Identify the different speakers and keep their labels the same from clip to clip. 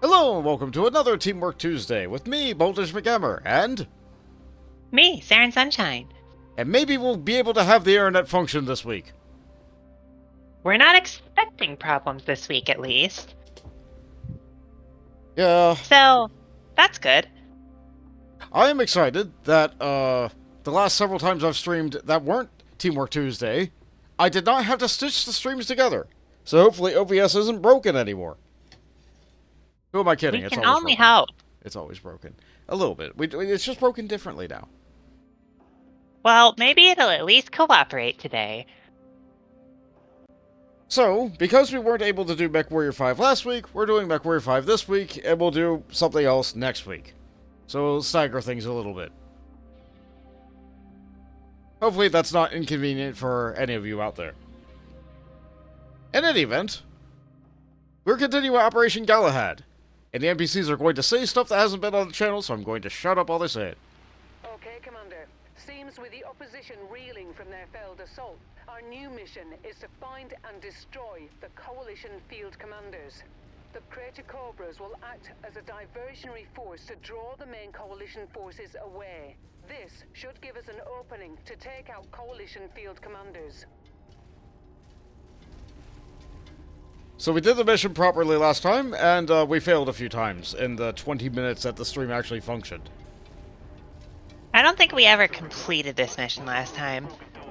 Speaker 1: Hello and welcome to another Teamwork Tuesday with me, Boltish McGammer, and
Speaker 2: Me, ZaerAndSunshine.
Speaker 1: maybe we'll be able to have the internet function this week.
Speaker 2: We're not expecting problems this week, at least.
Speaker 1: Yeah,
Speaker 2: So, that's good.
Speaker 1: I am excited that the last several times I've streamed that weren't Teamwork Tuesday, I did not have to stitch the streams together. So hopefully OBS isn't broken anymore. Who am I kidding?
Speaker 2: We
Speaker 1: It's
Speaker 2: can
Speaker 1: always
Speaker 2: only
Speaker 1: broken.
Speaker 2: hope.
Speaker 1: It's always broken. A little bit. It's just broken differently now.
Speaker 2: Well, maybe it'll at least cooperate today.
Speaker 1: So, because we weren't able to do MechWarrior 5 last week, we're doing MechWarrior 5 this week, and we'll do something else next week. So we'll stagger things a little bit. Hopefully that's not inconvenient for any of you out there. In any event, we're continuing Operation Galahad. And the NPCs are going to say stuff that hasn't been on the channel, so I'm going to shut up while they say it.
Speaker 3: Okay, Commander. Seems with the opposition reeling from their failed assault, our new mission is to find and destroy the Coalition field commanders. The Crater Cobras will act as a diversionary force to draw the main Coalition forces away. This should give us an opening to take out Coalition field commanders.
Speaker 1: So we did the mission properly last time, and we failed a few times in the 20 minutes that the stream actually functioned.
Speaker 2: I don't think we ever completed this mission last time.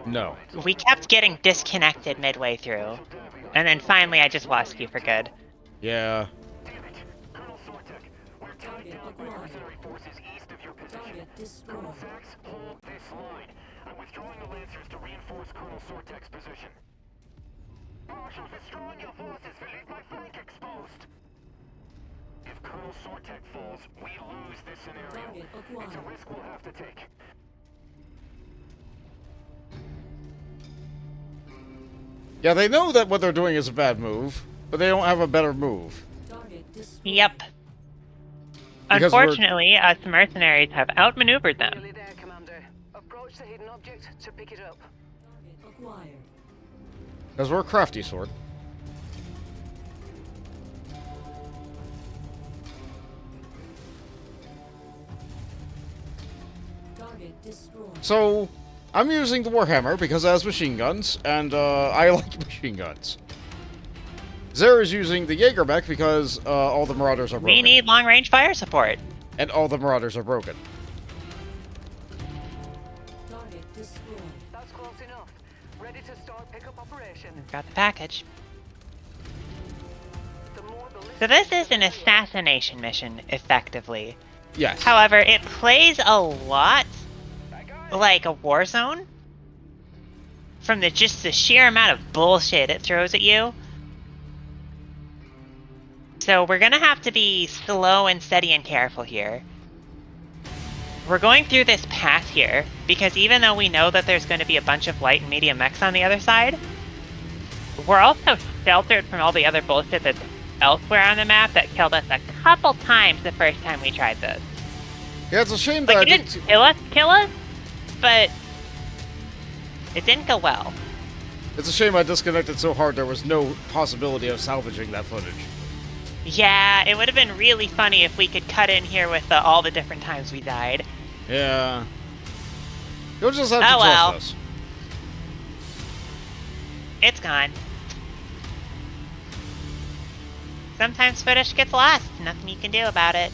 Speaker 1: No.
Speaker 2: We kept getting disconnected midway through. And then finally I just lost you for good.
Speaker 1: Yeah.
Speaker 4: Colonel Sortek, we're targeting the mercenary forces east of your position. Colonel Zax, hold this line. I'm withdrawing the Lancers to reinforce Colonel Sortek's position. Marshals, withdrawing your forces will leave my flank exposed. If Colonel Sortek falls, we lose this scenario. It's a risk we'll have to take.
Speaker 1: Yeah, they know that what they're doing is a bad move, but they don't have a better move.
Speaker 2: Yep.
Speaker 1: Because we're-
Speaker 2: Unfortunately, us mercenaries have outmaneuvered them.
Speaker 3: Nearly there, Commander. Approach the hidden object to pick it up.
Speaker 1: Because we're a crafty sort. So, I'm using the Warhammer because it has machine guns, and I like machine guns. Zaer is using the Jaeger mech because all the Marauders are broken.
Speaker 2: We need long-range fire support.
Speaker 1: And all the Marauders are broken.
Speaker 3: That's close enough. Ready to start pickup operation.
Speaker 2: Got the package.
Speaker 3: The more ballistic-
Speaker 2: So this is an assassination mission, effectively.
Speaker 1: Yes.
Speaker 2: However, it plays a lot like a war zone from just the sheer amount of bullshit it throws at you. So we're gonna have to be slow and steady and careful here. We're going through this path here because even though we know that there's going to be a bunch of light and medium mechs on the other side, we're also sheltered from all the other bullshit that's elsewhere on the map that killed us a couple times the first time we tried this.
Speaker 1: Yeah, it's a shame that
Speaker 2: Like,
Speaker 1: I
Speaker 2: it didn't kill us, but it didn't go well.
Speaker 1: It's a shame I disconnected so hard there was no possibility of salvaging that footage.
Speaker 2: Yeah, it would have been really funny if we could cut in here with all the different times we died.
Speaker 1: Yeah. You'll just have to
Speaker 2: Oh,
Speaker 1: trust
Speaker 2: well.
Speaker 1: us.
Speaker 2: It's gone. Sometimes footage gets lost. Nothing you can do about it.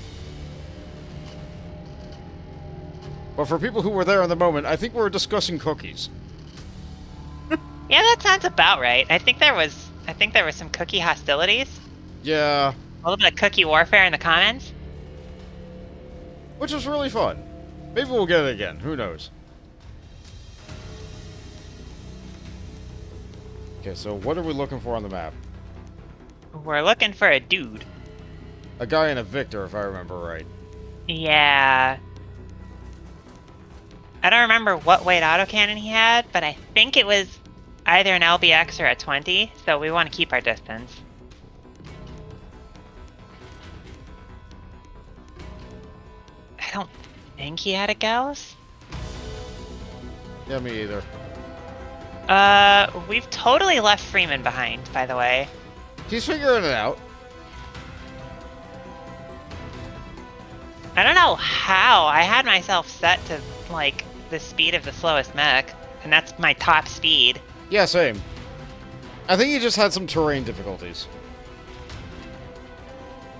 Speaker 1: But for people who were there in the moment, I think we were discussing cookies.
Speaker 2: Yeah, that sounds about right. I think there was some cookie hostilities.
Speaker 1: Yeah.
Speaker 2: A little bit of cookie warfare in the comments.
Speaker 1: Which was really fun. Maybe we'll get it again. Who knows? Okay, so what are we looking for on the map?
Speaker 2: We're looking for a dude.
Speaker 1: A guy and a Victor, if I remember right.
Speaker 2: Yeah. I don't remember what weight autocannon he had, but I think it was either an LBX or a 20, so we want to keep our distance. I don't think he had a Gauss.
Speaker 1: Yeah, me either.
Speaker 2: We've totally left Freeman behind, by the way.
Speaker 1: He's figuring it out.
Speaker 2: I don't know how. I had myself set to, like, the speed of the slowest mech, and that's my top speed.
Speaker 1: Yeah, same. I think you just had some terrain difficulties.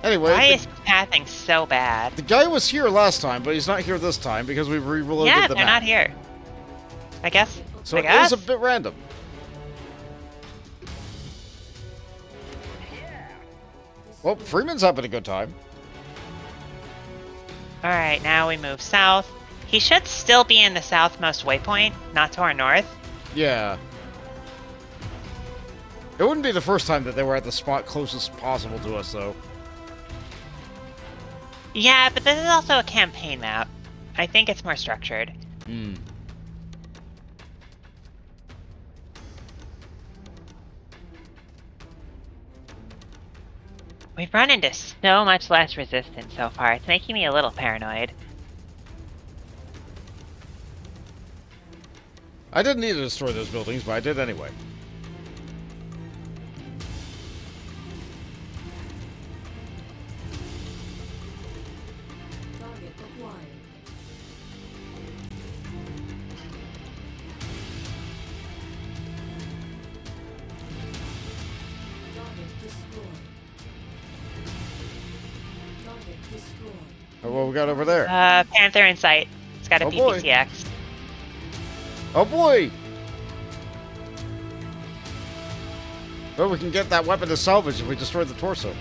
Speaker 1: Anyway,
Speaker 2: Why is pathing so bad?
Speaker 1: the guy was here last time, but he's not here this time because we reloaded
Speaker 2: Yeah,
Speaker 1: the
Speaker 2: they're
Speaker 1: map.
Speaker 2: not here. I guess.
Speaker 1: So
Speaker 2: I
Speaker 1: it
Speaker 2: guess.
Speaker 1: is a bit random. Well, Freeman's having a good time.
Speaker 2: Alright, now we move south. He should still be in the southmost waypoint, not to our north.
Speaker 1: Yeah. It wouldn't be the first time that they were at the spot closest possible to us, though.
Speaker 2: Yeah, but this is also a campaign map. I think it's more structured.
Speaker 1: Hmm.
Speaker 2: We've run into so much less resistance so far, it's making me a little paranoid.
Speaker 1: I didn't need to destroy those buildings, but I did anyway.
Speaker 5: Target acquired. Target destroyed. Target destroyed.
Speaker 1: Oh, what we got over there?
Speaker 2: Panther in sight. It's got a
Speaker 1: Oh, boy.
Speaker 2: PPCX.
Speaker 1: Oh boy! Well, we can get that weapon to salvage if we destroy the torso.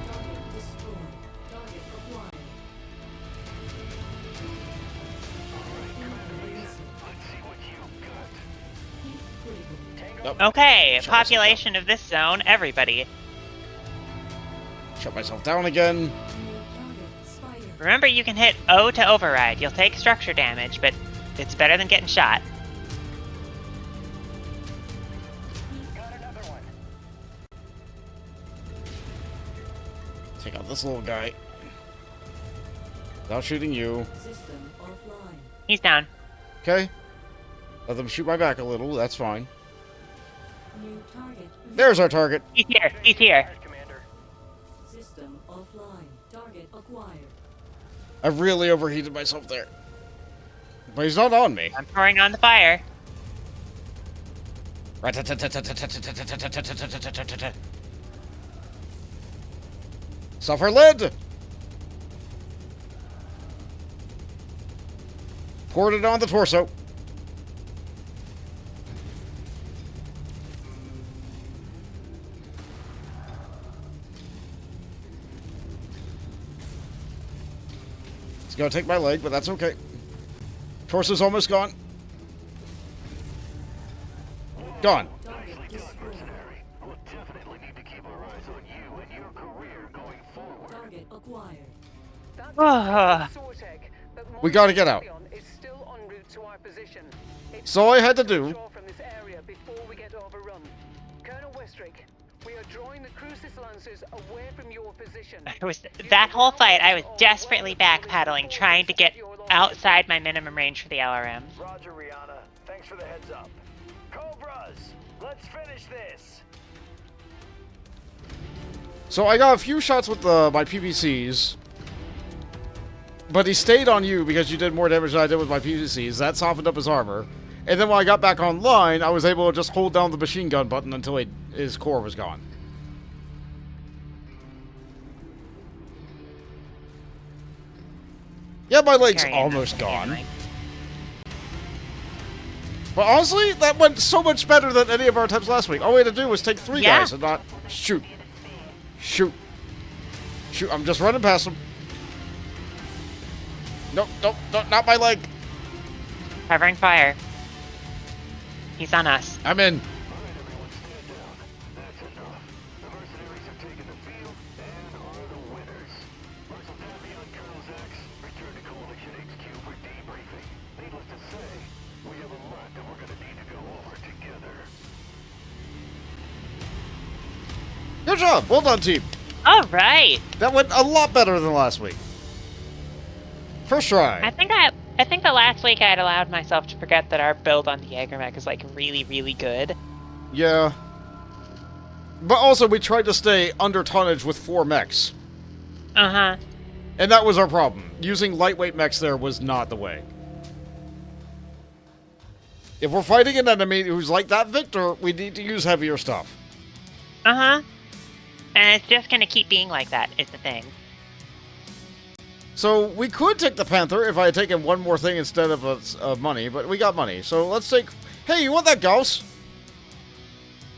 Speaker 5: Target destroyed. Target acquired. Incoming missile.
Speaker 4: Let's see what you've got.
Speaker 5: Heat critical.
Speaker 1: Nope.
Speaker 2: Okay,
Speaker 1: Shut myself
Speaker 2: population of this zone, everybody.
Speaker 1: Shut myself down again.
Speaker 5: New target spider.
Speaker 2: Remember, you can hit O to override. You'll take structure damage, but it's better than getting shot.
Speaker 4: Got another one.
Speaker 1: Take out this little guy. Without shooting you.
Speaker 5: System offline.
Speaker 2: He's down.
Speaker 1: Okay? Let them shoot my back a little, that's fine.
Speaker 5: New target.
Speaker 1: There's our target.
Speaker 2: He's here. He's here.
Speaker 4: Yes, Commander.
Speaker 5: System offline. Target acquired.
Speaker 1: I really overheated myself there. But he's not on me.
Speaker 2: I'm pouring on the fire.
Speaker 1: Suffer lid! Poured it on the torso. It's gonna take my leg, but that's okay. Torso's almost gone. Gone.
Speaker 5: Target destroyed.
Speaker 4: Mercenary. We'll definitely need to keep our eyes on you and your career going forward.
Speaker 5: Target acquired.
Speaker 3: That's
Speaker 2: Ah.
Speaker 3: Sortek, but
Speaker 1: We gotta get out.
Speaker 3: Morion is still en route to our position. It's
Speaker 1: So all I had to do-
Speaker 3: withdraw from this area before we get overrun. Colonel Westrick, we are drawing the Crucis Lancers away from your position.
Speaker 2: That whole fight, I was desperately backpedaling, trying to get outside my minimum range for the LRMs.
Speaker 4: Roger, Rihanna. Thanks for the heads up. Cobras, let's finish this.
Speaker 1: So I got a few shots with my PVCs. But he stayed on you because you did more damage than I did with my PVCs. That softened up his armor. And then when I got back online, I was able to just hold down the machine gun button until his core was gone. Yeah, my leg's
Speaker 2: Carrying
Speaker 1: almost
Speaker 2: that
Speaker 1: gone.
Speaker 2: family.
Speaker 1: But honestly, that went so much better than any of our attempts last week. All we had to do was take 3
Speaker 2: Yeah.
Speaker 1: guys and not shoot. Shoot. Shoot, I'm just running past him. Nope, nope, nope, not my leg.
Speaker 2: Covering fire. He's on us.
Speaker 1: I'm in.
Speaker 4: Alright, everyone, stand down. That's enough. The mercenaries have taken the field and are the winners. Marshal Davy on Colonel Zax, return to Coalition HQ for debriefing. Needless to say, we have a lot that we're gonna need to go over together.
Speaker 1: Good job. Well done, team.
Speaker 2: All right.
Speaker 1: That went a lot better than last week. First try.
Speaker 2: I think the last week I had allowed myself to forget that our build on the Jaeger mech is like really, really good.
Speaker 1: Yeah. But also, we tried to stay under tonnage with 4 mechs.
Speaker 2: Uh-huh.
Speaker 1: And that was our problem. Using lightweight mechs there was not the way. If we're fighting an enemy who's like that Victor, we need to use heavier stuff.
Speaker 2: Uh-huh. And it's just gonna keep being like that, is the thing.
Speaker 1: So, we could take the Panther if I had taken one more thing instead of money, but we got money. So, let's take... Hey, you want that Gauss?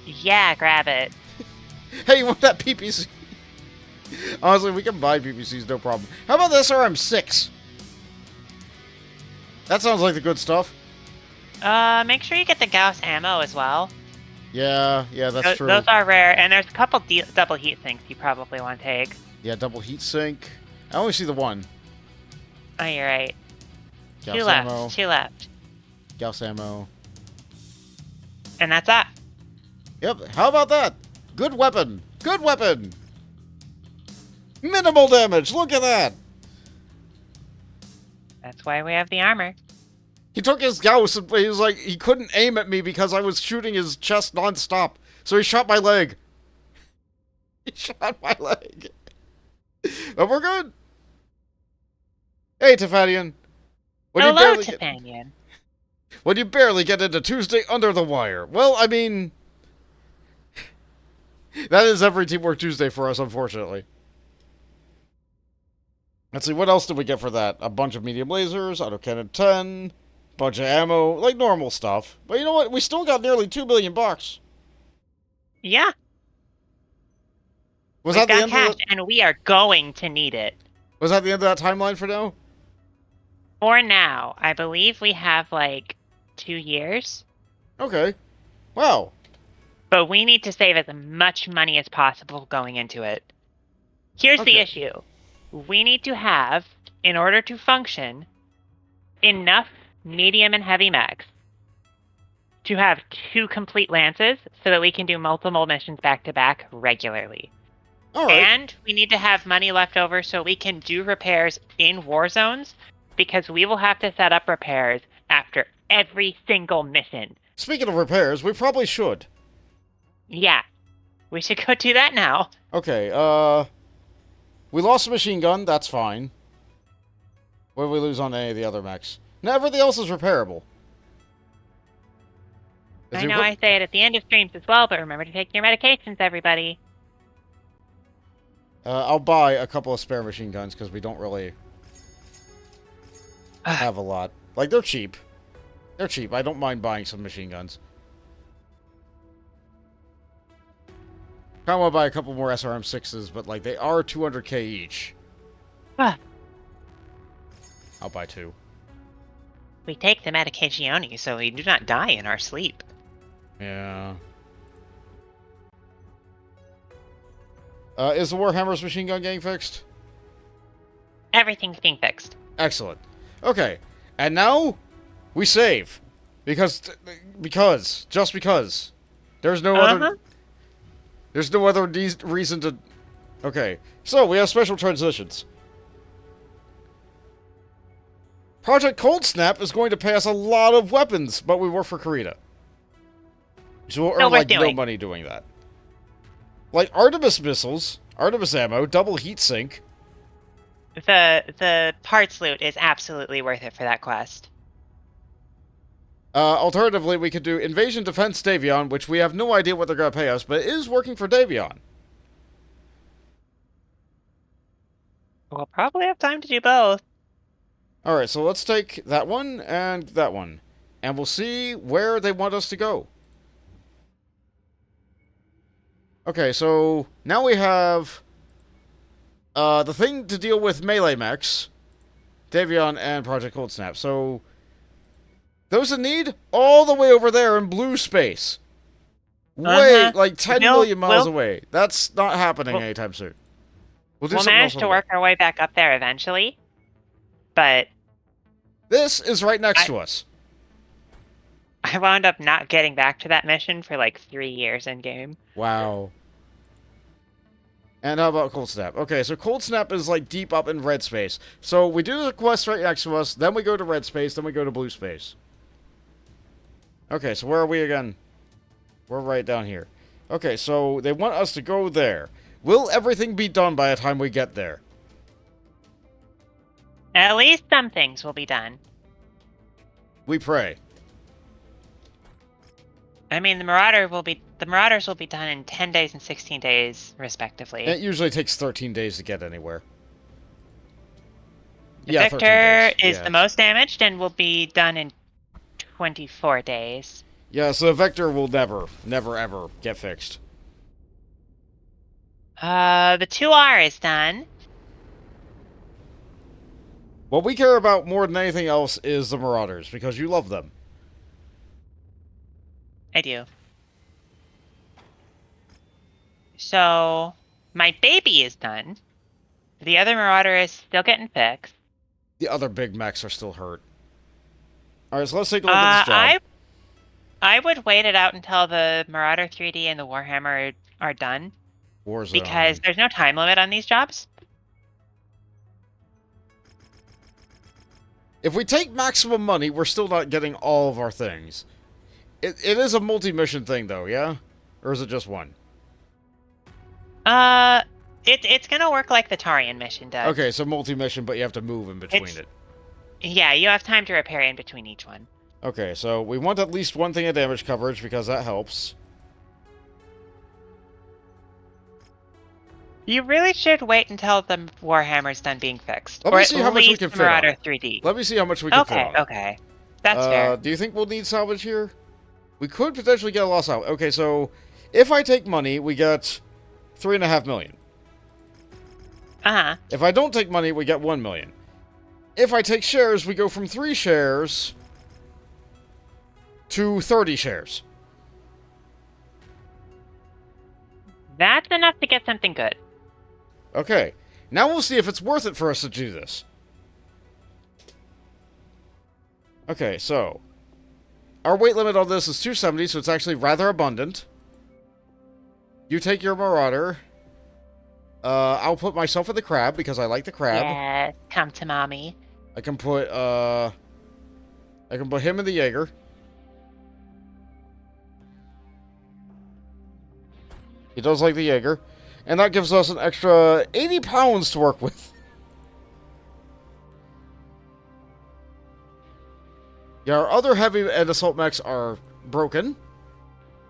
Speaker 2: Yeah, grab it.
Speaker 1: Hey, you want that PPC? Honestly, we can buy PPCs, no problem. How about this RM6? That sounds like the good stuff.
Speaker 2: Make sure you get the Gauss ammo as well.
Speaker 1: Yeah, that's true.
Speaker 2: Those are rare, and there's a couple double heat sinks you probably want to take.
Speaker 1: Yeah, double heat sink. I only see the one.
Speaker 2: Oh, you're right.
Speaker 1: Gauss
Speaker 2: Two
Speaker 1: ammo.
Speaker 2: left. Two left.
Speaker 1: Gauss ammo.
Speaker 2: And that's that.
Speaker 1: Yep, how about that? Good weapon. Good weapon. Minimal damage. Look at that.
Speaker 2: That's why we have the armor.
Speaker 1: He took his Gauss and he was like, he couldn't aim at me because I was shooting his chest non-stop. So he shot my leg. He shot my leg. But we're good. Hey, Tefanian.
Speaker 2: Hello, Tefanian.
Speaker 1: When you barely get into Tuesday under the wire. Well, I mean... that is every Teamwork Tuesday for us, unfortunately. Let's see, what else did we get for that? A bunch of medium lasers, autocannon 10, bunch of ammo, like normal stuff. But you know what? We still got nearly $2 million bucks.
Speaker 2: Yeah.
Speaker 1: Was
Speaker 2: We've
Speaker 1: that the
Speaker 2: got
Speaker 1: end
Speaker 2: cash,
Speaker 1: of the...
Speaker 2: and we are going to need it.
Speaker 1: Was that the end of that timeline for now?
Speaker 2: For now, I believe we have, like, 2 years.
Speaker 1: Okay. Wow.
Speaker 2: But we need to save as much money as possible going into it. Here's the issue. We need to have, in order to function, enough medium and heavy mechs to have 2 complete lances so that we can do multiple missions back to back regularly.
Speaker 1: All right.
Speaker 2: And we need to have money left over so we can do repairs in war zones, because we will have to set up repairs after every single mission.
Speaker 1: Speaking of repairs, we probably should.
Speaker 2: Yeah. We should go do that now.
Speaker 1: Okay, we lost a machine gun, that's fine. What did we lose on any of the other mechs? Now, everything else is repairable.
Speaker 2: I know I say it at the end of streams as well, but remember to take your medications, everybody.
Speaker 1: I'll buy a couple of spare machine guns, because we don't really have a lot. Like, they're cheap. They're cheap. I don't mind buying some machine guns. I want to buy a couple more SRM6s, but, like, they are 200k each.
Speaker 2: Ah.
Speaker 1: I'll buy 2.
Speaker 2: We take the medicazioni so we do not die in our sleep.
Speaker 1: Yeah. Is the Warhammer's machine gun getting fixed?
Speaker 2: Everything's being fixed.
Speaker 1: Excellent. Okay. And now, we save. Just because. There's no other... There's no other reason to... Okay. So, we have special transitions. Project Cold Snap is going to pay us a lot of weapons, but we work for Karita. So we'll earn, like, no money doing that. Like, Artemis missiles, Artemis ammo, double heat sink.
Speaker 2: The parts loot is absolutely worth it for that quest.
Speaker 1: Alternatively, we could do Invasion Defense Davion, which we have no idea what they're going to pay us, but it is working for Davion.
Speaker 2: We'll probably have time to do both.
Speaker 1: Alright, so let's take that one and that one. And we'll see where they want us to go. Okay, so now we have the thing to deal with melee mechs, Davion and Project Cold Snap. So those in need, all the way over there in blue space. Way, like 10 million miles away. That's not happening anytime soon.
Speaker 2: We'll manage to work our way back up there eventually, but...
Speaker 1: This is right next to us.
Speaker 2: I wound up not getting back to that mission for like 3 years in-game.
Speaker 1: Wow. And how about Cold Snap? Okay, so Cold Snap is like deep up in red space. So we do the quest right next to us, then we go to red space, then we go to blue space. Okay, so where are we again? We're right down here. Okay, so they want us to go there. Will everything be done by the time we get there?
Speaker 2: At least some things will be done.
Speaker 1: We pray.
Speaker 2: I mean, the Marauders will be done in 10 days and 16 days, respectively.
Speaker 1: And it usually takes 13 days to get anywhere.
Speaker 2: The
Speaker 1: Yeah, 13
Speaker 2: Victor
Speaker 1: days.
Speaker 2: is the most damaged and will be done in 24 days.
Speaker 1: Yeah, so the Vector will never, ever get fixed.
Speaker 2: The 2R is done.
Speaker 1: What we care about more than anything else is the Marauders, because you love them.
Speaker 2: I do. So, my baby is done. The other Marauder is still getting fixed.
Speaker 1: The other big mechs are still hurt. Alright, so let's take a look at this job.
Speaker 2: I would wait it out until the Marauder 3D and the Warhammer are done.
Speaker 1: Warzone.
Speaker 2: Because there's no time limit on these jobs.
Speaker 1: If we take maximum money, we're still not getting all of our things. It is a multi-mission thing, though, yeah? Or is it just one?
Speaker 2: It's gonna work like the Tarian mission does.
Speaker 1: Okay, so multi-mission, but you have to move in between it.
Speaker 2: Yeah, you have time to repair in between each one.
Speaker 1: Okay, so we want at least one thing of damage coverage, because that helps.
Speaker 2: You really should wait until the Warhammer's done being fixed.
Speaker 1: Let
Speaker 2: or
Speaker 1: me
Speaker 2: at
Speaker 1: see how much we
Speaker 2: least
Speaker 1: can
Speaker 2: the
Speaker 1: fit on
Speaker 2: Marauder
Speaker 1: it.
Speaker 2: 3D.
Speaker 1: Let me see how much we can fit on it.
Speaker 2: Okay. That's fair.
Speaker 1: Do you think we'll need salvage here? We could potentially get a loss out. Okay, so if I take money, we get 3.5 million.
Speaker 2: Uh-huh.
Speaker 1: If I don't take money, we get 1 million. If I take shares, we go from 3 shares to 30 shares.
Speaker 2: That's enough to get something good.
Speaker 1: Okay, now we'll see if it's worth it for us to do this. Okay, so our weight limit on this is 270, so it's actually rather abundant. You take your Marauder. I'll put myself in the crab because I like the crab.
Speaker 2: Yes, come to mommy.
Speaker 1: I can put him in the Jaeger. He does like the Jaeger. And that gives us an extra 80 pounds to work with. Yeah, our other heavy and assault mechs are broken.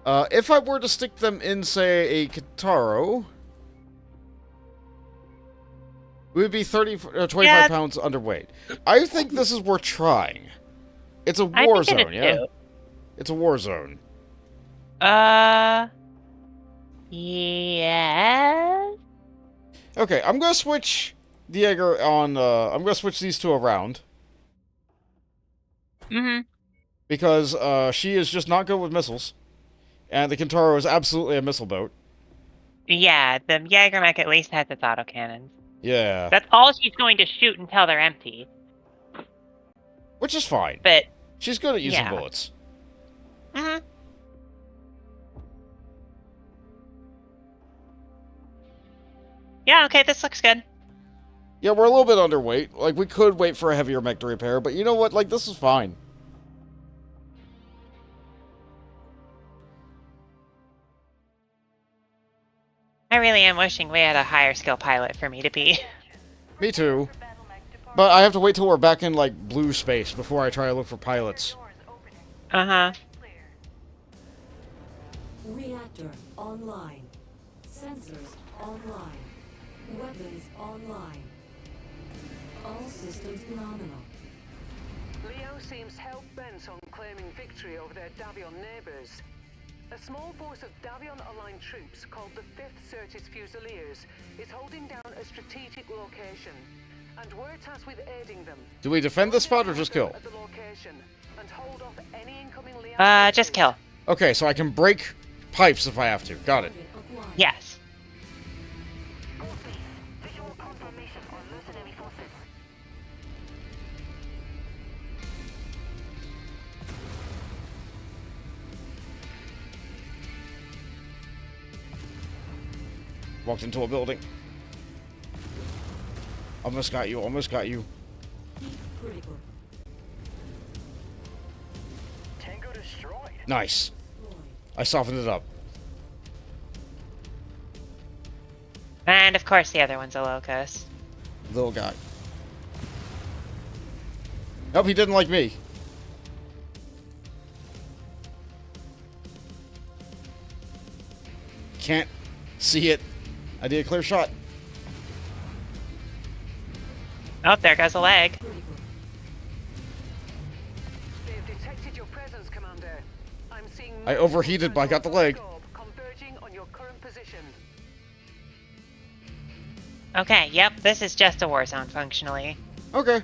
Speaker 1: If I were to stick them in, say, a Kitaro, we would be 25 pounds underweight. I think this is worth trying. It's a war zone, yeah?
Speaker 2: Too.
Speaker 1: It's a war zone.
Speaker 2: Yes.
Speaker 1: Okay, I'm gonna switch the Jaeger on, I'm gonna switch these two around.
Speaker 2: Mm-hmm.
Speaker 1: Because, she is just not good with missiles. And the Kintaro is absolutely a missile boat.
Speaker 2: Yeah, the Jaegermech at least has its autocannons.
Speaker 1: Yeah.
Speaker 2: That's all she's going to shoot until they're empty.
Speaker 1: Which is fine.
Speaker 2: But
Speaker 1: she's good at using
Speaker 2: yeah.
Speaker 1: bullets.
Speaker 2: Mm-hmm. Yeah, okay, this looks good.
Speaker 1: Yeah, we're a little bit underweight. Like, we could wait for a heavier mech to repair, but you know what? Like, this is fine.
Speaker 2: I really am wishing we had a higher skill pilot for me to be.
Speaker 1: Me too. But I have to wait till we're back in, like, blue space before I try to look for pilots.
Speaker 2: Uh-huh.
Speaker 5: Reactor online. Sensors online. Weapons online. All systems nominal.
Speaker 3: Leo seems hell-bent on claiming victory over their Davion neighbors. A small force of Davion-aligned troops called the 5th Certis Fusiliers is holding down a strategic location, and we're tasked with aiding them.
Speaker 1: Do we defend this spot or just kill?
Speaker 3: At the location and hold off any incoming Leo
Speaker 2: Just kill.
Speaker 1: Okay, so I can break pipes if I have to. Got it.
Speaker 2: Yes.
Speaker 4: Visual confirmation on mercenary forces.
Speaker 1: Walked into a building. Almost got you, almost got you.
Speaker 5: Heat critical.
Speaker 4: Tango destroyed.
Speaker 1: Nice.
Speaker 5: Destroyed.
Speaker 1: I softened it up.
Speaker 2: And of course the other one's a locust.
Speaker 1: Little guy. Nope, he didn't like me. Can't see it. I did a clear shot.
Speaker 2: Oh, there goes a leg.
Speaker 5: Critical.
Speaker 3: They've detected your presence, Commander. I'm seeing
Speaker 1: I overheated, but I got the leg.
Speaker 3: converging on your current position.
Speaker 2: Okay, yep, this is just a war zone functionally.
Speaker 1: Okay.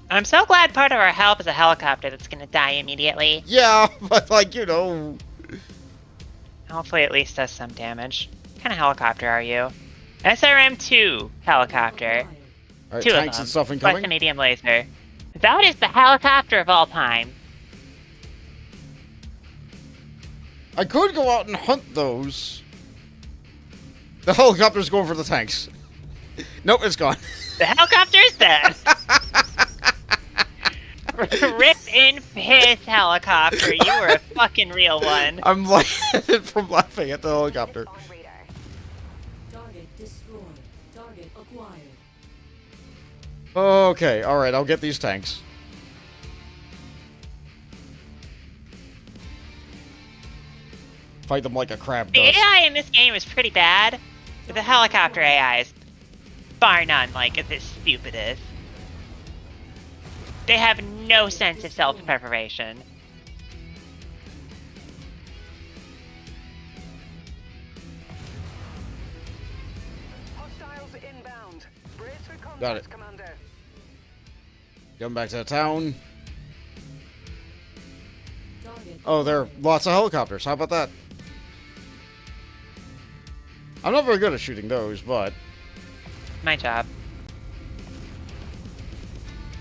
Speaker 2: I'm so glad part of our help is a helicopter that's gonna die immediately.
Speaker 1: Yeah, but like, you know.
Speaker 2: Hopefully at least does some damage. What kind of helicopter are you? SRM-2 helicopter.
Speaker 5: Acquired.
Speaker 1: Alright,
Speaker 2: Two of
Speaker 1: tanks
Speaker 2: them,
Speaker 1: and stuff
Speaker 2: plus
Speaker 1: incoming.
Speaker 2: a medium laser. That is the helicopter of all time.
Speaker 1: I could go out and hunt those. The helicopter's going for the tanks. Nope, it's gone.
Speaker 2: The helicopter is dead. Rip in piss, helicopter. You were a fucking real one.
Speaker 1: I'm lightheaded from laughing at the helicopter.
Speaker 3: On radar.
Speaker 5: Target destroyed. Target acquired.
Speaker 1: Okay, alright, I'll get these tanks. Fight them like a crab
Speaker 2: The
Speaker 1: does.
Speaker 2: AI in this game is pretty bad, but the helicopter AI is bar none like as stupid as. They have no sense of self-preparation.
Speaker 3: Hostiles inbound. Brace for contact,
Speaker 1: Got it.
Speaker 3: Commander.
Speaker 1: Going back to the town.
Speaker 5: Target
Speaker 1: Oh, there are
Speaker 5: acquired.
Speaker 1: lots of helicopters. How about that? I'm not very good at shooting those, but
Speaker 2: My job.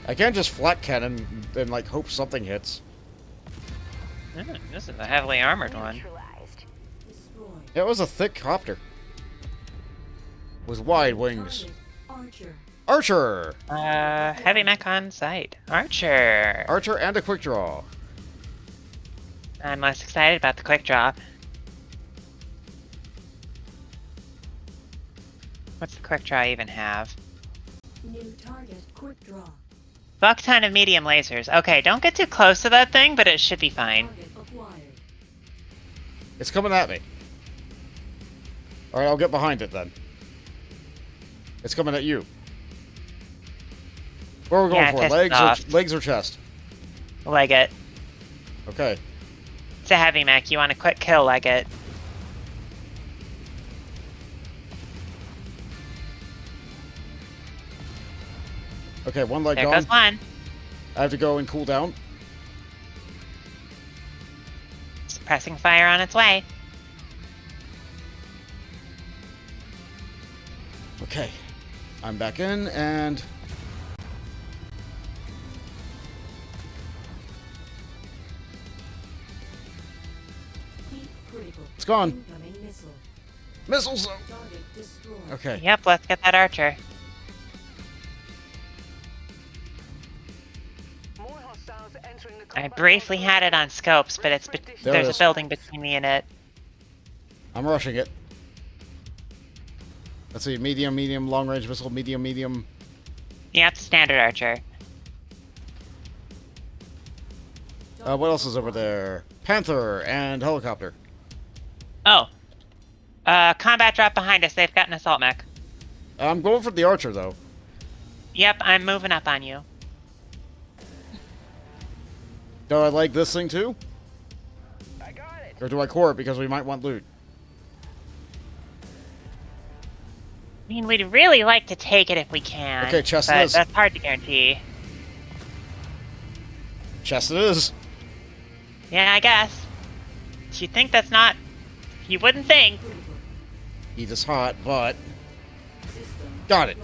Speaker 1: I can't just flat cannon and like hope something hits.
Speaker 2: This is a heavily armored one.
Speaker 3: Neutralized.
Speaker 5: Destroyed.
Speaker 1: It was a thick copter with wide wings.
Speaker 5: Target Archer.
Speaker 1: Archer,
Speaker 2: Heavy mech on site. Archer.
Speaker 1: Archer, and a quick draw.
Speaker 2: I'm less excited about the quick draw. What's the quick draw even have?
Speaker 5: New target. Quick draw.
Speaker 2: Fuck ton of medium lasers. Okay, don't get too close to that thing, but it should be fine.
Speaker 5: Target acquired.
Speaker 1: It's coming at me. Alright, I'll get behind it then. It's coming at you. Where are we going
Speaker 2: Yeah,
Speaker 1: for?
Speaker 2: test it off.
Speaker 1: Legs or chest?
Speaker 2: Leg it.
Speaker 1: Okay.
Speaker 2: It's a heavy mech. You want a quick kill, leg it.
Speaker 1: Okay, one leg
Speaker 2: There
Speaker 1: gone.
Speaker 2: goes one.
Speaker 1: I have to go and cool down.
Speaker 2: Suppressing fire on its way.
Speaker 1: Okay. I'm back in and
Speaker 5: Heat critical.
Speaker 1: it's gone.
Speaker 5: Incoming missile.
Speaker 1: Missiles!
Speaker 5: Target destroyed.
Speaker 1: Okay.
Speaker 2: Yep, let's get that archer.
Speaker 3: More hostiles entering the
Speaker 2: I
Speaker 3: combat
Speaker 2: briefly
Speaker 3: zone.
Speaker 2: had it on scopes, but it's
Speaker 1: There it
Speaker 2: there's
Speaker 1: is.
Speaker 2: a building between me and it.
Speaker 1: I'm rushing it. Let's see. Medium, medium, long range missile, medium, medium.
Speaker 2: Yep, standard archer.
Speaker 1: What else is over there? Panther and helicopter.
Speaker 2: Oh. Combat drop behind us. They've got an assault mech.
Speaker 1: I'm going for the archer though.
Speaker 2: Yep, I'm moving up on you.
Speaker 1: Do I like this thing too?
Speaker 3: I got it.
Speaker 1: Or do I core it because we might want loot?
Speaker 2: I mean, we'd really like to take it if we can.
Speaker 1: Okay, chest
Speaker 2: but
Speaker 1: it is.
Speaker 2: that's hard to guarantee.
Speaker 1: Chest it is.
Speaker 2: Yeah, I guess. You think that's not... You wouldn't think.
Speaker 5: Critical.
Speaker 1: Heat is hot, but
Speaker 5: System
Speaker 1: got it.
Speaker 5: offline.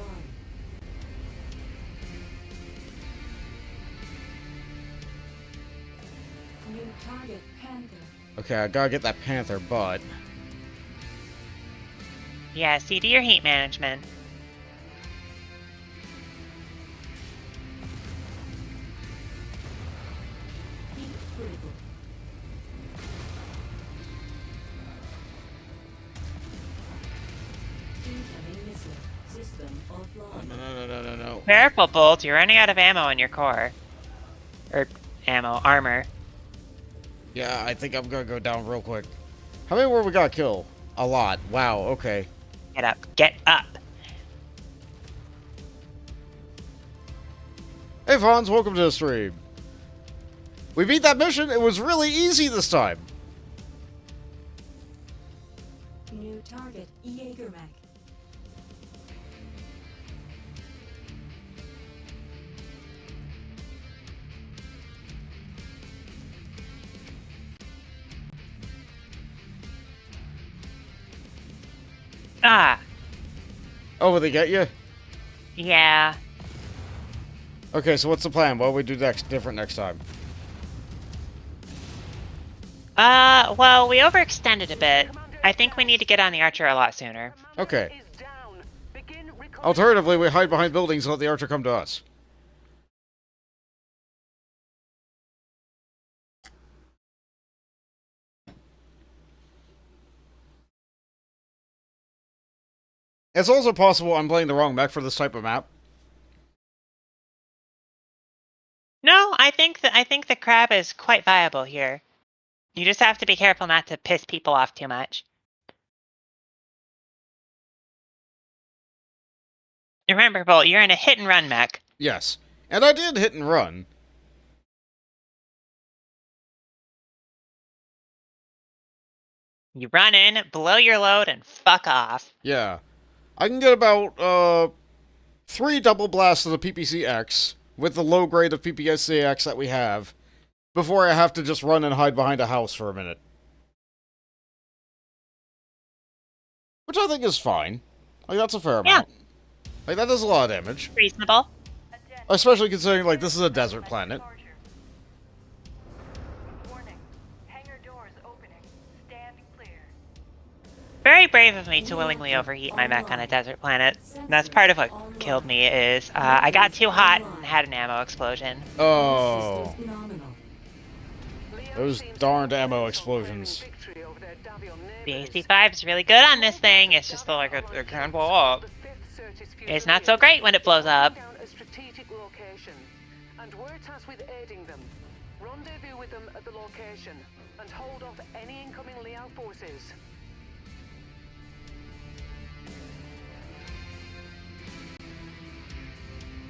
Speaker 5: New target Panther.
Speaker 1: Okay, I gotta get that panther, but
Speaker 2: Yeah, see to your heat management.
Speaker 5: Heat critical. offline.
Speaker 1: No.
Speaker 2: Careful, Bolt. You're running out of ammo in your core. Or armor.
Speaker 1: Yeah, I think I'm gonna go down real quick. How many more we gotta kill? A lot. Wow, okay.
Speaker 2: Get up. Get up.
Speaker 1: Hey Fonz, welcome to the stream. We beat that mission. It was really easy this time.
Speaker 5: New target, Jägermech.
Speaker 2: Ah.
Speaker 1: Oh, will they get you?
Speaker 2: Yeah.
Speaker 1: Okay, so what's the plan? What will we do different next time?
Speaker 2: Well, we overextended a bit. I think we need to get on the Archer a lot sooner.
Speaker 1: Okay.
Speaker 3: Is down. Begin recon-
Speaker 1: Alternatively, we hide behind buildings and let the archer come to us. It's also possible I'm playing the wrong mech for this type of map.
Speaker 2: No, I think the crab is quite viable here. You just have to be careful not to piss people off too much. Remember, Bolt, you're in a hit and run mech.
Speaker 1: Yes. And I did hit and run.
Speaker 2: You run in, blow your load, and fuck off.
Speaker 1: Yeah. I can get about, 3 double blasts of the PPC-X with the low grade of PPC-X that we have before I have to just run and hide behind a house for a minute. Which I think is fine. Like, that's a fair amount. Like, that does a lot of damage.
Speaker 2: Reasonable.
Speaker 1: Especially considering, like, this is a desert planet.
Speaker 6: Warning. Hangar doors opening. Stand clear.
Speaker 2: Very brave of me to willingly overheat my mech on a desert planet. That's part of what killed me is I got too hot and had an ammo explosion.
Speaker 1: Oh.
Speaker 5: Systems nominal.
Speaker 3: Leo
Speaker 1: Those
Speaker 3: seems to
Speaker 1: darned
Speaker 3: be
Speaker 1: ammo
Speaker 3: on
Speaker 1: explosions.
Speaker 3: victory over their Davion
Speaker 2: The
Speaker 3: neighbors.
Speaker 2: AC-5 is really good on this thing. It's just like it can't blow up. It's not so great when it blows up.
Speaker 3: Down a strategic location, and we're tasked with aiding them. Rendezvous with them at the location, and hold off any incoming Liao forces.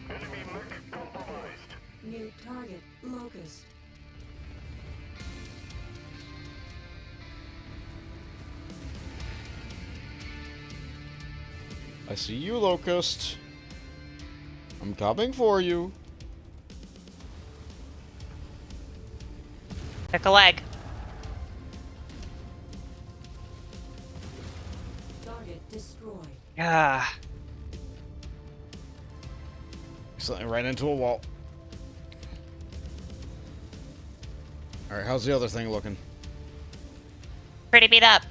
Speaker 4: Enemy mech compromised.
Speaker 5: New target, Locust.
Speaker 1: I see you, Locust. I'm coming for you.
Speaker 2: Took a leg.
Speaker 5: Target destroyed.
Speaker 2: Ah.
Speaker 1: Something right into a wall. Alright, how's the other thing looking?
Speaker 2: Pretty beat up.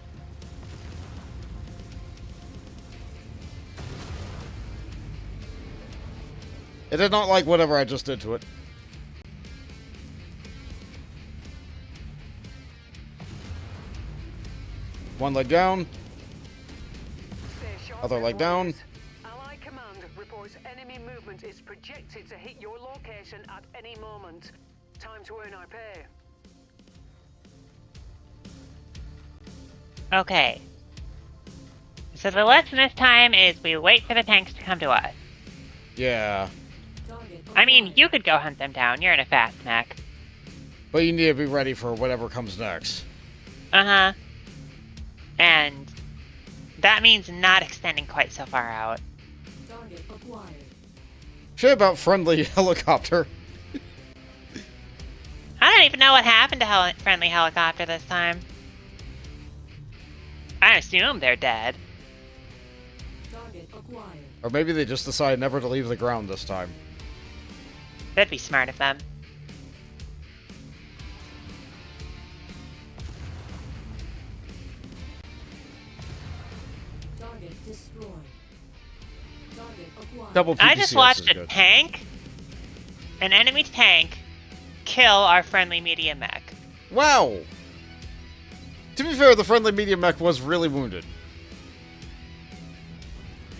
Speaker 1: It did not like whatever I just did to it. One leg down.
Speaker 3: Stay sharp,
Speaker 1: Other leg down.
Speaker 3: Allied command reports enemy movement is projected to hit your location at any moment. Time to earn our pay.
Speaker 2: Okay. So the lesson this time is we wait for the tanks to come to us.
Speaker 1: Yeah.
Speaker 5: Target
Speaker 2: I mean,
Speaker 5: acquired.
Speaker 2: you could go hunt them down. You're in a fast mech.
Speaker 1: But you need to be ready for whatever comes next.
Speaker 2: Uh-huh. And that means not extending quite so far out.
Speaker 5: Target acquired.
Speaker 1: Shit about friendly helicopter.
Speaker 2: I don't even know what happened to friendly helicopter this time. I assume they're dead.
Speaker 5: Target acquired.
Speaker 1: Or maybe they just decided never to leave the ground this time.
Speaker 2: That'd be smart of them.
Speaker 5: Target destroyed. Target acquired.
Speaker 1: Double PPCS
Speaker 2: I just
Speaker 1: is
Speaker 2: watched a
Speaker 1: good.
Speaker 2: tank, an enemy tank, kill our friendly media mech.
Speaker 1: Wow! To be fair, the friendly medium mech was really wounded.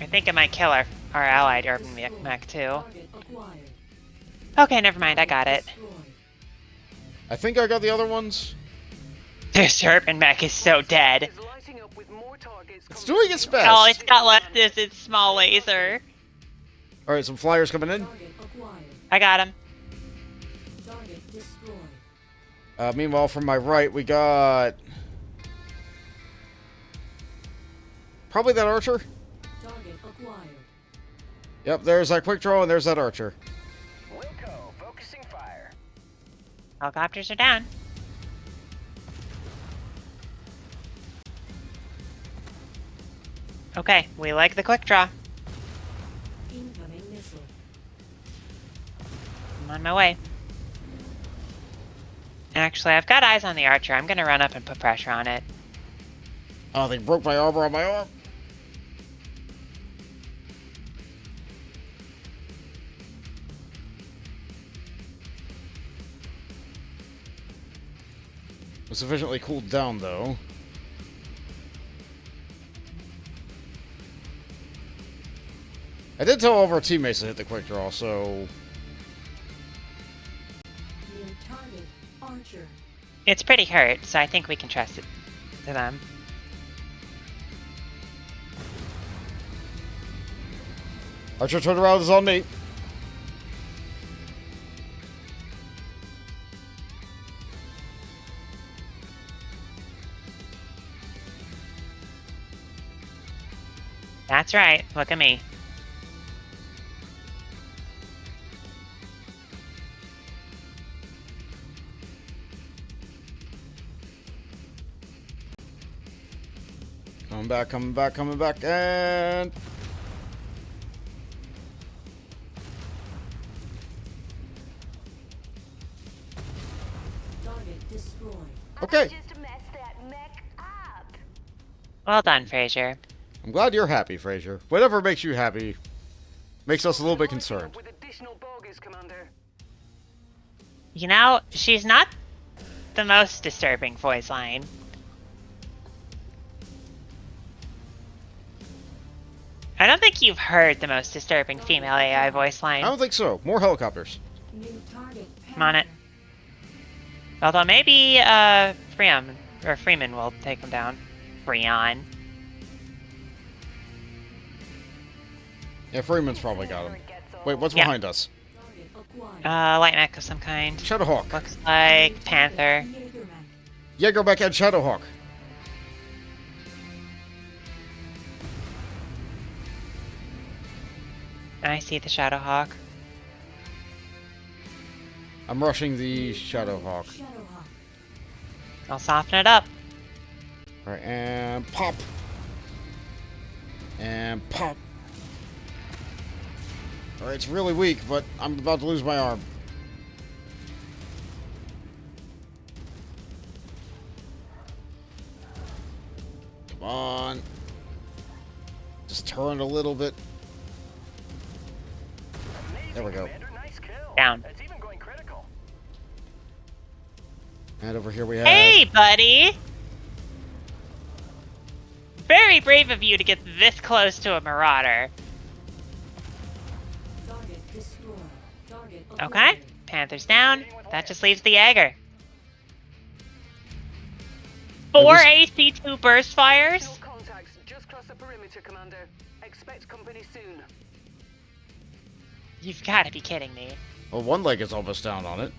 Speaker 2: I think it might kill our our allied urban mech too.
Speaker 5: Target acquired.
Speaker 2: Okay, never mind. I got it.
Speaker 5: Destroyed.
Speaker 1: I think I got the other ones.
Speaker 2: This urban mech is so dead.
Speaker 3: Is lighting up with more targets
Speaker 1: It's
Speaker 3: coming
Speaker 1: doing its
Speaker 3: in.
Speaker 1: best.
Speaker 2: Oh, it's got left this its small laser.
Speaker 1: All right, some flyers coming in.
Speaker 5: Target acquired.
Speaker 2: I got him.
Speaker 5: Target destroyed.
Speaker 1: Meanwhile, from my right, we got probably that archer.
Speaker 5: Target acquired.
Speaker 1: Yep, there's that quick draw, and there's that archer.
Speaker 4: Wilco, focusing fire.
Speaker 2: Helicopters are down. Okay, we like the quick draw.
Speaker 5: Incoming missile.
Speaker 2: I'm on my way. Actually, I've got eyes on the archer. I'm gonna run up and put pressure on it.
Speaker 1: Oh, they broke my armor on my arm. It's sufficiently cooled down, though. I did tell all of our teammates to hit the quick draw, so...
Speaker 5: New target. Archer.
Speaker 2: It's pretty hurt, so I think we can trust it to them.
Speaker 1: Archer turnaround is on me.
Speaker 2: That's right. Look at me.
Speaker 1: Coming back, coming back, coming back, and...
Speaker 5: Target destroyed.
Speaker 1: Okay,
Speaker 6: Just messed that mech up.
Speaker 2: Well done, Fraser.
Speaker 1: I'm glad you're happy, Fraser. Whatever makes you happy makes us a little bit
Speaker 3: Lighting up
Speaker 1: concerned.
Speaker 3: With additional bogies, Commander.
Speaker 2: You know, she's not the most disturbing voice line. I don't think you've heard the most disturbing female AI voice
Speaker 1: I
Speaker 2: line.
Speaker 1: don't think so. More helicopters.
Speaker 5: New target.
Speaker 2: I'm on it. Although maybe Freeman will take them down. Freon.
Speaker 1: Yeah, Freeman's probably got him. Wait, what's
Speaker 2: Yeah.
Speaker 1: behind us?
Speaker 5: Target acquired.
Speaker 2: Light mech of some kind.
Speaker 1: Shadowhawk.
Speaker 2: Looks like Panther.
Speaker 5: Jaeger mech.
Speaker 1: Jaegerbeck and Shadowhawk.
Speaker 2: I see the Shadowhawk.
Speaker 1: I'm rushing the Shadowhawk.
Speaker 5: Shadowhawk.
Speaker 2: I'll soften it up.
Speaker 1: Alright, and pop. And pop. Alright, it's really weak, but I'm about to lose my arm. Come on. Just turn a little bit. There we go.
Speaker 4: Commander, nice kill.
Speaker 2: Down.
Speaker 4: It's even going critical.
Speaker 1: And over here we have...
Speaker 2: Hey, buddy! Very brave of you to get this close to a Marauder.
Speaker 5: Target destroyed. Target
Speaker 2: Okay,
Speaker 5: acquired.
Speaker 2: Panther's down. That just leaves the Jaeger. 4 AC2 burst fires?
Speaker 3: No contacts just cross the perimeter, Commander. Expect company soon.
Speaker 2: You've got to be kidding me.
Speaker 1: Well, one leg is almost down on it.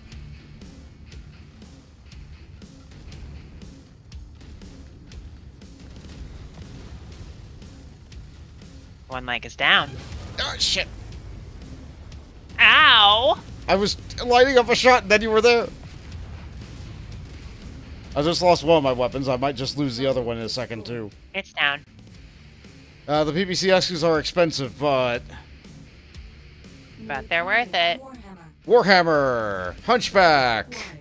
Speaker 2: One leg is down.
Speaker 1: Oh, shit.
Speaker 2: Ow!
Speaker 1: I was lighting up a shot and then you were there. I just lost one of my weapons. I might just lose the other one in a second, too.
Speaker 2: It's down.
Speaker 1: The PPCSs are expensive, but...
Speaker 2: But they're worth it.
Speaker 5: Warhammer.
Speaker 1: Warhammer! Hunchback!
Speaker 5: Acquired.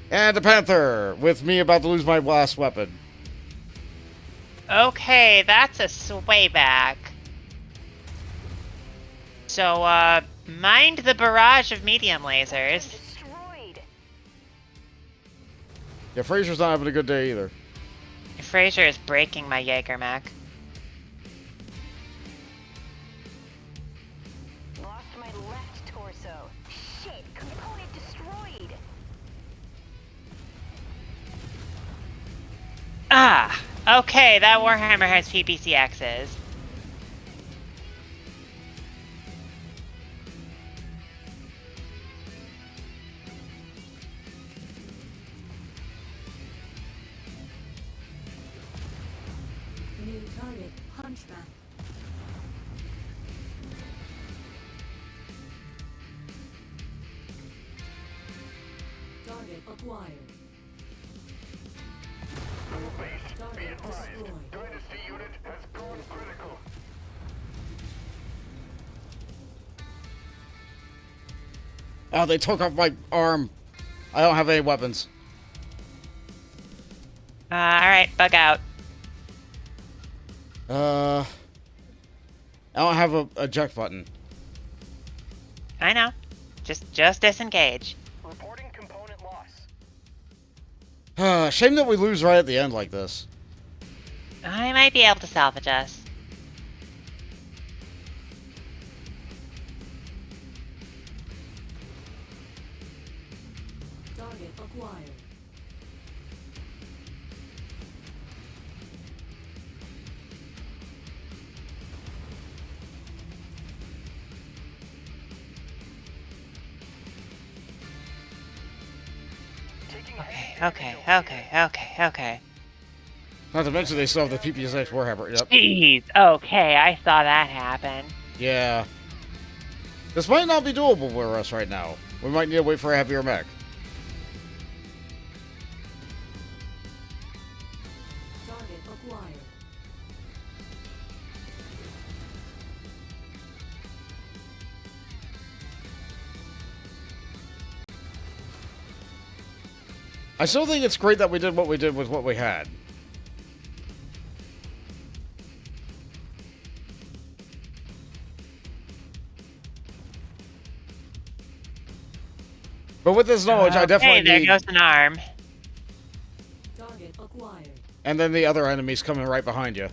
Speaker 1: And a Panther! With me about to lose my last weapon.
Speaker 2: Okay, that's a sway back. So, mind the barrage of medium lasers.
Speaker 6: Destroyed.
Speaker 1: Yeah, Fraser's not having a good day either.
Speaker 2: Fraser is breaking my Jaeger mech. Ah, okay, that Warhammer has PPCXs.
Speaker 5: New target. Hunchback. Target acquired. Target destroyed.
Speaker 4: Dynasty unit has gone critical.
Speaker 1: Oh, they took off my arm. I don't have any weapons.
Speaker 2: Alright, bug out.
Speaker 1: I don't have a eject button.
Speaker 2: I know. Just disengage.
Speaker 4: Reporting component loss.
Speaker 1: Shame that we lose right at the end like this.
Speaker 2: I might be able to salvage us.
Speaker 5: Target acquired.
Speaker 4: Taking
Speaker 2: Okay.
Speaker 1: Not to mention they still have the PPSH Warhammer. Yep.
Speaker 2: Jeez, okay, I saw that happen.
Speaker 1: Yeah. This might not be doable for us right now. We might need to wait for a heavier mech.
Speaker 5: Target acquired.
Speaker 1: I still think it's great that we did what we did with what we had. But with this knowledge, I definitely
Speaker 2: Hey, there
Speaker 1: need...
Speaker 2: goes an arm.
Speaker 5: Target acquired.
Speaker 1: And then the other enemies coming right behind you.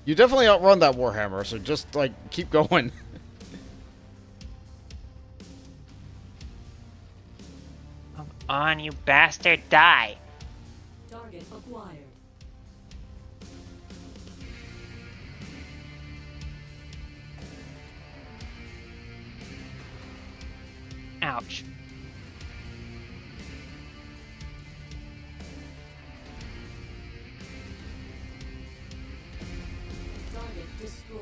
Speaker 1: You definitely outrun that Warhammer, so just, like, keep going.
Speaker 2: Come on, you bastard, die.
Speaker 5: Target acquired.
Speaker 2: Ouch.
Speaker 5: Target destroyed.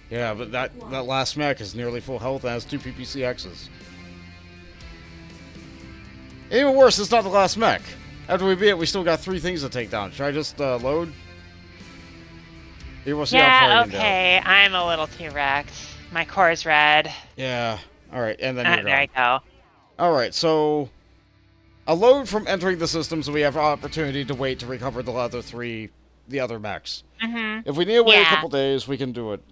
Speaker 1: Yeah, but that last mech is nearly full health and has 2 PPCXs. Even worse, it's not the last mech. After we beat it, we still got 3 things to take down. Should I just load? Here, we'll see how far
Speaker 2: Yeah,
Speaker 1: you can
Speaker 2: okay, I'm a little too wrecked. My core's red.
Speaker 1: go. Yeah. Alright, and then you're
Speaker 2: There you
Speaker 1: gone.
Speaker 2: go.
Speaker 1: Alright, so... a load from entering the system so we have opportunity to wait to recover the other mechs.
Speaker 2: Mm-hmm.
Speaker 1: If we need to wait a
Speaker 2: Yeah.
Speaker 1: couple days, we can do it.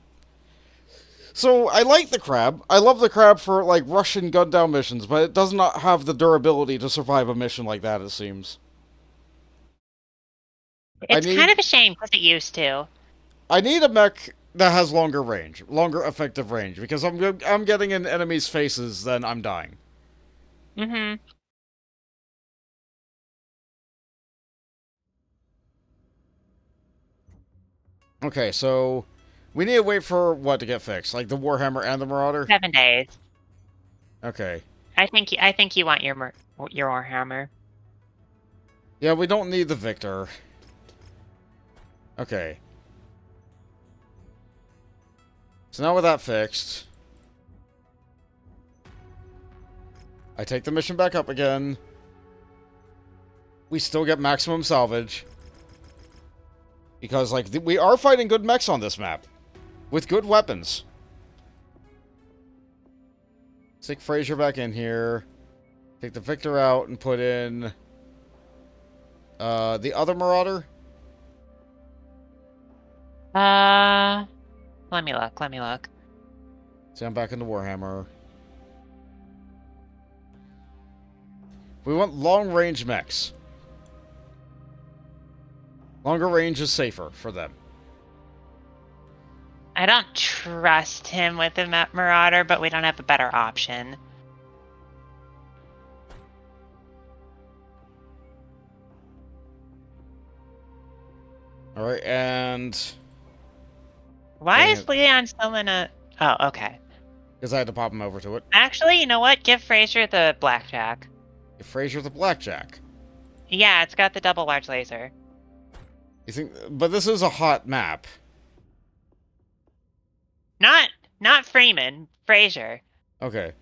Speaker 1: So, I like the crab. I love the crab for, like, Russian gun-down missions, but it does not have the durability to survive a mission like that, it seems.
Speaker 2: It's kind of a shame, because it used to.
Speaker 1: I need a mech that has longer range, longer effective range, because I'm getting in enemies' faces, then I'm dying.
Speaker 2: Mm-hmm.
Speaker 1: Okay, so... we need to wait for what to get fixed? Like the Warhammer and the Marauder?
Speaker 2: 7 days.
Speaker 1: Okay.
Speaker 2: I think you want your Warhammer.
Speaker 1: Yeah, we don't need the Victor. Okay. So now with that fixed... I take the mission back up again. We still get maximum salvage. Because, like, we are fighting good mechs on this map. With good weapons. Stick Fraser back in here. Take the Victor out and put in... the other Marauder?
Speaker 2: Let me look.
Speaker 1: See, I'm back in the Warhammer. We want long-range mechs. Longer range is safer for them.
Speaker 2: I don't trust him with the Marauder, but we don't have a better option.
Speaker 1: Alright, and...
Speaker 2: Why
Speaker 1: Dang
Speaker 2: is
Speaker 1: it.
Speaker 2: Leon still in a... Oh, okay.
Speaker 1: Because I had to pop him over to it.
Speaker 2: Actually, you know what? Give Fraser the blackjack.
Speaker 1: Fraser the blackjack.
Speaker 2: Yeah, it's got the double large laser.
Speaker 1: You think... But this is a hot map.
Speaker 2: Not Freeman, Fraser.
Speaker 1: Okay.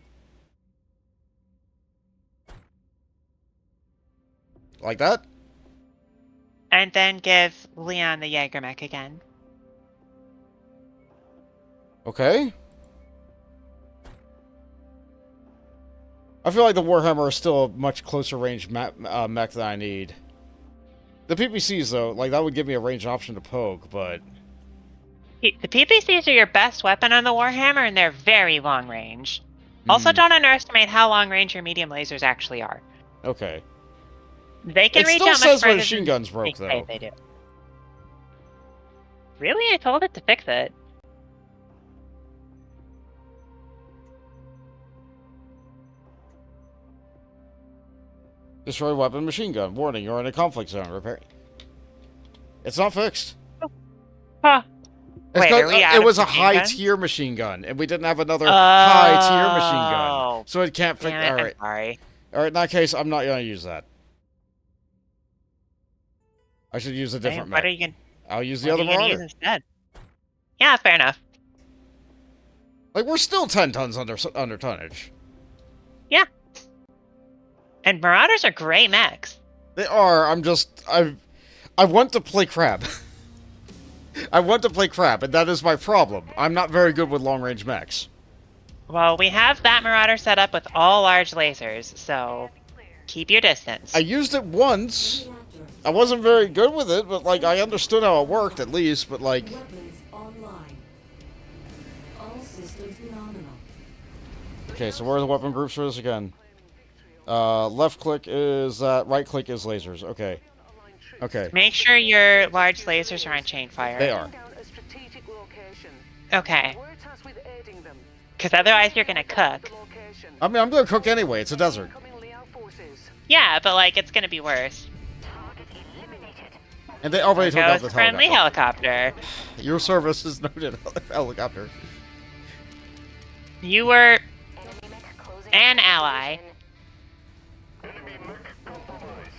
Speaker 1: Like that?
Speaker 2: And then give Leon the Jaeger mech again.
Speaker 1: Okay. I feel like the Warhammer is still a much closer range mech than I need. The PPCs, though, like, that would give me a range option to poke, but...
Speaker 2: The PPCs are your best weapon on the Warhammer, and they're very long range. Also, don't underestimate how long range your medium lasers actually are.
Speaker 1: Okay.
Speaker 2: They can
Speaker 1: It
Speaker 2: reach
Speaker 1: still
Speaker 2: out much
Speaker 1: says my
Speaker 2: further
Speaker 1: machine
Speaker 2: than
Speaker 1: guns broke,
Speaker 2: they say
Speaker 1: though.
Speaker 2: they do. Really? I told it to fix it.
Speaker 1: Destroy weapon machine gun. Warning, you're in a conflict zone. Repair. It's not fixed.
Speaker 2: Huh.
Speaker 1: It's
Speaker 2: Wait,
Speaker 1: got-
Speaker 2: are we out
Speaker 1: it
Speaker 2: of
Speaker 1: was a
Speaker 2: machine
Speaker 1: high
Speaker 2: guns?
Speaker 1: tier machine gun, and we didn't have another high tier machine gun.
Speaker 2: Oh.
Speaker 1: So it can't fix.
Speaker 2: Damn it,
Speaker 1: Alright.
Speaker 2: I'm sorry.
Speaker 1: Alright, in that case, I'm not going to use that. I should use a different
Speaker 2: What
Speaker 1: mech.
Speaker 2: are you gonna,
Speaker 1: I'll use the
Speaker 2: what are
Speaker 1: other
Speaker 2: you gonna use
Speaker 1: Marauder.
Speaker 2: instead? Yeah, fair enough.
Speaker 1: Like, we're still 10 tons under tonnage.
Speaker 2: Yeah. And Marauders are great mechs.
Speaker 1: They are. I want to play crab. I want to play crab, and that is my problem. I'm not very good with long-range mechs.
Speaker 2: Well, we have that Marauder set up with all large lasers, so keep your distance.
Speaker 1: I used it once.
Speaker 5: Reactor.
Speaker 1: I wasn't very good with it, but, like, I understood how it worked, at least, but, like...
Speaker 5: Weapons online. All systems nominal.
Speaker 1: Okay, so where are the weapon groups for this again? Left click is that, right click is lasers. Okay. Okay.
Speaker 2: Make sure your large lasers are on chain fire.
Speaker 1: They are.
Speaker 3: Down a strategic location.
Speaker 2: Okay.
Speaker 3: We're tasked with aiding them.
Speaker 2: Because otherwise you're gonna cook.
Speaker 3: The location.
Speaker 1: I mean, I'm gonna cook anyway, it's a desert.
Speaker 3: Incoming Liao forces.
Speaker 2: Yeah, but like it's gonna be worse.
Speaker 1: And they already took out
Speaker 2: Goes
Speaker 1: the
Speaker 2: friendly
Speaker 1: helicopter.
Speaker 2: helicopter.
Speaker 1: Your service is noted, helicopter.
Speaker 2: You were an ally.
Speaker 4: Enemy mech compromised.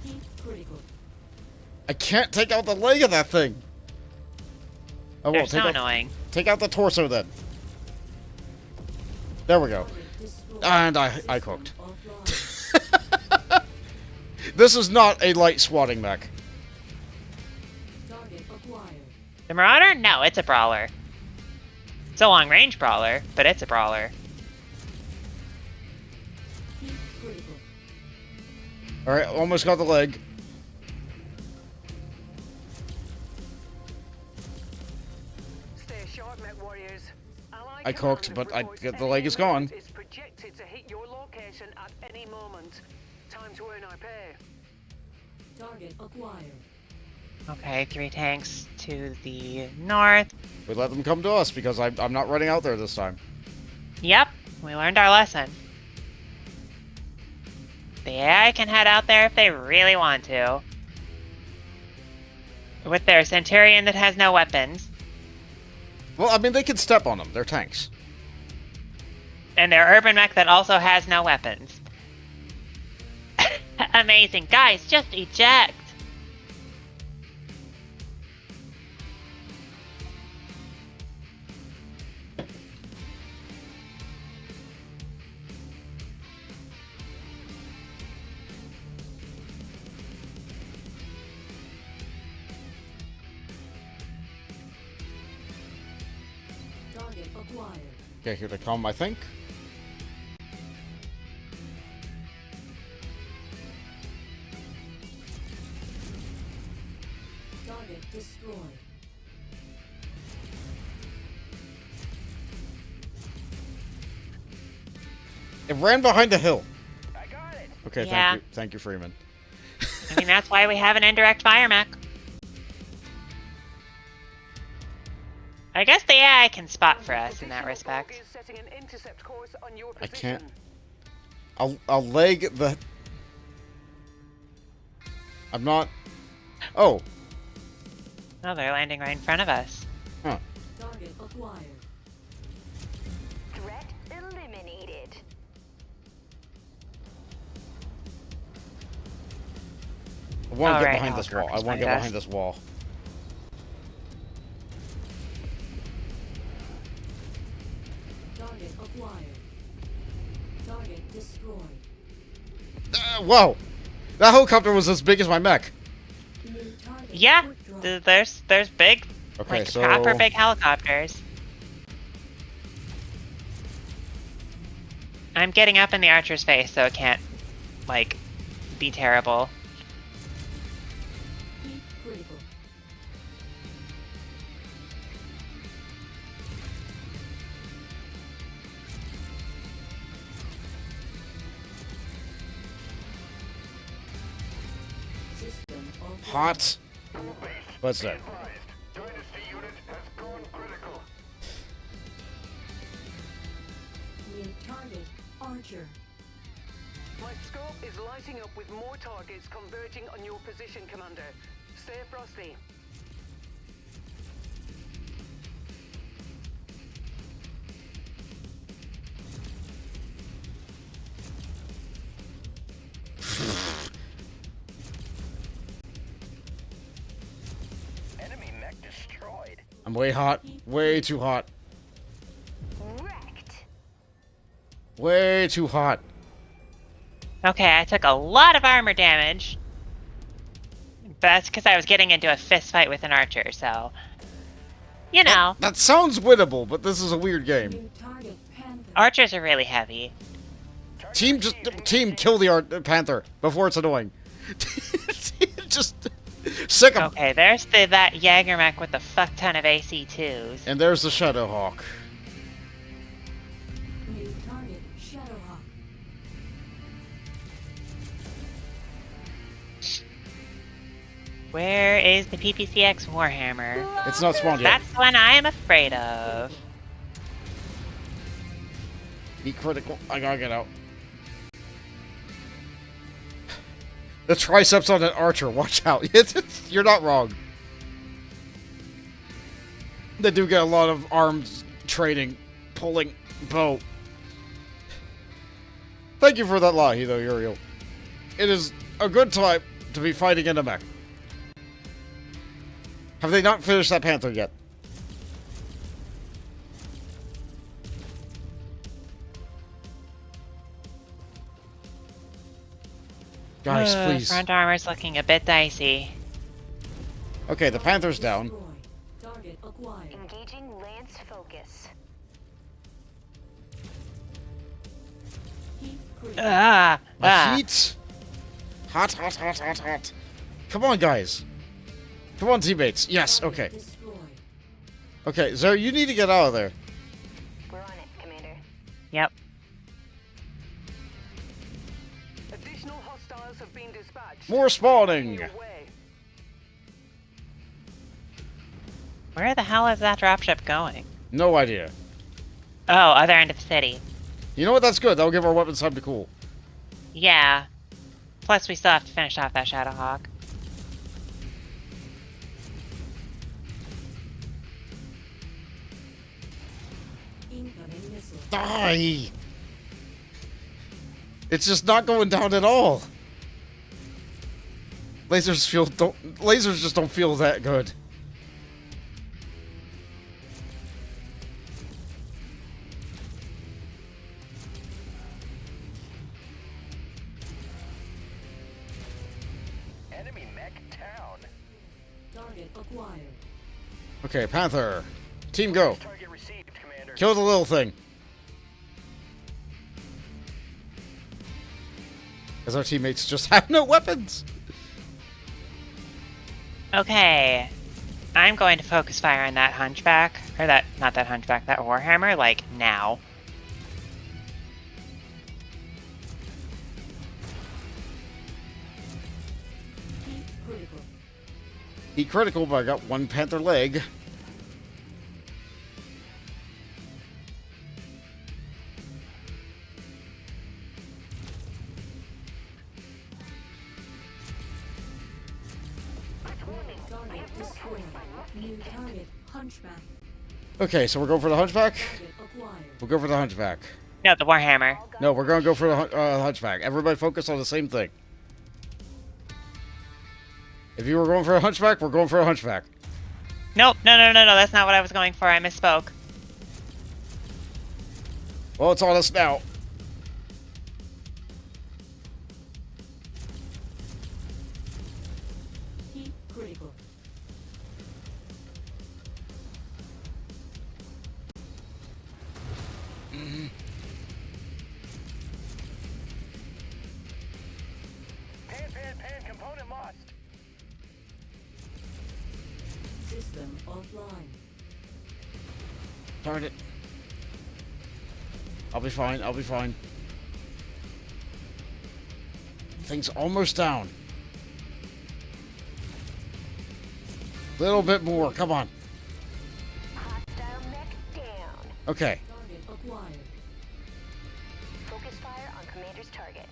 Speaker 5: Heat critical.
Speaker 1: I can't take out the leg of that thing. Oh,
Speaker 2: They're
Speaker 1: well,
Speaker 2: so annoying.
Speaker 1: take out the torso then. There we go.
Speaker 5: Target destroyed.
Speaker 1: And I cooked.
Speaker 5: Offline.
Speaker 1: This is not a light swatting mech.
Speaker 5: Target acquired.
Speaker 2: The Marauder? No, it's a brawler. It's a long range brawler, but it's a brawler.
Speaker 5: Heat critical.
Speaker 1: Alright, almost got the leg.
Speaker 3: Stay sharp, MechWarriors. Allied
Speaker 1: I cooked,
Speaker 3: command
Speaker 1: but I
Speaker 3: reports
Speaker 1: get the leg is
Speaker 3: enemy
Speaker 1: gone.
Speaker 3: alert is projected to hit your location at any moment. Time to earn our pay.
Speaker 5: Target acquired.
Speaker 2: Okay, 3 tanks to the north.
Speaker 1: We let them come to us because I'm not running out there this time.
Speaker 2: Yep, we learned our lesson. The AI can head out there if they really want to. With their Centurion that has no weapons.
Speaker 1: Well, I mean, they can step on them. They're tanks.
Speaker 2: And their Urban Mech that also has no weapons. Amazing. Guys, just eject!
Speaker 5: Target acquired.
Speaker 1: Okay, here they come, I think.
Speaker 5: Target destroyed.
Speaker 1: It ran behind a hill.
Speaker 4: I got it.
Speaker 1: Okay,
Speaker 2: Yeah.
Speaker 1: thank you. Thank you, Freeman.
Speaker 2: I mean, that's why we have an indirect fire mech. I guess the AI can spot for us in that
Speaker 3: Additional
Speaker 2: respect.
Speaker 3: fog is setting an intercept course on your
Speaker 1: I
Speaker 3: position.
Speaker 1: can't. I'll leg the. I'm not. Oh.
Speaker 2: Oh, they're landing right in front of us.
Speaker 1: Huh.
Speaker 5: Target acquired.
Speaker 6: Threat eliminated.
Speaker 1: I want to get
Speaker 2: Alright,
Speaker 1: behind this wall. I
Speaker 2: helicopters
Speaker 1: want to get
Speaker 2: behind
Speaker 1: behind
Speaker 2: us.
Speaker 1: this wall.
Speaker 5: Target acquired. Target destroyed.
Speaker 1: Whoa! That helicopter was as big as my mech.
Speaker 5: New target
Speaker 2: Yeah,
Speaker 5: withdrawn.
Speaker 2: there's big,
Speaker 1: Okay,
Speaker 2: like
Speaker 1: so
Speaker 2: proper big helicopters. I'm getting up in the archer's face so it can't, like, be terrible.
Speaker 5: Heat critical. System offline.
Speaker 1: hot. What's that?
Speaker 4: Advised. Dynasty unit has gone critical.
Speaker 5: New target Archer.
Speaker 3: My scope is lighting up with more targets converging on your position, Commander. Stay frosty.
Speaker 4: Enemy mech destroyed.
Speaker 1: I'm way hot. Way too hot.
Speaker 6: Wrecked.
Speaker 1: Way too hot.
Speaker 2: Okay, I took a lot of armor damage. But that's because I was getting into a fist fight with an archer, so... You know,
Speaker 1: That sounds winnable, but this is a weird game.
Speaker 5: New target Panther.
Speaker 2: archers are really heavy.
Speaker 1: Team, kill the panther before it's annoying. Just sick 'em.
Speaker 2: Okay, there's that Jaeger mech with a fuck ton of AC2s.
Speaker 1: And there's the Shadowhawk.
Speaker 5: New target Shadowhawk.
Speaker 2: Where is the PPCX Warhammer?
Speaker 1: It's not spawned yet.
Speaker 2: That's the one I'm afraid of.
Speaker 1: Be critical. I gotta get out. The triceps on an archer. Watch out. You're not wrong. They do get a lot of arms training, pulling bow. Thank you for that lie, though, Uriel. It is a good time to be fighting in a mech. Have they not finished that panther yet? Guys, please.
Speaker 2: Front armor's looking a bit dicey.
Speaker 1: Okay, the panther's down.
Speaker 5: Destroyed. Target acquired.
Speaker 6: Engaging Lance focus.
Speaker 5: Heat critical.
Speaker 2: Ah!
Speaker 1: The
Speaker 2: Ah!
Speaker 1: heat. Hot, hot, hot, hot, hot. Come on, guys. Come on, teammates. Yes,
Speaker 5: Target
Speaker 1: okay.
Speaker 5: destroyed.
Speaker 1: Okay, Zer, you need to get out of there.
Speaker 6: We're on it, Commander.
Speaker 2: Yep.
Speaker 3: Additional hostiles have been dispatched.
Speaker 1: More spawning.
Speaker 3: Your way.
Speaker 2: Where the hell is that dropship going?
Speaker 1: No idea.
Speaker 2: Oh, other end of the city.
Speaker 1: You know what? That's good. That'll give our weapons time to cool.
Speaker 2: Yeah. Plus, we still have to finish off that Shadowhawk.
Speaker 5: Incoming missile.
Speaker 1: Die! It's just not going down at all. Lasers just don't feel that good.
Speaker 4: Enemy mech down.
Speaker 5: Target acquired.
Speaker 1: Okay, Panther. Team go.
Speaker 4: Target received, Commander.
Speaker 1: Kill the little thing. As our teammates just have no weapons.
Speaker 2: Okay. I'm going to focus fire on that hunchback, or that, not that hunchback, that warhammer, like, now.
Speaker 5: Heat critical.
Speaker 1: Heat critical, but I got one panther leg.
Speaker 5: Target destroyed. New target hunchback.
Speaker 1: Okay, so we're going for the hunchback?
Speaker 5: Target acquired.
Speaker 1: We'll go for the hunchback.
Speaker 2: No, the warhammer.
Speaker 1: No, we're going to go for the hunchback. Everybody focus on the same thing. If you were going for a hunchback, we're going for a hunchback.
Speaker 2: Nope, no, that's not what I was going for. I misspoke.
Speaker 1: Well, it's on us now.
Speaker 5: Heat critical.
Speaker 4: Pan, component lost.
Speaker 5: System offline.
Speaker 1: Darn it. I'll be fine, I'll be fine. Thing's almost down. Little bit more, come on.
Speaker 7: Hostile mech down.
Speaker 1: Okay.
Speaker 5: Target acquired.
Speaker 7: Focus fire on commander's target.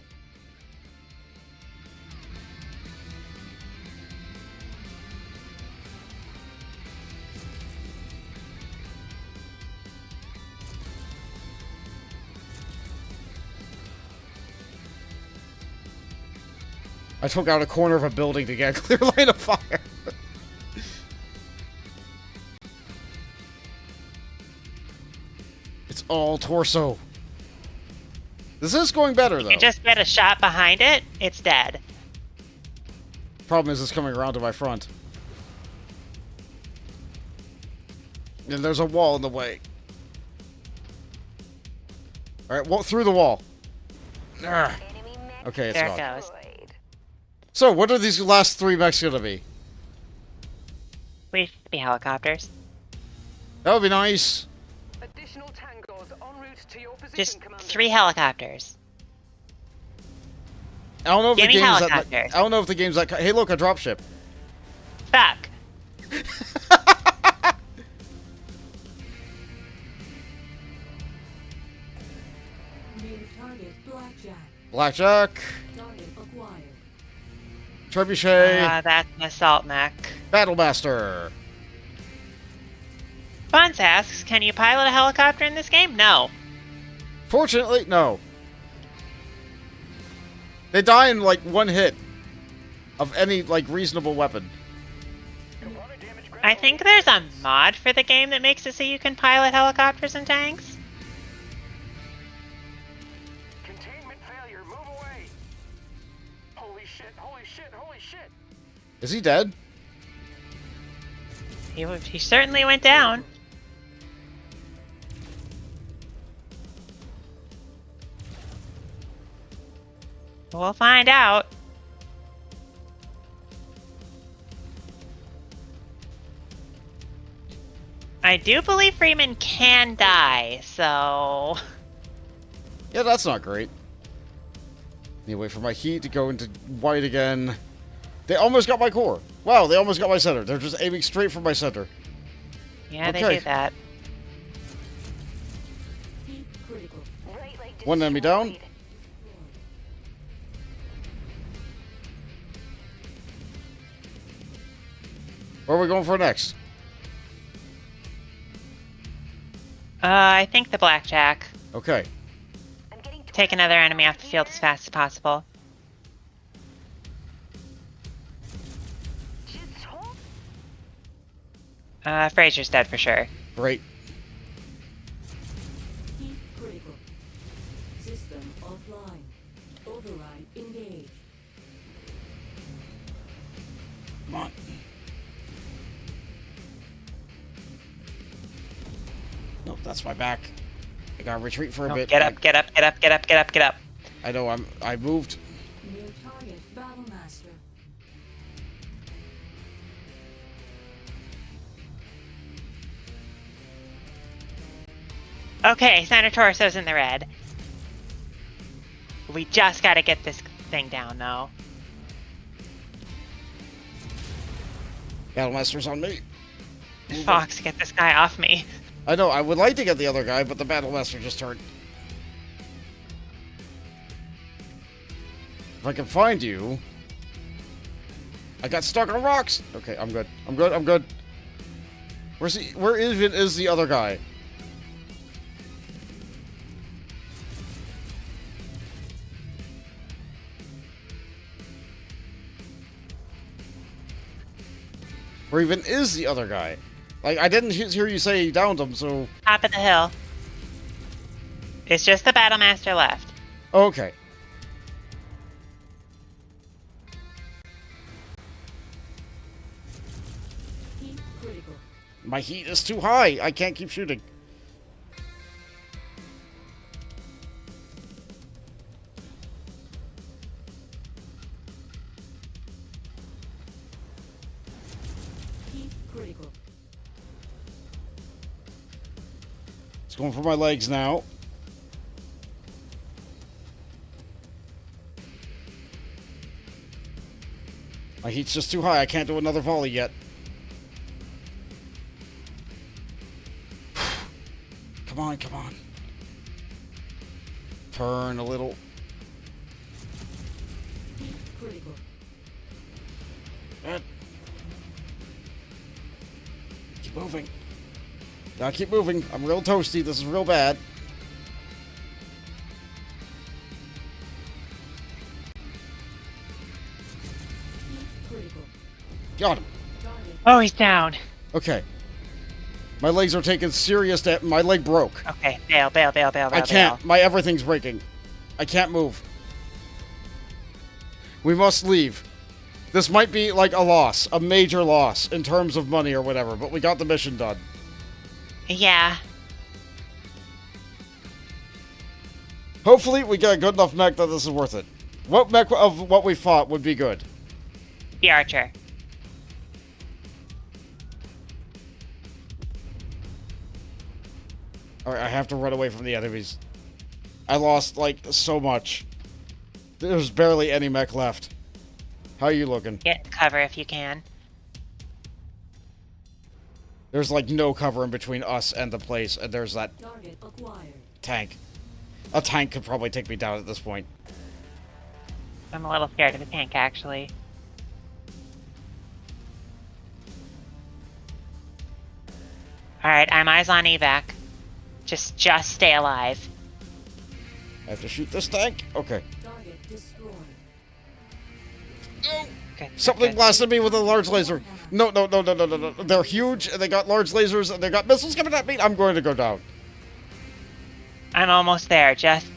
Speaker 1: I took out a corner of a building to get a clear line of fire. It's all torso. This is going better, though.
Speaker 2: You just get a shot behind it, it's dead.
Speaker 1: Problem is, it's coming around to my front. And there's a wall in the way. Alright, walk through the wall. Ugh.
Speaker 7: Enemy mech
Speaker 1: Okay, it's
Speaker 2: There
Speaker 1: gone.
Speaker 2: it goes.
Speaker 7: destroyed.
Speaker 1: So, what are these last three mechs gonna be?
Speaker 2: We should be helicopters.
Speaker 1: That would be nice.
Speaker 3: Additional tangos en route to your position,
Speaker 2: Just
Speaker 3: Commander.
Speaker 2: 3 helicopters.
Speaker 1: I don't know if
Speaker 2: Give
Speaker 1: the
Speaker 2: me
Speaker 1: game's that.
Speaker 2: helicopters.
Speaker 1: I don't know if the game's that. Hey, look, a dropship.
Speaker 2: Fuck.
Speaker 5: New target blackjack.
Speaker 1: Blackjack,
Speaker 5: Target acquired.
Speaker 1: Trebuchet,
Speaker 2: That's an assault mech.
Speaker 1: Battlemaster.
Speaker 2: Buns asks, can you pilot a helicopter in this game? No.
Speaker 1: Fortunately, no. They die in like one hit of any like reasonable weapon.
Speaker 4: Component damage ground.
Speaker 2: I think there's a mod for the game that makes it so you can pilot helicopters and tanks.
Speaker 4: Containment failure. Move away. Holy shit.
Speaker 1: Is he dead?
Speaker 2: He certainly went down. We'll find out. I do believe Freeman can die, so...
Speaker 1: Yeah, that's not great. Need to wait for my heat to go into white again. They almost got my core. Wow, they almost got my center. They're just aiming straight for my center.
Speaker 2: Yeah,
Speaker 1: Okay.
Speaker 2: they do that.
Speaker 5: Heat critical.
Speaker 7: Right leg
Speaker 1: One enemy down.
Speaker 7: destroyed.
Speaker 1: Where are we going for next?
Speaker 2: I think the blackjack.
Speaker 1: Okay.
Speaker 7: I'm getting
Speaker 2: Take another enemy off the field as fast as possible.
Speaker 7: Just hold.
Speaker 2: Fraser's dead for sure.
Speaker 1: Great.
Speaker 5: Heat critical. System offline. Override engaged.
Speaker 1: Come on. Nope, that's my back. I gotta retreat for a
Speaker 2: Oh,
Speaker 1: bit.
Speaker 2: get up, get up, get up, get up, get up, get up.
Speaker 1: I know I moved.
Speaker 5: New target battlemaster.
Speaker 2: Okay, Center Torso's in the red. We just gotta get this thing down, though.
Speaker 1: Battlemaster's on me.
Speaker 2: Fox, get this guy off me.
Speaker 1: I know, I would like to get the other guy, but the Battlemaster just turned. If I can find you... I got stuck on rocks! Okay, I'm good. I'm good, I'm good. Where even is the other guy? Where even is the other guy? Like, I didn't hear you say he downed him, so...
Speaker 2: Top of the hill. It's just the Battlemaster left.
Speaker 1: Okay.
Speaker 5: Heat critical.
Speaker 1: My heat is too high. I can't keep shooting.
Speaker 5: Heat critical.
Speaker 1: It's going for my legs now. My heat's just too high. I can't do another volley yet. Come on, come on. Turn a little.
Speaker 5: Heat critical.
Speaker 1: Keep moving. Gotta keep moving. I'm real toasty. This is real bad.
Speaker 5: Heat critical.
Speaker 1: Got him.
Speaker 5: Target.
Speaker 2: Oh, he's down.
Speaker 1: Okay. My legs are taking serious damage. My leg broke.
Speaker 2: Okay, bail, bail, bail, bail, bail.
Speaker 1: I can't. My everything's breaking. I can't move. We must leave. This might be like a loss, a major loss in terms of money or whatever, but we got the mission done.
Speaker 2: Yeah.
Speaker 1: Hopefully we get a good enough mech that this is worth it. What mech of what we fought would be good?
Speaker 2: The Archer.
Speaker 1: Alright, I have to run away from the enemies. I lost, like, so much. There's barely any mech left. How are you looking?
Speaker 2: Get cover if you can.
Speaker 1: There's, like, no cover in between us and the place, and there's that
Speaker 5: Target acquired.
Speaker 1: tank. A tank could probably take me down at this point.
Speaker 2: I'm a little scared of the tank, actually. Alright, I'm eyes on evac. Just stay alive.
Speaker 1: I have to shoot this tank? Okay.
Speaker 5: Target destroyed.
Speaker 1: No!
Speaker 2: Good,
Speaker 1: Something
Speaker 2: good.
Speaker 1: blasted me with a large laser. No, no, no, no, no, no, no. They're huge, and they got large lasers, and they got missiles coming at me. I'm going to go down.
Speaker 2: I'm almost there. Just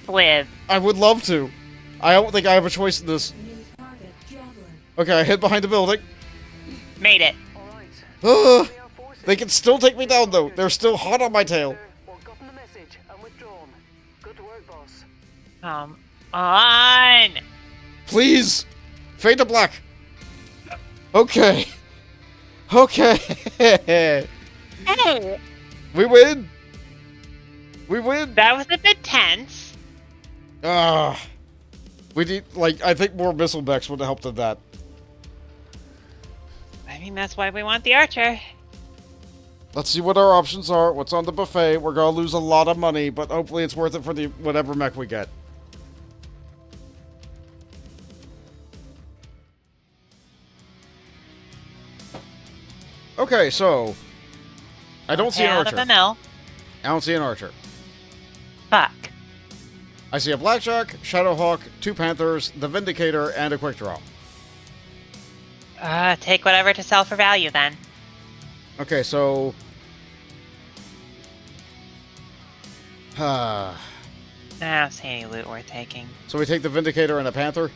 Speaker 2: live.
Speaker 1: I would love to. I don't think I have a choice in this.
Speaker 5: New target javelin.
Speaker 1: Okay, I hid behind the building.
Speaker 2: Made it.
Speaker 3: Alright.
Speaker 1: Ugh.
Speaker 3: They are forces.
Speaker 1: They can still take me down, though. They're still hot on my tail.
Speaker 3: Or gotten the message and withdrawn. Good work, boss.
Speaker 2: Come on.
Speaker 1: Please! Fade to black. Okay. Okay.
Speaker 2: Hey,
Speaker 1: We win. We win.
Speaker 2: that was a bit tense.
Speaker 1: Ah. We need, like, I think more missile mechs would have helped with that.
Speaker 2: I mean, that's why we want the Archer.
Speaker 1: Let's see what our options are. What's on the buffet? We're gonna lose a lot of money, but hopefully it's worth it for the whatever mech we get. Okay, so I don't see an
Speaker 2: Out of
Speaker 1: archer.
Speaker 2: the mill.
Speaker 1: I don't see an archer.
Speaker 2: Fuck.
Speaker 1: I see a blackjack, shadowhawk, two panthers, the vindicator, and a quick draw.
Speaker 2: Take whatever to sell for value then.
Speaker 1: Okay, so
Speaker 2: I don't see any loot worth taking.
Speaker 1: so we take the vindicator and a panther.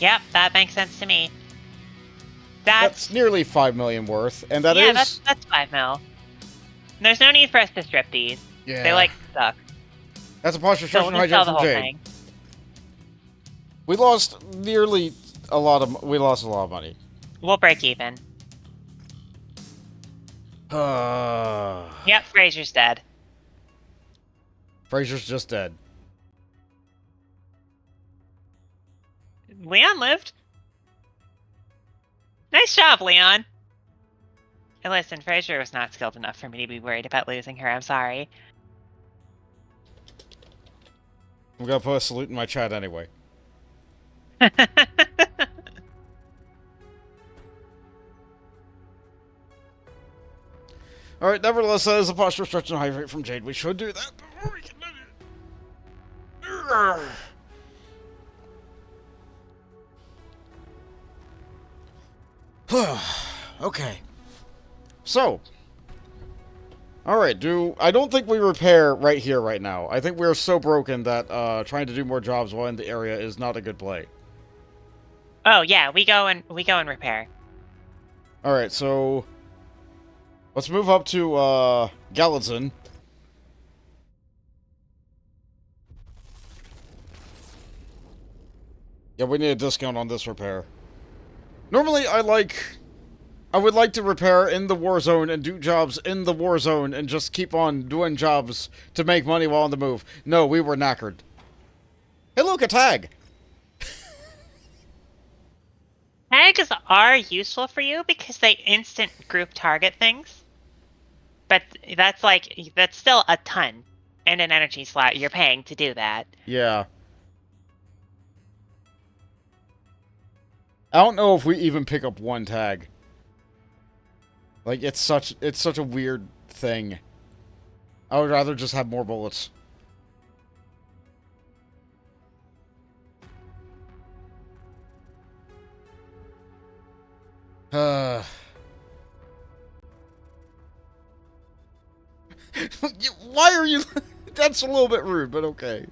Speaker 2: Yep, that makes sense to me.
Speaker 1: That's nearly 5 million worth, and that
Speaker 2: yeah,
Speaker 1: is
Speaker 2: that's 5 mil. There's no need for us to strip these.
Speaker 1: yeah.
Speaker 2: They like suck.
Speaker 1: That's a posture
Speaker 2: So
Speaker 1: destruction
Speaker 2: we'll just sell
Speaker 1: hijack
Speaker 2: the
Speaker 1: from
Speaker 2: whole
Speaker 1: Jade.
Speaker 2: thing.
Speaker 1: We lost nearly a lot of money.
Speaker 2: We'll break even.
Speaker 1: Uh,
Speaker 2: Yep, Fraser's dead.
Speaker 1: Fraser's just dead.
Speaker 2: Leon lived. Nice job, Leon. And listen, Fraser was not skilled enough for me to be worried about losing her. I'm sorry.
Speaker 1: I'm gonna put a salute in my chat anyway. Alright, nevertheless, that is a posture stretch and hydrate from Jade. We should do that before we can... Okay. So. Alright, I don't think we repair right here, right now. I think we're so broken that trying to do more jobs while in the area is not a good play.
Speaker 2: Oh yeah, we go and repair.
Speaker 1: Alright, so let's move up to Galahad. Yeah, we need a discount on this repair. Normally, I would like to repair in the war zone and do jobs in the war zone and just keep on doing jobs to make money while on the move. No, we were knackered. Hey, look, a tag!
Speaker 2: Tags are useful for you because they instant group target things. But that's still a ton and an energy slot you're paying to do that.
Speaker 1: Yeah. I don't know if we even pick up one tag. Like, it's such a weird thing. I would rather just have more bullets. Why are you... That's a little bit rude, but okay.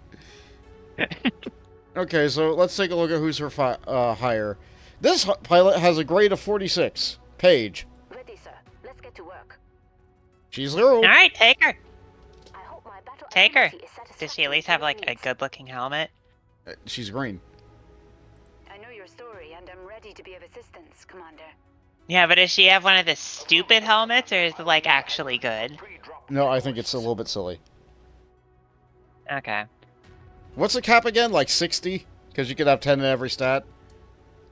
Speaker 1: Okay, so let's take a look at who's her hire. This pilot has a grade of 46. Paige.
Speaker 7: Ready, sir. Let's get to work.
Speaker 1: She's 0.
Speaker 2: Alright, take her.
Speaker 7: I hope my battle
Speaker 2: Take her.
Speaker 7: ability is
Speaker 2: Does she at
Speaker 7: satisfactory
Speaker 2: least
Speaker 7: to
Speaker 2: have
Speaker 7: your
Speaker 2: like a
Speaker 7: needs.
Speaker 2: good looking helmet?
Speaker 1: She's green.
Speaker 7: I know your story, and I'm ready to be of assistance, Commander.
Speaker 2: Yeah, but does she have one of the stupid helmets or is it like actually good?
Speaker 1: No, I think it's a little bit silly.
Speaker 2: Okay.
Speaker 1: What's the cap again? Like 60? Because you could have 10 in every stat.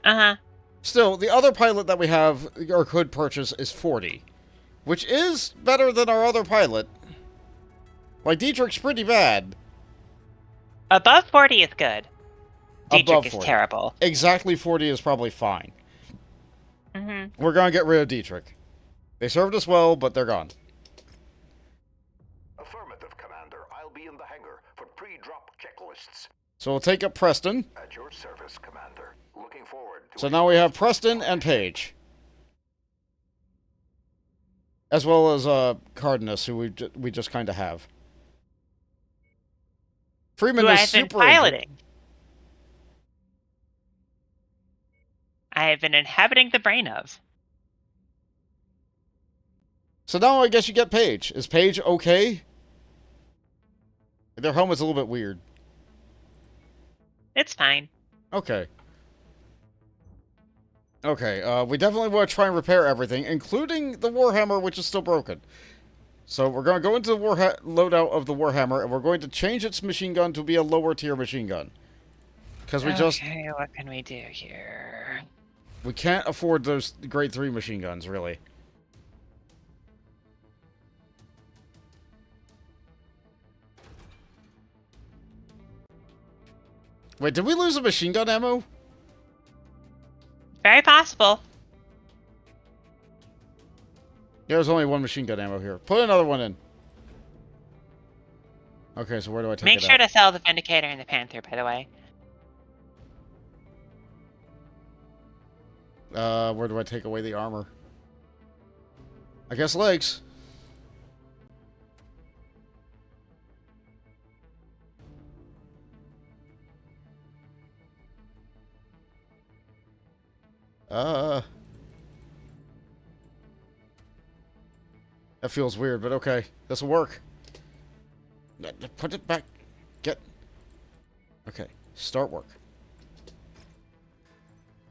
Speaker 2: Uh-huh.
Speaker 1: Still, the other pilot that we have, or could purchase, is 40. Which is better than our other pilot. Like, Dietrich's pretty bad.
Speaker 2: Above 40 is good. Dietrich
Speaker 1: Above
Speaker 2: is
Speaker 1: 40.
Speaker 2: terrible.
Speaker 1: Exactly 40 is probably fine.
Speaker 2: Mm-hmm.
Speaker 1: We're gonna get rid of Dietrich. They served us well, but they're gone.
Speaker 4: Affirmative, Commander. I'll be in the hangar for pre-drop checklists.
Speaker 1: So we'll take up Preston.
Speaker 4: At your service, Commander. Looking forward to
Speaker 1: So now we have Preston and Paige. As well as Cardenas, who we just kind of have. Freeman
Speaker 2: Who
Speaker 1: is
Speaker 2: I've been
Speaker 1: super injured.
Speaker 2: piloting. I have been inhabiting the brain of.
Speaker 1: So now I guess you get Paige. Is Paige okay? Their helmet's a little bit weird.
Speaker 2: It's fine.
Speaker 1: Okay. Okay, we definitely want to try and repair everything, including the Warhammer, which is still broken. So we're going to go into the loadout of the Warhammer, and we're going to change its machine gun to be a lower tier machine gun. Because we
Speaker 2: Okay, what can we do here?
Speaker 1: we can't afford those grade 3 machine guns, really. Wait, did we lose a machine gun ammo?
Speaker 2: Very possible.
Speaker 1: Yeah, there's only one machine gun ammo here. Put another one in. Okay, so where do I take
Speaker 2: Make
Speaker 1: it
Speaker 2: sure
Speaker 1: out?
Speaker 2: to sell the Vindicator and the Panther, by the way.
Speaker 1: Where do I take away the armor? I guess legs. That feels weird, but okay. This'll work. Put it back. Get... Okay. Start work.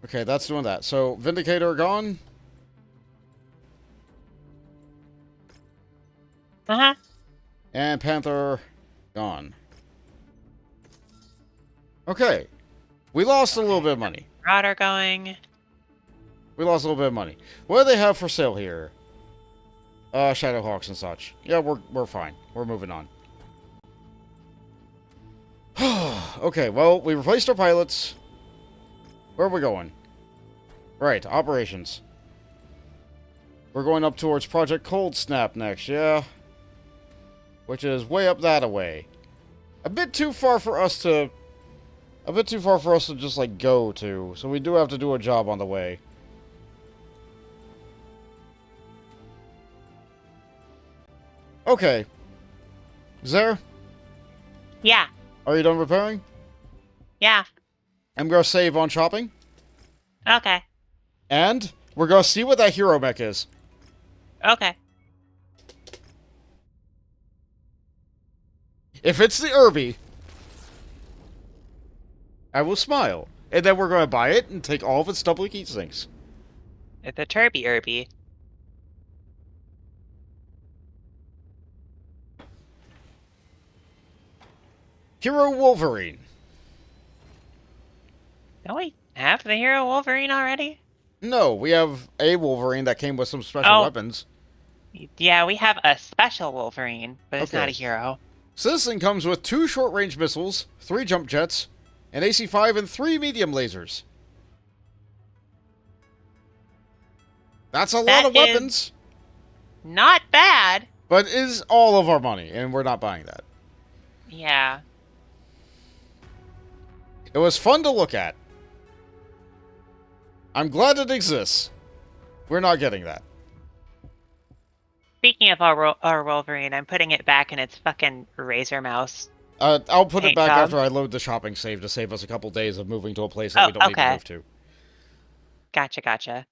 Speaker 1: Okay, that's doing that. So, Vindicator gone.
Speaker 2: Uh-huh.
Speaker 1: And Panther Gone. Okay. We lost a little bit of money.
Speaker 2: Marauder going.
Speaker 1: We lost a little bit of money. What do they have for sale here? Shadowhawks and such. Yeah, we're fine. We're moving on. Okay, well, we replaced our pilots. Where are we going? Right, operations. We're going up towards Project Cold Snap next, yeah? Which is way up that away. A bit too far for us to just, like, go to. So we do have to do a job on the way. Okay. Zaer,
Speaker 2: Yeah.
Speaker 1: are you done repairing?
Speaker 2: Yeah.
Speaker 1: I'm gonna save on shopping.
Speaker 2: Okay.
Speaker 1: And we're gonna see what that hero mech is.
Speaker 2: Okay.
Speaker 1: If it's the Irby, I will smile. And then we're gonna buy it and take all of its double heat sinks.
Speaker 2: It's a Turby Irby.
Speaker 1: Hero Wolverine.
Speaker 2: Don't we have the hero Wolverine already?
Speaker 1: No, we have a Wolverine that came with some special weapons.
Speaker 2: Yeah, we have a special Wolverine, but it's not a
Speaker 1: Okay.
Speaker 2: hero.
Speaker 1: So this thing comes with 2 short-range missiles, 3 jump jets, an AC-5, and 3 medium lasers. That's a lot of weapons,
Speaker 2: Not bad.
Speaker 1: but it is all of our money, and we're not buying that.
Speaker 2: Yeah.
Speaker 1: It was fun to look at. I'm glad it exists. We're not getting that.
Speaker 2: Speaking of our Wolverine, I'm putting it back in its fucking razor mouse.
Speaker 1: I'll put it
Speaker 2: Paint
Speaker 1: back
Speaker 2: job.
Speaker 1: after I load the shopping save to save us a couple days of moving to a place that
Speaker 2: Oh,
Speaker 1: we don't need to
Speaker 2: okay.
Speaker 1: move to.
Speaker 2: Gotcha.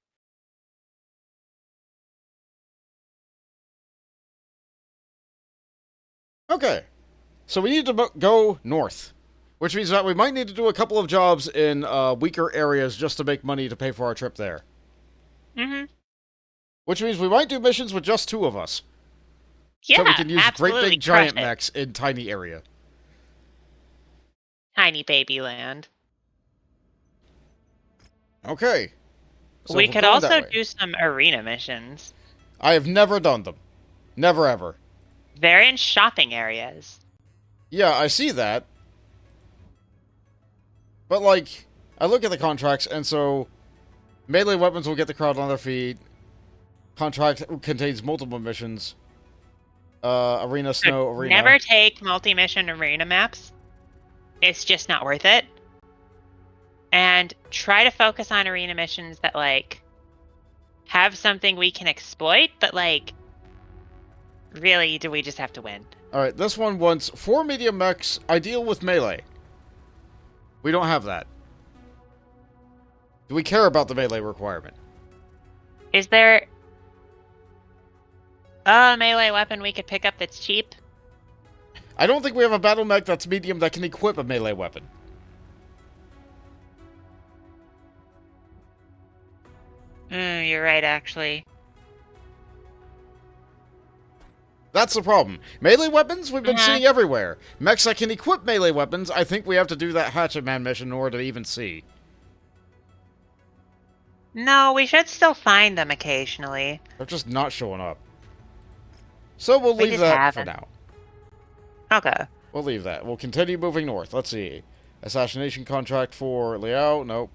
Speaker 1: Okay. So we need to go north. Which means that we might need to do a couple of jobs in weaker areas just to make money to pay for our trip there.
Speaker 2: Mm-hmm.
Speaker 1: Which means we might do missions with just 2 of us.
Speaker 2: Yeah,
Speaker 1: So we can use
Speaker 2: absolutely
Speaker 1: great big giant
Speaker 2: crush it.
Speaker 1: mechs in tiny area.
Speaker 2: Tiny baby land.
Speaker 1: Okay. So
Speaker 2: we
Speaker 1: if we're
Speaker 2: could
Speaker 1: going that
Speaker 2: also
Speaker 1: way-
Speaker 2: do some arena missions.
Speaker 1: I have never done them. Never ever.
Speaker 2: They're in shopping areas.
Speaker 1: Yeah, I see that. But, like, I look at the contracts, and so melee weapons will get the crowd on their feet. Contract contains multiple missions. Arena, snow, arena.
Speaker 2: Never take multi-mission arena maps. It's just not worth it. And try to focus on arena missions that, like, have something we can exploit, but, like, really, do we just have to win?
Speaker 1: Alright, this one wants 4 medium mechs, ideal with melee. We don't have that. Do we care about the melee requirement?
Speaker 2: Is there a melee weapon we could pick up that's cheap?
Speaker 1: I don't think we have a battle mech that's medium that can equip a melee weapon.
Speaker 2: You're right, actually.
Speaker 1: That's the problem. Melee weapons, we've been
Speaker 2: Uh-huh.
Speaker 1: seeing everywhere. Mechs that can equip melee weapons, I think we have to do that Hatchet Man mission in order to even see.
Speaker 2: No, we should still find them occasionally.
Speaker 1: They're just not showing up. So we'll
Speaker 2: We
Speaker 1: leave
Speaker 2: just
Speaker 1: that for
Speaker 2: haven't.
Speaker 1: now.
Speaker 2: Okay.
Speaker 1: We'll leave that. We'll continue moving north. Let's see. Assassination contract for Liao? Nope.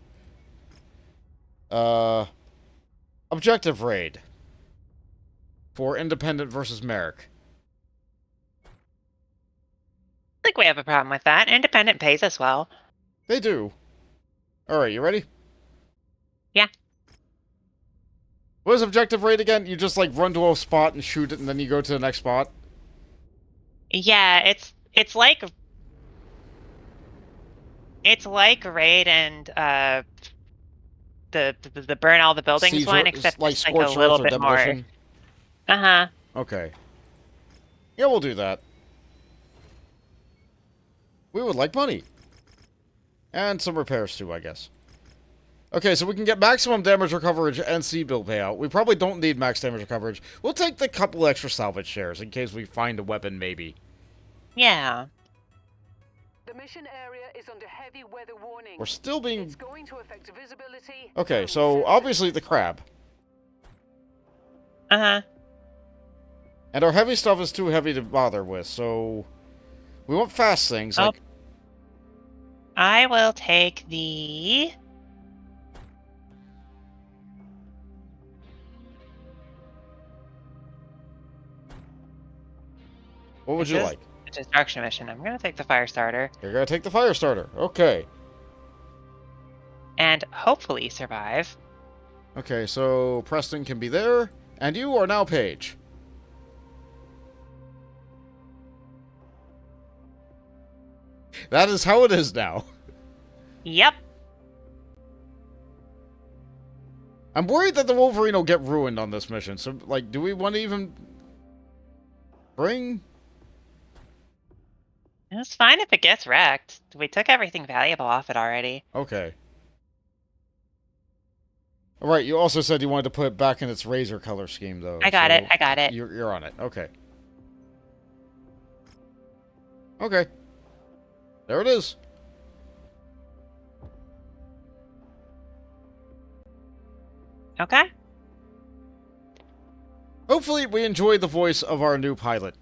Speaker 1: Objective raid. For Independent versus Merrick.
Speaker 2: I think we have a problem with that. Independent pays us well.
Speaker 1: They do. Alright, you ready?
Speaker 2: Yeah.
Speaker 1: What is objective raid again? You just, like, run to a spot and shoot it, and then you go to the next spot?
Speaker 2: Yeah, it's like raid and the burn all the buildings
Speaker 1: Siege
Speaker 2: one,
Speaker 1: or-
Speaker 2: except
Speaker 1: like
Speaker 2: it's like a
Speaker 1: Scorched
Speaker 2: little
Speaker 1: Earth or
Speaker 2: bit more.
Speaker 1: Demolition?
Speaker 2: Uh-huh.
Speaker 1: Okay. Yeah, we'll do that. We would like money. And some repairs too, I guess. Okay, so we can get maximum damage or coverage and C-bill payout. We probably don't need max damage or coverage. We'll take the couple extra salvage shares in case we find a weapon, maybe.
Speaker 2: Yeah.
Speaker 3: The mission area is under heavy weather warning.
Speaker 1: We're still being...
Speaker 3: It's going to affect visibility.
Speaker 1: Okay,
Speaker 3: and
Speaker 1: so
Speaker 3: sensors.
Speaker 1: obviously the crab.
Speaker 2: Uh-huh.
Speaker 1: And our heavy stuff is too heavy to bother with, so... We want fast things, like...
Speaker 2: I will take the...
Speaker 1: What would
Speaker 2: This
Speaker 1: you
Speaker 2: is
Speaker 1: like?
Speaker 2: a destruction mission. I'm gonna take the fire starter.
Speaker 1: You're gonna take the fire starter. Okay.
Speaker 2: And hopefully survive.
Speaker 1: Okay, so Preston can be there, and you are now Paige. That is how it is now.
Speaker 2: Yep.
Speaker 1: I'm worried that the Wolverine will get ruined on this mission, so, like, do we want to even... bring...
Speaker 2: It's fine if it gets wrecked. We took everything valuable off it already.
Speaker 1: Okay. Alright, you also said you wanted to put it back in its razor color scheme, though.
Speaker 2: I got
Speaker 1: so
Speaker 2: it. I got it.
Speaker 1: You're on it. Okay. Okay. There it is.
Speaker 2: Okay.
Speaker 1: Hopefully we enjoy the voice of our new pilot.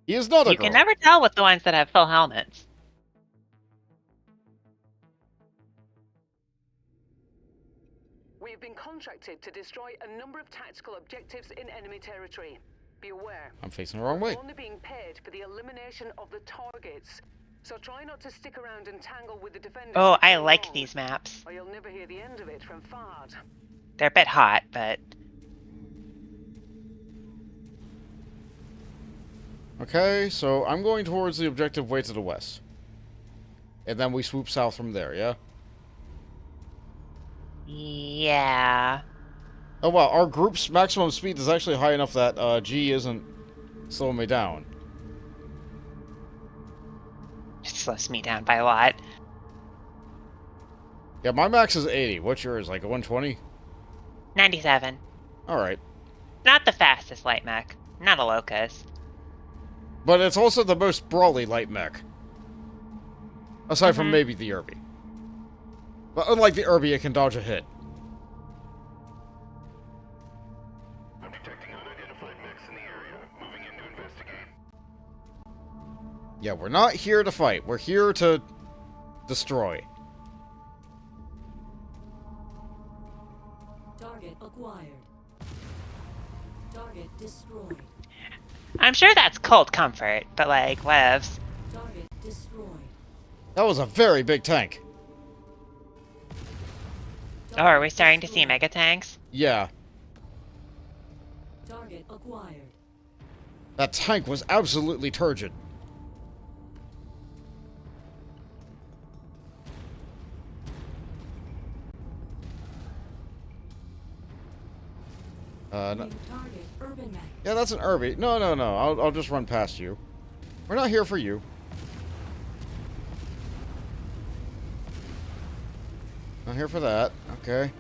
Speaker 1: He is not a
Speaker 2: You
Speaker 1: girl.
Speaker 2: can never tell with the ones that have full helmets.
Speaker 3: We have been contracted to destroy a number of tactical objectives in enemy territory. Be aware.
Speaker 1: I'm facing the wrong way.
Speaker 3: We're only being paid for the elimination of the targets. So try not to stick around and tangle with the defenders.
Speaker 2: Oh,
Speaker 3: for
Speaker 2: I
Speaker 3: too
Speaker 2: like
Speaker 3: long,
Speaker 2: these maps.
Speaker 3: Or you'll never hear the end of it from Fard.
Speaker 2: They're a bit hot, but...
Speaker 1: Okay, so I'm going towards the objective way to the west. And then we swoop south from there, yeah?
Speaker 2: Yeah.
Speaker 1: Oh wow, our group's maximum speed is actually high enough that G isn't slowing me down.
Speaker 2: It slows me down by a lot.
Speaker 1: Yeah, my max is 80. What's yours, like a 120?
Speaker 2: 97.
Speaker 1: Alright.
Speaker 2: Not the fastest light mech. Not a Locust.
Speaker 1: But it's also the most brawly light mech. Aside from maybe the Irby. But unlike the Irby, it can dodge a hit.
Speaker 4: I'm detecting unidentified mechs in the area. Moving in to investigate.
Speaker 1: Yeah, we're not here to fight. We're here to destroy.
Speaker 5: Target acquired. Target destroyed.
Speaker 2: I'm sure that's cold comfort, but like, whatevs.
Speaker 5: Target destroyed.
Speaker 1: That was a very big tank.
Speaker 2: Oh, are we starting to see mega tanks?
Speaker 1: Yeah,
Speaker 5: Target acquired.
Speaker 1: that tank was absolutely turgid. No.
Speaker 5: New target urban mech.
Speaker 1: Yeah, that's an Irby. No. I'll just run past you. We're not here for you. Not here for that. Okay.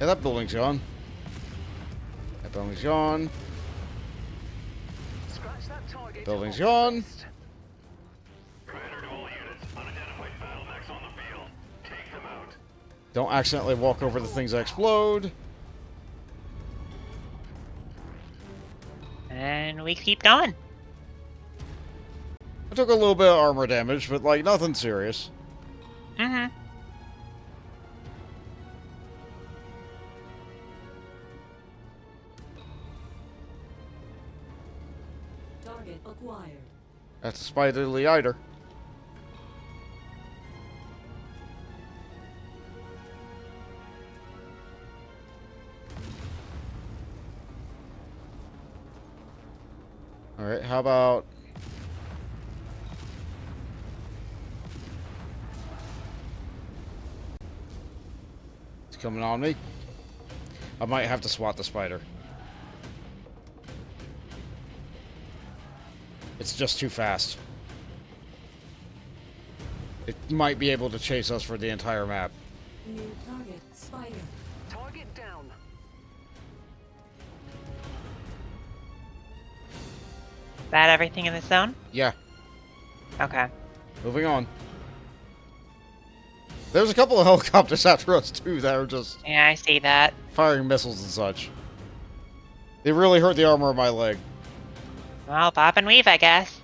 Speaker 1: Yeah, that building's gone. That building's gone.
Speaker 3: Scratch that target.
Speaker 1: Building's
Speaker 3: off the
Speaker 1: gone.
Speaker 3: list.
Speaker 4: Commander to all units. Unidentified battle mechs on the field. Take them out.
Speaker 1: Don't accidentally walk over the things that explode.
Speaker 2: And we keep going.
Speaker 1: I took a little bit of armor damage, but like nothing serious.
Speaker 2: Mm-hmm.
Speaker 5: Target acquired.
Speaker 1: That's a spiderly eider. Alright, how about... It's coming on me. I might have to swat the spider. It's just too fast. It might be able to chase us for the entire map.
Speaker 5: New target spider.
Speaker 3: Target
Speaker 2: That everything in the zone?
Speaker 1: Yeah.
Speaker 2: Okay.
Speaker 1: Moving on. There's a couple of helicopters after us, too, that are just
Speaker 2: Yeah, I see that.
Speaker 1: firing missiles and such. They really hurt the armor of my leg.
Speaker 2: Well, pop and weave, I guess.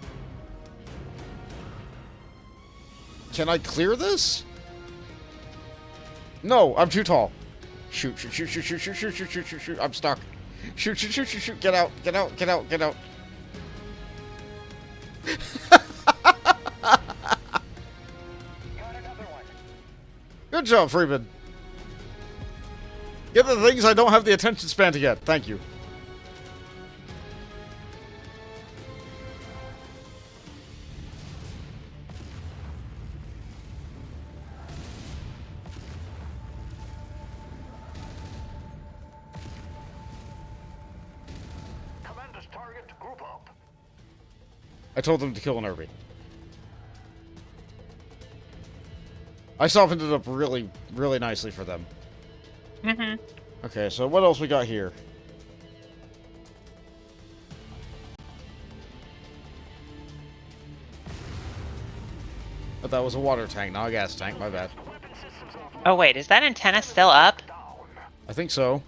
Speaker 1: Can I clear this? No, I'm too tall. Shoot, shoot, shoot, shoot, shoot, shoot, shoot, shoot, shoot, shoot, shoot. I'm stuck. Shoot, shoot, shoot, shoot, shoot. Get out, get out, get out, get out. Good job, Freeman. Get the things I don't have the attention span to get. Thank you.
Speaker 4: Commander's target, group up.
Speaker 1: I told them to kill an Irby. I softened it up really, really nicely for them.
Speaker 2: Mm-hmm.
Speaker 1: Okay, so what else we got here? But that was a water tank, not a gas tank, my bad.
Speaker 2: Oh, wait, is that antenna still up?
Speaker 1: I think so.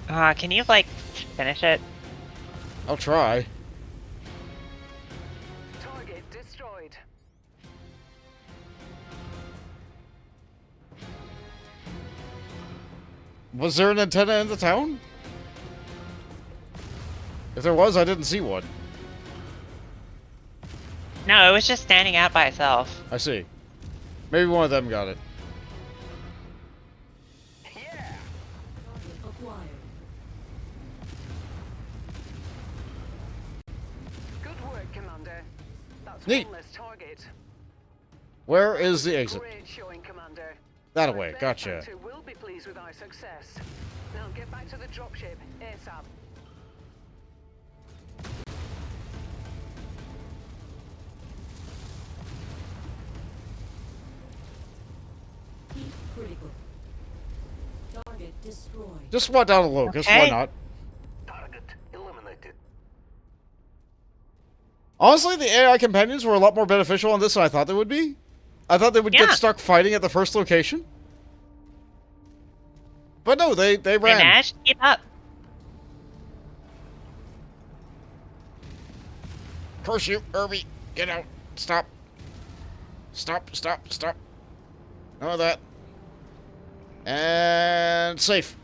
Speaker 2: Can you, like, finish it?
Speaker 1: I'll try.
Speaker 3: Target destroyed.
Speaker 1: Was there an antenna in the town? If there was, I didn't see one.
Speaker 2: No, it was just standing out by itself.
Speaker 1: I see. Maybe one of them got it.
Speaker 5: Target acquired.
Speaker 3: Good work, Commander. That's
Speaker 1: Neat.
Speaker 3: one less target.
Speaker 1: Where is the exit?
Speaker 3: Great showing, Commander.
Speaker 1: That
Speaker 3: Our
Speaker 1: away,
Speaker 3: base
Speaker 1: gotcha.
Speaker 3: hunter will be pleased with our success. Now get back to the dropship ASAP.
Speaker 5: Heat critical. Target destroyed.
Speaker 1: Just swat down a locust,
Speaker 2: Okay.
Speaker 1: why not?
Speaker 4: Target eliminated.
Speaker 1: Honestly, the AI companions were a lot more beneficial on this than I thought they would be. I thought they would
Speaker 2: Yeah.
Speaker 1: get stuck fighting at the first location. But no, they
Speaker 2: They
Speaker 1: ran.
Speaker 2: managed to keep up.
Speaker 1: Curse you, Irby. Get out. Stop. Stop, stop, stop. None of that. And safe.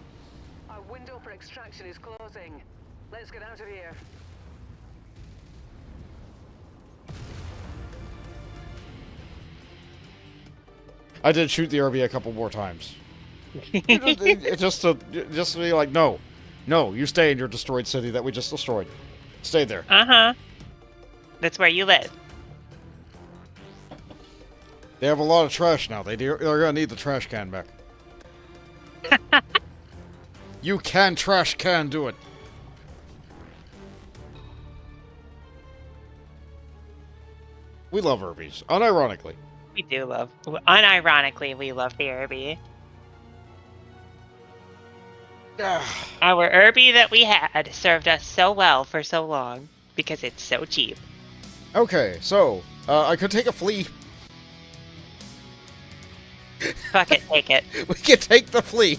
Speaker 3: Our window for extraction is closing. Let's get out of here.
Speaker 1: I did shoot the Irby a couple more times. Just to be like, no. No, you stay in your destroyed city that we just destroyed. Stay there.
Speaker 2: Uh-huh. That's where you live.
Speaker 1: They have a lot of trash now. They're gonna need the trash can back. You can trash can do it. We love Irbies, unironically.
Speaker 2: We do love... Unironically, we love the Irby. Our Irby that we had served us so well for so long because it's so cheap.
Speaker 1: Okay, so I could take a flea.
Speaker 2: Fuck it, take it.
Speaker 1: We could take the flea.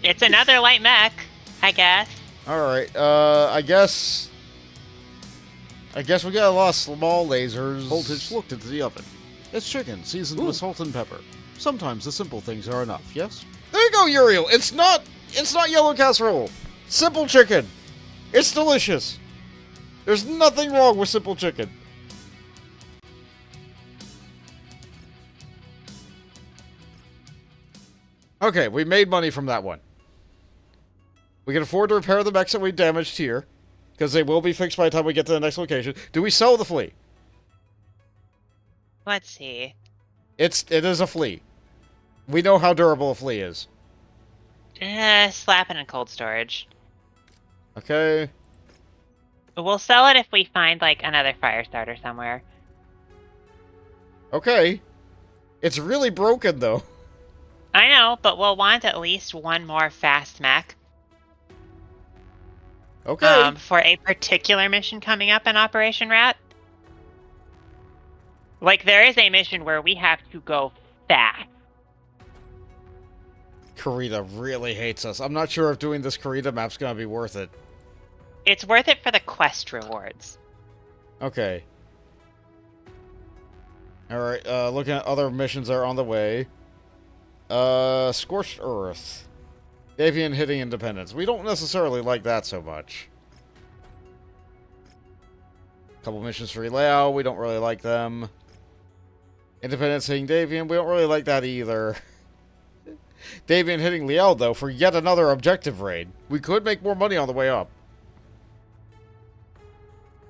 Speaker 2: It's another light mech, I guess.
Speaker 1: All right. I guess we got a lot of small lasers.
Speaker 8: Voltage looked into the oven. It's chicken seasoned with salt and pepper. Sometimes the simple things are enough, yes?
Speaker 1: There you go, Uriel. It's not yellow casserole. Simple chicken. It's delicious. There's nothing wrong with simple chicken. Okay, we made money from that one. We can afford to repair the mechs that we damaged here, because they will be fixed by the time we get to the next location. Do we sell the flea?
Speaker 2: Let's see.
Speaker 1: It is a flea. We know how durable a flea is.
Speaker 2: Slap it in cold storage.
Speaker 1: Okay.
Speaker 2: We'll sell it if we find, like, another fire starter somewhere.
Speaker 1: Okay. It's really broken, though.
Speaker 2: I know, but we'll want at least one more fast mech.
Speaker 1: Okay.
Speaker 2: For a particular mission coming up in Operation Rat. Like, there is a mission where we have to go fast.
Speaker 1: Karita really hates us. I'm not sure if doing this Karita map's gonna be worth it.
Speaker 2: It's worth it for the quest rewards.
Speaker 1: Okay. Alright, looking at other missions that are on the way. Scorched Earth. Davian hitting Independence. We don't necessarily like that so much. Couple missions for Liao, we don't really like them. Independence hitting Davian, we don't really like that either. Davian hitting Liao, though, for yet another objective raid. We could make more money on the way up.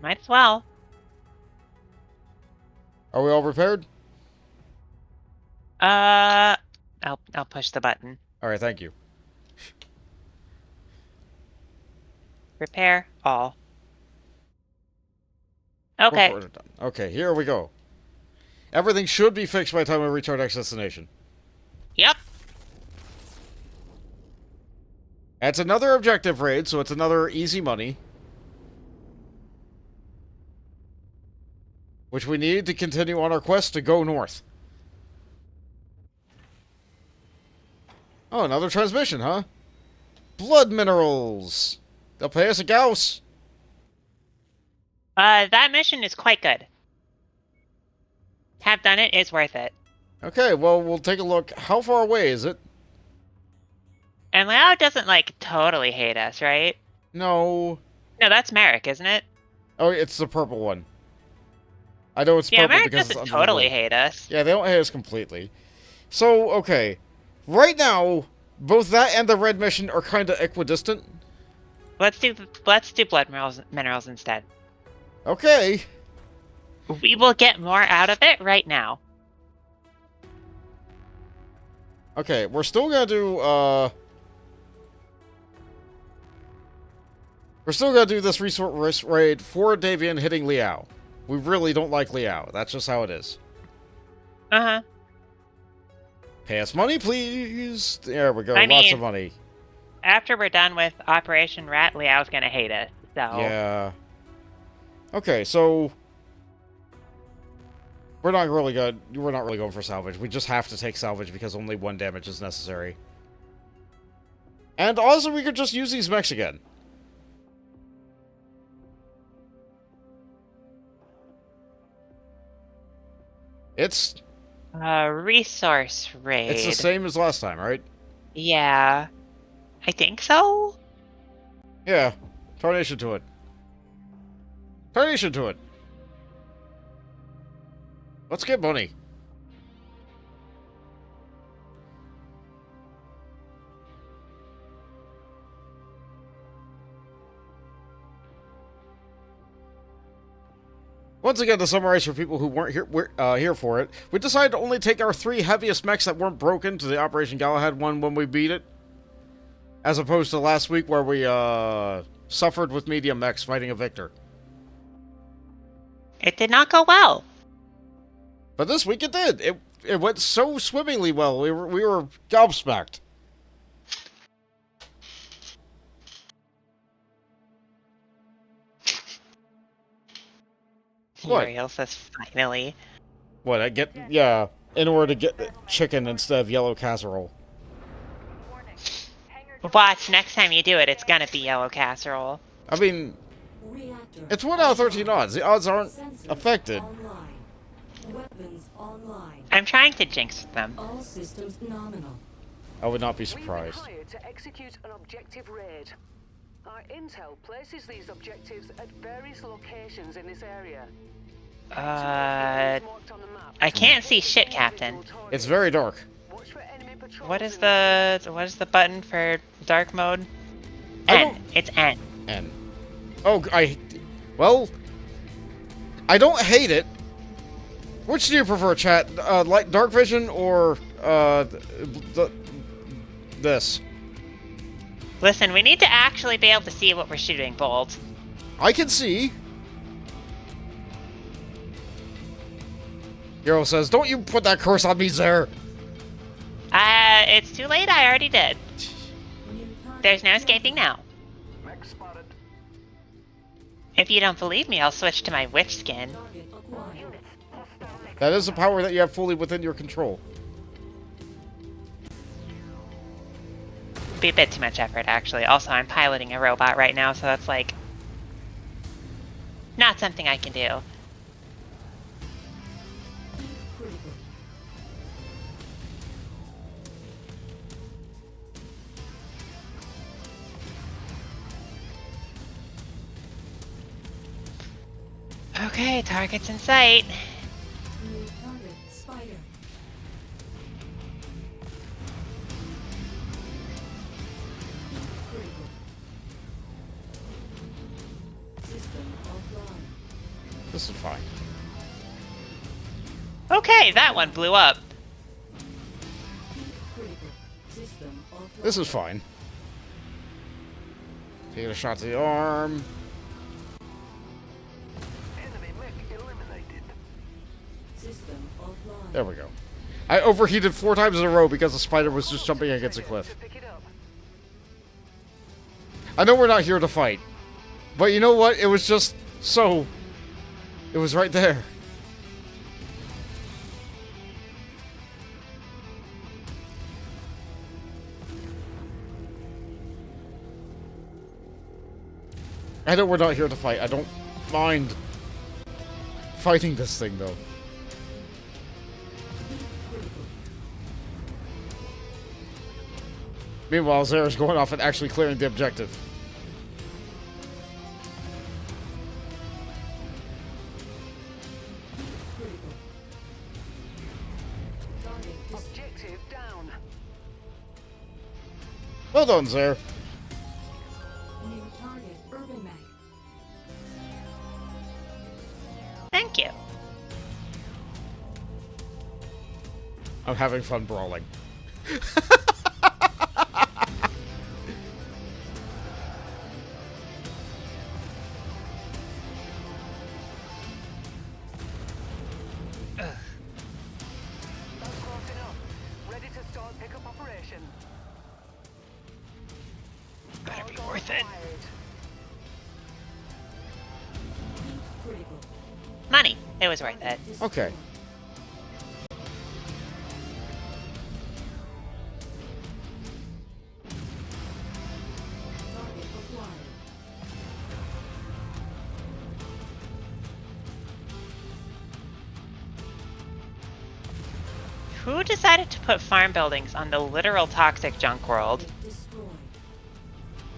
Speaker 2: Might as well.
Speaker 1: Are we all prepared?
Speaker 2: I'll push the button.
Speaker 1: Alright, thank you.
Speaker 2: Repair all. Okay.
Speaker 1: We're done. Okay, here we go. Everything should be fixed by the time we reach our next destination.
Speaker 2: Yep.
Speaker 1: It's another objective raid, so it's another easy money. Which we need to continue on our quest to go north. Oh, another transmission, huh? Blood minerals! They'll pay us a Gauss.
Speaker 2: That mission is quite good. Have done it, it's worth it.
Speaker 1: Okay, well, we'll take a look. How far away is it?
Speaker 2: And Liao doesn't, like, totally hate us, right?
Speaker 1: No.
Speaker 2: No, that's Merrick, isn't it?
Speaker 1: Oh, it's the purple one. I know it's
Speaker 2: Yeah,
Speaker 1: purple
Speaker 2: Merrick
Speaker 1: because
Speaker 2: doesn't
Speaker 1: it's under the
Speaker 2: totally
Speaker 1: blue.
Speaker 2: hate us.
Speaker 1: Yeah, they don't hate us completely. So, okay. Right now, both that and the red mission are kind of equidistant.
Speaker 2: Let's do blood minerals instead.
Speaker 1: Okay.
Speaker 2: We will get more out of it right now.
Speaker 1: Okay, we're still gonna do, we're still gonna do this resource raid for Davian hitting Liao. We really don't like Liao. That's just how it is.
Speaker 2: Uh-huh.
Speaker 1: Pay us money, please! There we go,
Speaker 2: I
Speaker 1: lots
Speaker 2: mean-
Speaker 1: of money.
Speaker 2: After we're done with Operation Rat, Liao's gonna hate us, so...
Speaker 1: Yeah. Okay, so... We're not really going for salvage. We just have to take salvage because only one damage is necessary. And also, we could just use these mechs again. It's
Speaker 2: resource raid.
Speaker 1: the same as last time, right?
Speaker 2: Yeah. I think so?
Speaker 1: Yeah. Tarnation to it. Tarnation to it. Let's get money. Once again, to summarize for people who weren't here for it, we decided to only take our 3 heaviest mechs that weren't broken to the Operation Galahad one when we beat it. As opposed to last week where we suffered with medium mechs fighting a victor.
Speaker 2: It did not go well.
Speaker 1: But this week it did. It went so swimmingly well. We were gobsmacked. What?
Speaker 2: Uriel says finally.
Speaker 1: What, in order to get chicken instead of yellow casserole.
Speaker 6: Warning. Hangar
Speaker 2: Watch, next time you do it, it's gonna be yellow casserole.
Speaker 1: I mean,
Speaker 5: Reactor
Speaker 1: it's 1 out of 13 odds. The odds aren't
Speaker 5: sensors
Speaker 1: affected.
Speaker 5: Online. Weapons online.
Speaker 2: I'm trying to jinx them.
Speaker 5: All systems nominal.
Speaker 1: I would not be
Speaker 3: We've been
Speaker 1: surprised.
Speaker 3: hired to execute an objective raid. Our intel places these objectives at various locations in this area.
Speaker 2: I
Speaker 3: Marked on the map.
Speaker 2: I can't see shit, Captain.
Speaker 1: It's very dark.
Speaker 3: Watch for enemy patrols
Speaker 2: What is
Speaker 3: in
Speaker 2: the button for dark mode?
Speaker 1: I
Speaker 2: N.
Speaker 1: don't-
Speaker 2: It's N.
Speaker 1: And well, I don't hate it. Which do you prefer, chat? Like dark vision or this?
Speaker 2: Listen, we need to actually be able to see what we're shooting, Bold.
Speaker 1: I can see. Hero says, "Don't you put that curse on me, Zaer."
Speaker 2: It's too late. I already did.
Speaker 5: New target
Speaker 2: There's no escaping now.
Speaker 4: Mech spotted.
Speaker 2: If you don't believe me, I'll switch to my witch skin.
Speaker 5: Target acquired.
Speaker 1: That is a power that you have fully within your control.
Speaker 2: Be a bit too much effort, actually. Also, I'm piloting a robot right now, so that's like not something I can do.
Speaker 5: Critical.
Speaker 2: Okay, target's in sight.
Speaker 5: New target. Spider. Critical. System offline.
Speaker 1: This is fine.
Speaker 2: Okay, that one blew up.
Speaker 5: Critical. System offline.
Speaker 1: This is fine. Taking a shot to the arm.
Speaker 4: Enemy mech eliminated.
Speaker 5: System offline.
Speaker 1: There we go. I overheated 4 times in a row because the spider was just jumping against a cliff.
Speaker 3: To pick it up.
Speaker 1: I know we're not here to fight, but you know what? It was just so... It was right there. I know we're not here to fight. I don't mind fighting this thing, though. Meanwhile, Zera's going off and actually clearing the objective.
Speaker 5: Critical. Target
Speaker 3: Objective down.
Speaker 1: Well done, Zera.
Speaker 5: new target. Urban Mech.
Speaker 2: Thank you.
Speaker 1: I'm having fun brawling.
Speaker 3: That's close enough. Ready to start pickup operation.
Speaker 2: Better be
Speaker 3: Cargo
Speaker 2: worth it.
Speaker 3: acquired.
Speaker 5: Critical.
Speaker 2: Money. It was worth it.
Speaker 1: Okay.
Speaker 5: Target acquired.
Speaker 2: Who decided to put farm buildings on the literal toxic junk world?
Speaker 5: Target destroyed.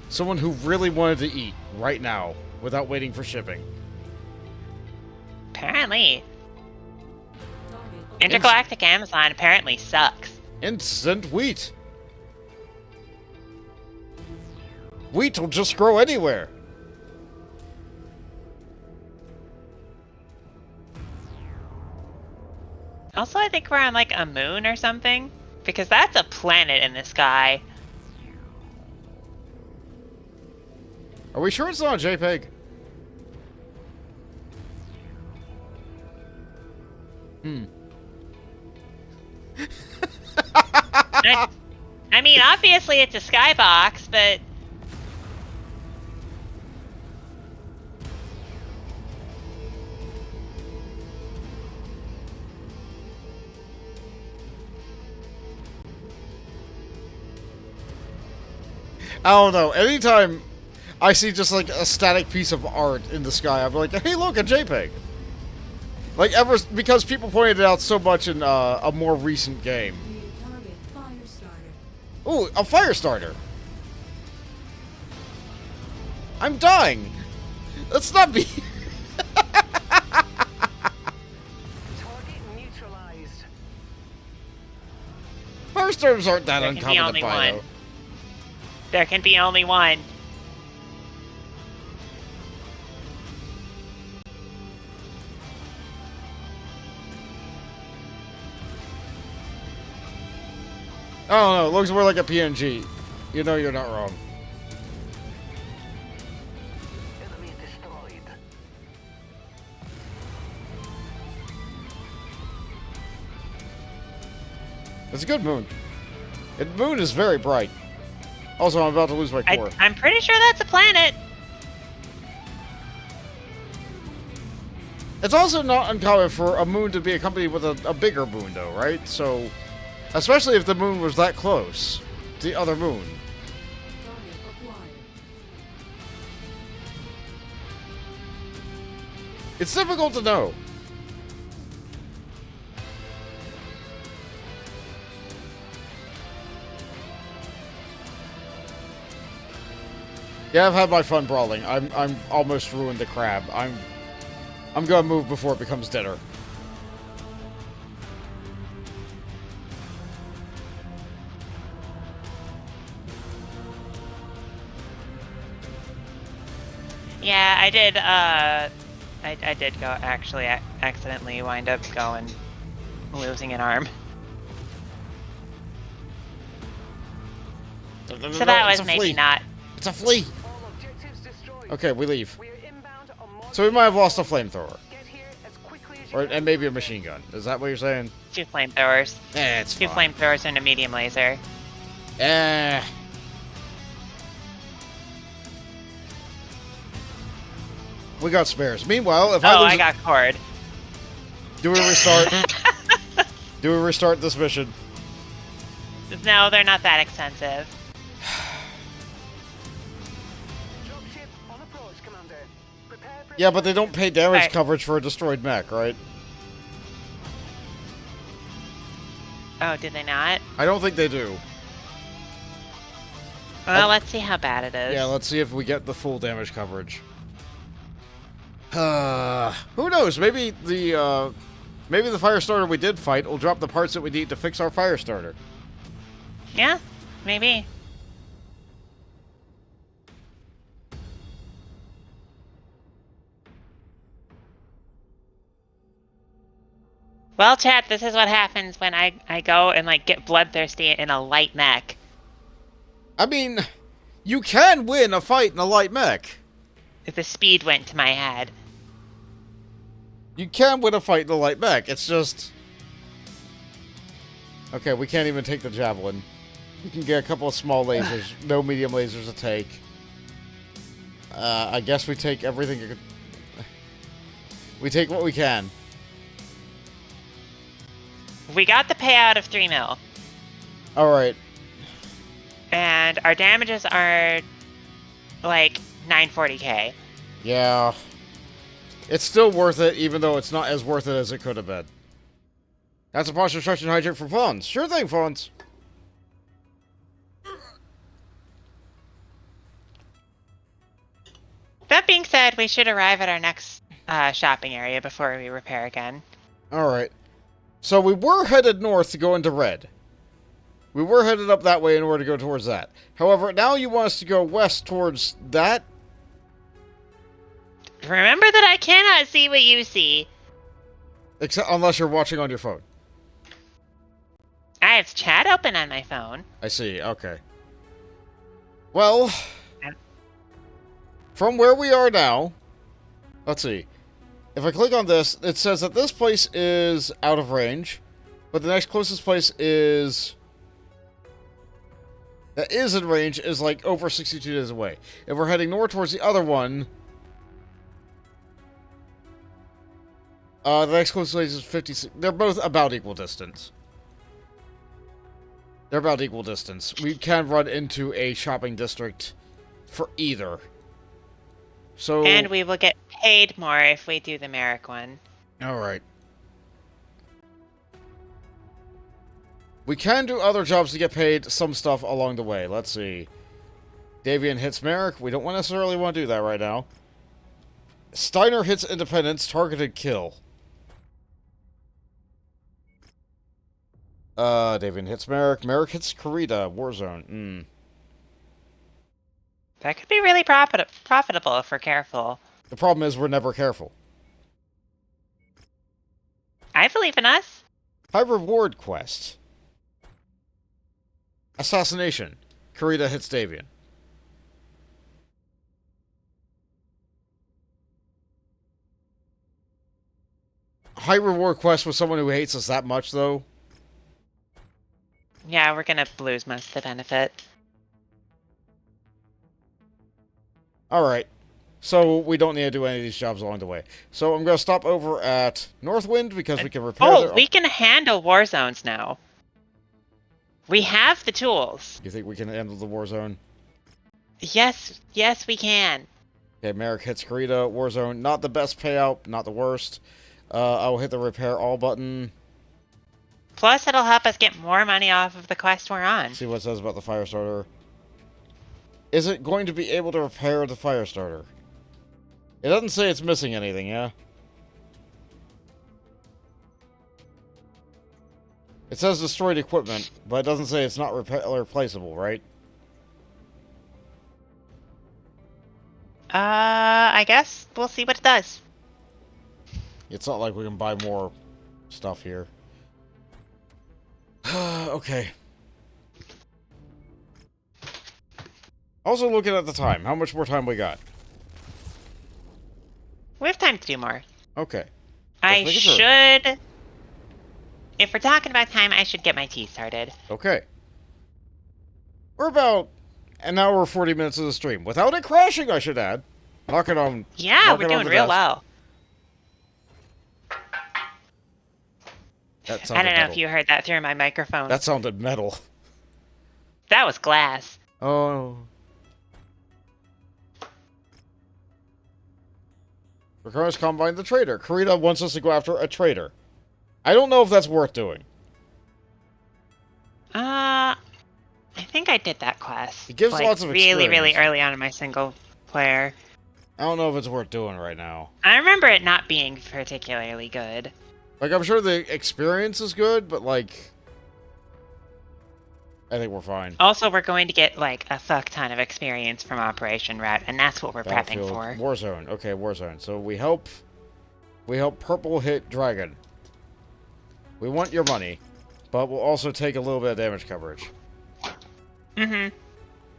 Speaker 1: Someone who really wanted to eat right now without waiting for shipping.
Speaker 2: Apparently.
Speaker 5: Target
Speaker 2: Intergalactic Amazon apparently sucks.
Speaker 1: Instant wheat. Wheat will just grow anywhere.
Speaker 2: Also, I think we're on like a moon or something. Because that's a planet in the sky.
Speaker 1: Are we sure it's not a JPEG?
Speaker 2: I mean, obviously it's a skybox, but
Speaker 1: I don't know. Anytime I see just like a static piece of art in the sky, I'm like, hey, look, a JPEG. Like, because people pointed it out so much in a more recent game.
Speaker 5: new target. Fire starter.
Speaker 1: Ooh, a fire starter. I'm dying. Let's not be.
Speaker 3: Target neutralized.
Speaker 1: Firestorms aren't that
Speaker 2: There can be
Speaker 1: uncommon to
Speaker 2: only
Speaker 1: buy,
Speaker 2: one.
Speaker 1: though.
Speaker 2: there can be only one.
Speaker 1: I don't know. It looks more like a PNG. You know you're not wrong.
Speaker 4: Enemy destroyed.
Speaker 1: It's a good moon. The moon is very bright. Also, I'm about to lose my core.
Speaker 2: I'm pretty sure that's a planet.
Speaker 1: It's also not uncommon for a moon to be accompanied with a bigger moon, though, right? So, especially if the moon was that close to the other moon.
Speaker 5: Target acquired.
Speaker 1: It's difficult to know. Yeah, I've had my fun brawling. I'm almost ruined the crab. I'm gonna move before it becomes dinner.
Speaker 2: Yeah, I did, I did go, actually, accidentally wind up losing an arm. So that was maybe not.
Speaker 1: It's a flea!
Speaker 3: All objectives destroyed.
Speaker 1: Okay, we leave.
Speaker 3: We're inbound on more.
Speaker 1: So we might have lost a flamethrower.
Speaker 3: Get here as quickly as you
Speaker 1: Or,
Speaker 3: can.
Speaker 1: and maybe a machine gun. Is that what you're saying?
Speaker 2: 2 flamethrowers.
Speaker 1: It's
Speaker 2: 2
Speaker 1: fine.
Speaker 2: flamethrowers and a medium laser.
Speaker 1: We got spares. Meanwhile, if
Speaker 2: Oh,
Speaker 1: I lose...
Speaker 2: I got cord.
Speaker 1: Do we restart? Do we restart this mission?
Speaker 2: No, they're not that expensive.
Speaker 3: Dropship on approach, Commander. Prepare for
Speaker 1: Yeah, but they don't pay damage
Speaker 2: Alright.
Speaker 1: coverage for a destroyed mech, right?
Speaker 2: Oh, did they not?
Speaker 1: I don't think they do.
Speaker 2: Well, let's see how bad it is.
Speaker 1: Yeah, let's see if we get the full damage coverage. Who knows? Maybe the fire starter we did fight will drop the parts that we need to fix our fire starter.
Speaker 2: Yeah, maybe. Well, chat, this is what happens when I go and, like, get bloodthirsty in a light mech.
Speaker 1: I mean, you can win a fight in a light mech.
Speaker 2: If the speed went to my head.
Speaker 1: You can win a fight in a light mech. It's just... Okay, we can't even take the javelin. We can get a couple of small lasers. No medium lasers to take. I guess we take everything... We take what we can.
Speaker 2: We got the payout of 3 mil.
Speaker 1: Alright.
Speaker 2: And our damages are, like, 940k.
Speaker 1: Yeah. It's still worth it, even though it's not as worth it as it could have been. That's a posture construction hijack for Fawns. Sure thing, Fawns.
Speaker 2: That being said, we should arrive at our next shopping area before we repair again.
Speaker 1: Alright. So we were headed north to go into red. We were headed up that way in order to go towards that. However, now you want us to go west towards that?
Speaker 2: Remember that I cannot see what you see.
Speaker 1: Except unless you're watching on your phone.
Speaker 2: I have chat open on my phone.
Speaker 1: I see, okay. Well, from where we are now, let's see. If I click on this, it says that this place is out of range, but the next closest place is... that is in range is like over 62 days away. If we're heading north towards the other one, the next closest place is 56. They're both about equal distance. They're about equal distance. We can run into a shopping district for either. So,
Speaker 2: And we will get paid more if we do the Merrick one.
Speaker 1: alright. We can do other jobs to get paid some stuff along the way. Let's see. Davian hits Merrick. We don't necessarily want to do that right now. Steiner hits Independence. Targeted kill. Davian hits Merrick. Merrick hits Karita. Warzone.
Speaker 2: That could be really profitable if we're careful.
Speaker 1: The problem is we're never careful.
Speaker 2: I believe in us.
Speaker 1: High reward quest. Assassination. Karita hits Davian. High reward quest with someone who hates us that much, though.
Speaker 2: Yeah, we're gonna lose most of the benefit.
Speaker 1: Alright. So we don't need to do any of these jobs along the way. So I'm going to stop over at Northwind because we can repair
Speaker 2: Oh, we can handle war zones now. We have the tools.
Speaker 1: You think we can handle the war zone?
Speaker 2: Yes, we can.
Speaker 1: Okay, Merrick hits Karita. War zone, not the best payout, not the worst. I will hit the repair all button.
Speaker 2: Plus, it'll help us get more money off of the quest we're on.
Speaker 1: See what it says about the fire starter. Is it going to be able to repair the fire starter? It doesn't say it's missing anything, yeah? It says destroyed equipment, but it doesn't say it's not replaceable, right?
Speaker 2: I guess we'll see what it does.
Speaker 1: It's not like we can buy more stuff here. Okay. Also looking at the time, how much more time we got?
Speaker 2: We have time to do more.
Speaker 1: Okay.
Speaker 2: I
Speaker 1: make it through.
Speaker 2: should... If we're talking about time, I should get my tea started.
Speaker 1: Okay. We're about an hour 40 minutes of the stream. Without it crashing, I should add. Knocking on...
Speaker 2: Yeah, we're
Speaker 1: knocking on
Speaker 2: doing
Speaker 1: the
Speaker 2: real
Speaker 1: desk.
Speaker 2: well.
Speaker 1: That
Speaker 2: I
Speaker 1: sounded
Speaker 2: don't know
Speaker 1: metal.
Speaker 2: if you heard that through my microphone.
Speaker 1: That sounded metal.
Speaker 2: That was glass.
Speaker 1: Oh. Recurrence Combine the Trader. Karita wants us to go after a trader. I don't know if that's worth doing.
Speaker 2: I think I did that quest.
Speaker 1: It gives
Speaker 2: like,
Speaker 1: lots of
Speaker 2: really
Speaker 1: experience.
Speaker 2: early on in my single player.
Speaker 1: I don't know if it's worth doing right now.
Speaker 2: I remember it not being particularly good.
Speaker 1: Like, I'm sure the experience is good, but, like... I think we're fine.
Speaker 2: Also, we're going to get, like, a fuck ton of experience from Operation Route, and that's what we're prepping
Speaker 1: Battlefield,
Speaker 2: for.
Speaker 1: Warzone. Okay, Warzone. So we help Purple hit Dragon. We want your money, but we'll also take a little bit of damage coverage.
Speaker 2: Mm-hmm.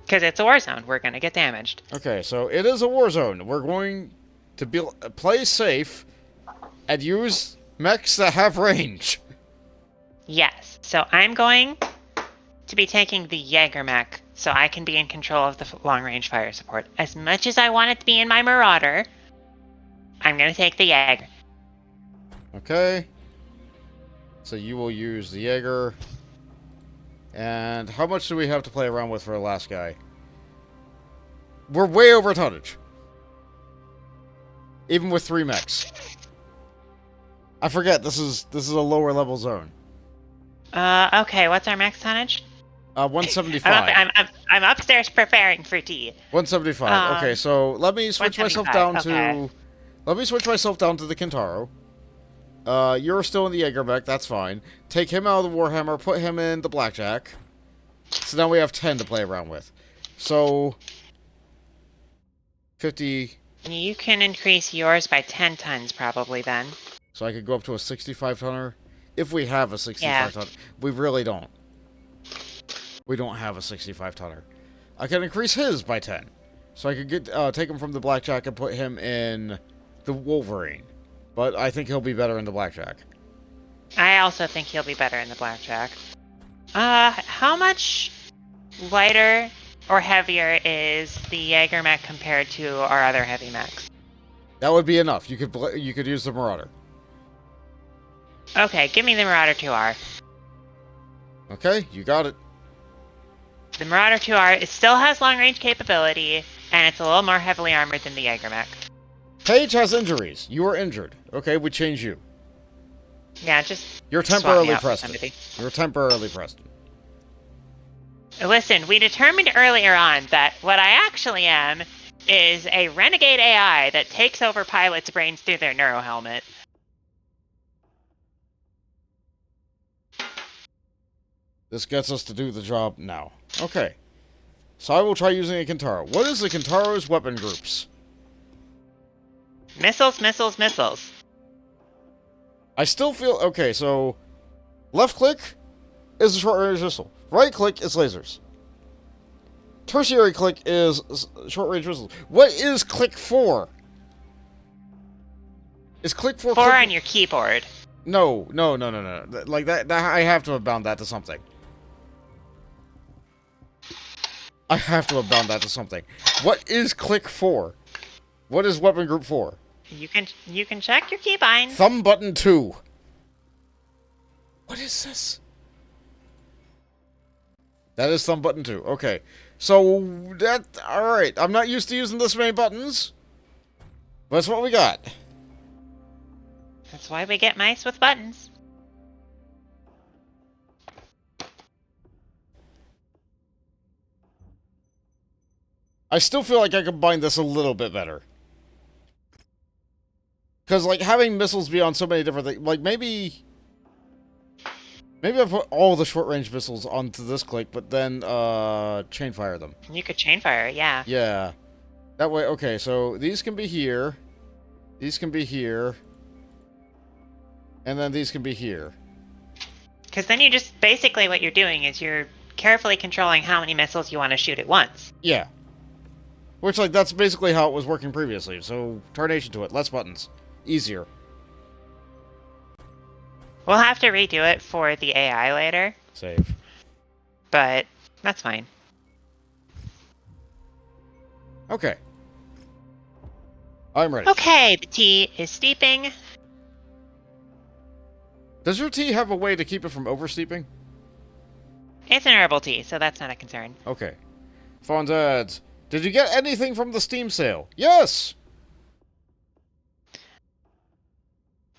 Speaker 2: Because it's a war zone. We're going to get damaged.
Speaker 1: Okay, so it is a war zone. We're going to play safe and use mechs that have range.
Speaker 2: Yes. So I'm going to be taking the Jaeger mech so I can be in control of the long-range fire support. As much as I want it to be in my Marauder, I'm going to take the Jaeger.
Speaker 1: Okay. So you will use the Jaeger. And how much do we have to play around with for the last guy? We're way over tonnage. Even with 3 mechs. I forget, this is a lower level zone.
Speaker 2: Okay, what's our max tonnage?
Speaker 1: 175.
Speaker 2: I'm upstairs preparing for tea.
Speaker 1: 175. Okay, so let me switch myself down
Speaker 2: 175,
Speaker 1: to... Let me switch myself down to the Kintaro. You're still in the Jaeger mech, that's fine. Take him out of the Warhammer, put him in the Blackjack. So now we have 10 to play around with. So... 50...
Speaker 2: You can increase yours by 10 tons, probably, then.
Speaker 1: So I could go up to a 65-tonner? If we have a 65-tonner. We really don't. We don't have a 65-tonner. I can increase his by 10. So I could get take him from the Blackjack and put him in the Wolverine. But I think he'll be better in the Blackjack.
Speaker 2: I also think he'll be better in the Blackjack. How much lighter or heavier is the Jaeger mech compared to our other heavy mechs?
Speaker 1: That would be enough. You could use the Marauder.
Speaker 2: Okay, give me the Marauder 2R.
Speaker 1: Okay, you got it.
Speaker 2: The Marauder 2R, it still has long-range capability, and it's a little more heavily armored than the Jaeger mech.
Speaker 1: Paige has injuries. You are injured. Okay, we change you.
Speaker 2: Yeah, just
Speaker 1: You're
Speaker 2: swap me
Speaker 1: temporarily
Speaker 2: out with
Speaker 1: Preston.
Speaker 2: somebody.
Speaker 1: You're temporarily Preston.
Speaker 2: Listen, we determined earlier on that what I actually am is a renegade AI that takes over pilots' brains through their neurohelmet.
Speaker 1: This gets us to do the job now. Okay. So I will try using a Kintaro. What is the Kintaro's weapon groups?
Speaker 2: Missiles, missiles, missiles.
Speaker 1: I still feel... Okay, so... Left click is a short-range missile. Right click is lasers. Tertiary click is short-range missiles. What is click 4? Is click 4...
Speaker 2: Four on your keyboard.
Speaker 1: No. Like, that I have to have bound that to something. I have to have bound that to something. What is click 4? What is weapon group 4?
Speaker 2: You can check your keybinds.
Speaker 1: Thumb button 2. What is this? That is thumb button 2. Okay. So, that... Alright. I'm not used to using this many buttons. But that's what we got.
Speaker 2: That's why we get mice with buttons.
Speaker 1: I still feel like I could bind this a little bit better. Because, like, having missiles be on so many different things... Like, maybe I put all the short-range missiles onto this click, but then, chain fire them.
Speaker 2: You could chain fire, yeah.
Speaker 1: Yeah. That way, okay, so these can be here. These can be here. And then these can be here.
Speaker 2: Because then you just... Basically what you're doing is you're carefully controlling how many missiles you want to shoot at once.
Speaker 1: Yeah. Which, like, that's basically how it was working previously. So, tarnation to it. Less buttons. Easier.
Speaker 2: We'll have to redo it for the AI later.
Speaker 1: Save.
Speaker 2: But that's fine.
Speaker 1: Okay. I'm ready.
Speaker 2: Okay, the tea is steeping.
Speaker 1: Does your tea have a way to keep it from oversteeping?
Speaker 2: It's an herbal tea, so that's not a concern.
Speaker 1: Okay. Fawn's ads. Did you get anything from the Steam sale? Yes!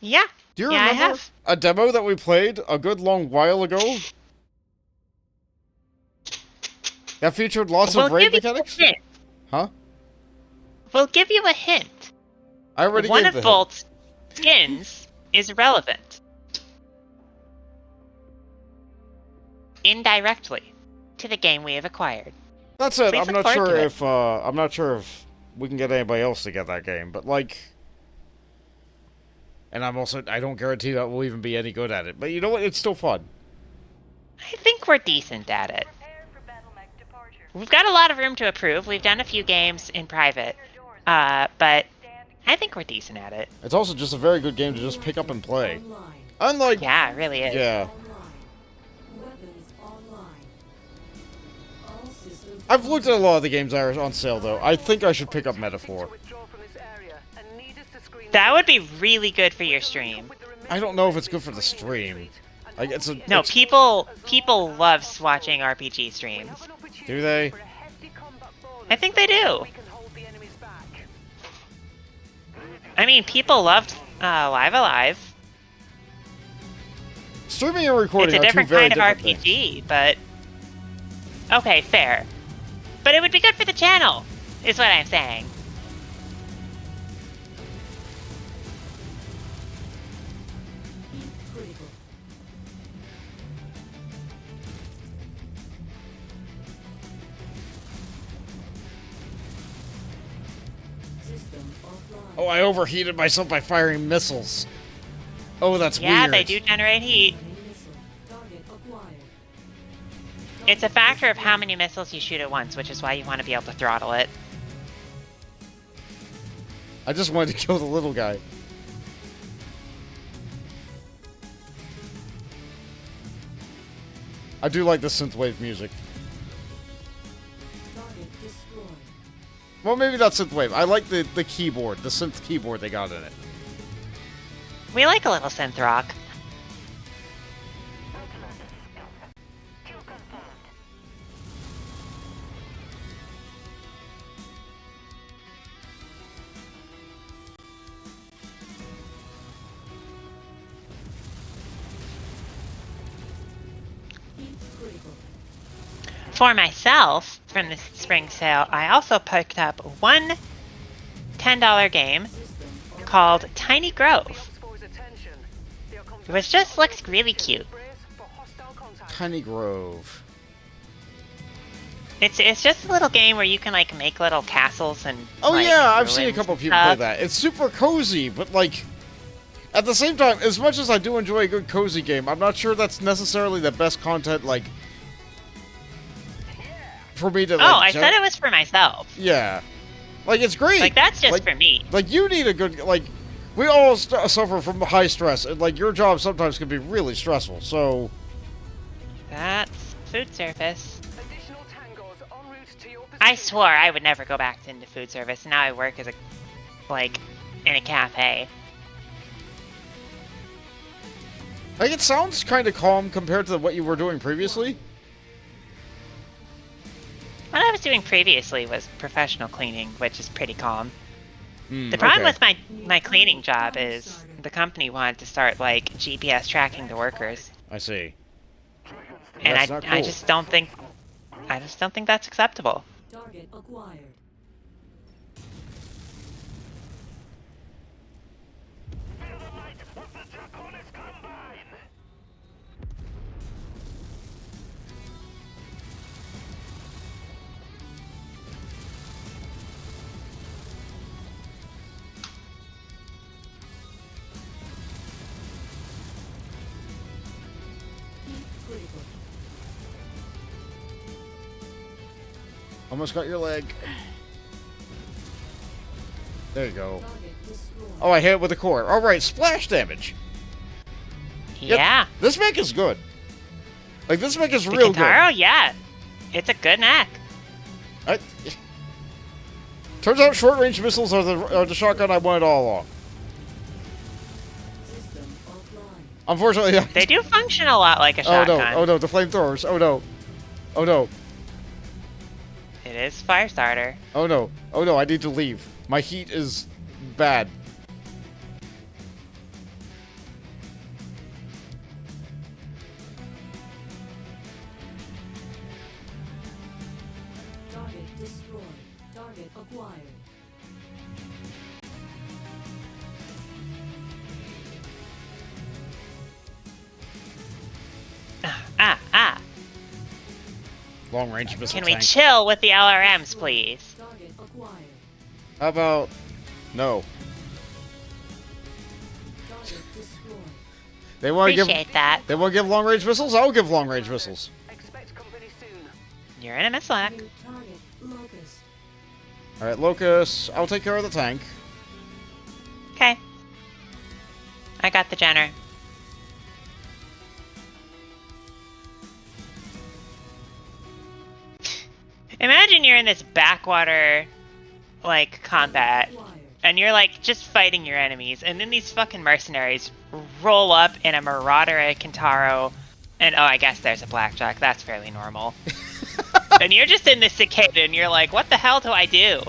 Speaker 2: Yeah.
Speaker 1: Do you
Speaker 2: Yeah, I
Speaker 1: remember
Speaker 2: have.
Speaker 1: a demo that we played a good long while ago? That featured lots of raid mechanics?
Speaker 2: Hint.
Speaker 1: Huh?
Speaker 2: We'll give you a hint.
Speaker 1: I already
Speaker 2: One
Speaker 1: gave
Speaker 2: of
Speaker 1: the hint.
Speaker 2: Bolt's skins is relevant. Indirectly. To the game we have acquired.
Speaker 1: That's it.
Speaker 2: Please
Speaker 1: I'm
Speaker 2: look
Speaker 1: not
Speaker 2: forward
Speaker 1: sure
Speaker 2: to it.
Speaker 1: if I'm not sure if we can get anybody else to get that game, but like, and I don't guarantee that we'll even be any good at it. But you know what? It's still fun.
Speaker 2: I think we're decent at it.
Speaker 6: Prepare for battle mech departure.
Speaker 2: We've got a lot of room to improve. We've done a few games in private, but I think we're decent at it.
Speaker 1: It's also just a very good game to just pick up and play.
Speaker 5: Online.
Speaker 1: Unlike,
Speaker 2: Yeah, it really is.
Speaker 1: yeah,
Speaker 5: Online. Weapons online. All systems
Speaker 1: I've looked at a lot of the games that are on sale though. I think I should pick up Metaphor.
Speaker 2: That would be really good for your stream.
Speaker 1: I don't know if it's good for the stream. Like,
Speaker 2: No, people love watching RPG streams.
Speaker 1: Do they?
Speaker 2: I think they do. I mean, people loved Live Alive.
Speaker 1: Streaming and recording
Speaker 2: It's a
Speaker 1: are two
Speaker 2: different
Speaker 1: very
Speaker 2: kind of
Speaker 1: different
Speaker 2: RPG,
Speaker 1: things.
Speaker 2: but okay, fair. But it would be good for the channel, is what I'm saying.
Speaker 5: heat critical. System offline.
Speaker 1: Oh, I overheated myself by firing missiles. Oh, that's
Speaker 2: Yeah,
Speaker 1: weird.
Speaker 2: they do generate heat.
Speaker 5: Enemy missile. Target acquired.
Speaker 2: It's a factor of how many missiles you shoot at once, which is why you want to be able to throttle it.
Speaker 1: I just wanted to kill the little guy. I do like the synthwave music.
Speaker 5: Target destroyed.
Speaker 1: Well, maybe not synthwave. I like the keyboard, the synth keyboard they got in it.
Speaker 2: We like a little synth rock.
Speaker 5: Heat critical.
Speaker 2: For myself, from the spring sale, I also picked up one $10 game
Speaker 5: System
Speaker 2: called Tiny Grove, which just looks really cute.
Speaker 1: Tiny Grove.
Speaker 2: It's just a little game where you can like make little castles and
Speaker 1: Oh
Speaker 2: like,
Speaker 1: yeah, I've seen a
Speaker 2: ruins
Speaker 1: couple
Speaker 2: and
Speaker 1: of people play
Speaker 2: stuff.
Speaker 1: that. It's super cozy, but like, at the same time, as much as I do enjoy a good cozy game, I'm not sure that's necessarily the best content, like, for me to, like...
Speaker 2: Oh, I said it was for myself.
Speaker 1: Yeah. Like, it's great.
Speaker 2: Like that's just
Speaker 1: Like-
Speaker 2: for me.
Speaker 1: Like, you need a good, like, we all suffer from high stress, and, like, your job sometimes can be really stressful, so...
Speaker 2: That's food service. I swore I would never go back into food service. Now I work as a like, in a cafe.
Speaker 1: Like, it sounds kind of calm compared to what you were doing previously.
Speaker 2: What I was doing previously was professional cleaning, which is pretty calm.
Speaker 1: Hmm,
Speaker 2: The problem
Speaker 1: okay.
Speaker 2: with my cleaning job is the company wanted to start, like, GPS tracking the workers.
Speaker 1: I see.
Speaker 2: And
Speaker 1: That's not
Speaker 2: I
Speaker 1: cool.
Speaker 2: just don't think that's acceptable.
Speaker 5: Target acquired.
Speaker 4: Feel the light with the Draconis Combine!
Speaker 5: Heat critical.
Speaker 1: Almost got your leg. There you go.
Speaker 5: Target destroyed.
Speaker 1: Oh, I hit it with a core. Alright, splash damage. Yep,
Speaker 2: Yeah.
Speaker 1: this mech is good. Like, this mech is
Speaker 2: The
Speaker 1: real
Speaker 2: Kintaro, yeah. It's a good mech.
Speaker 1: good. Turns out short-range missiles are the shotgun I wanted all along.
Speaker 5: System offline.
Speaker 1: Unfortunately,
Speaker 2: They do function a lot like a
Speaker 1: oh no,
Speaker 2: shotgun.
Speaker 1: oh no, the flamethrowers. Oh no. Oh no.
Speaker 2: It is Firestarter.
Speaker 1: Oh no. Oh no, I need to leave. My heat is bad.
Speaker 5: Target destroyed. Target acquired.
Speaker 2: Ah.
Speaker 1: Long-range missile
Speaker 2: Can we
Speaker 1: tank.
Speaker 2: chill with the LRMs, please?
Speaker 5: Target acquired.
Speaker 1: How about... No.
Speaker 5: Target destroyed.
Speaker 1: They want to give...
Speaker 2: Appreciate that.
Speaker 1: They want to give long-range missiles? I'll give long-range missiles.
Speaker 3: Expect company soon.
Speaker 2: You're in a missile mech.
Speaker 5: New target locust.
Speaker 1: Alright, Locust, I'll take care of the tank.
Speaker 2: Okay. I got the Jenner. Imagine you're in this backwater, like, combat,
Speaker 5: Acquired.
Speaker 2: and you're, like, just fighting your enemies, and then these fucking mercenaries roll up in a Marauder, a Kintaro, and, oh, I guess there's a Blackjack. That's fairly normal. And you're just in this cicada, and you're like, what the hell do I do?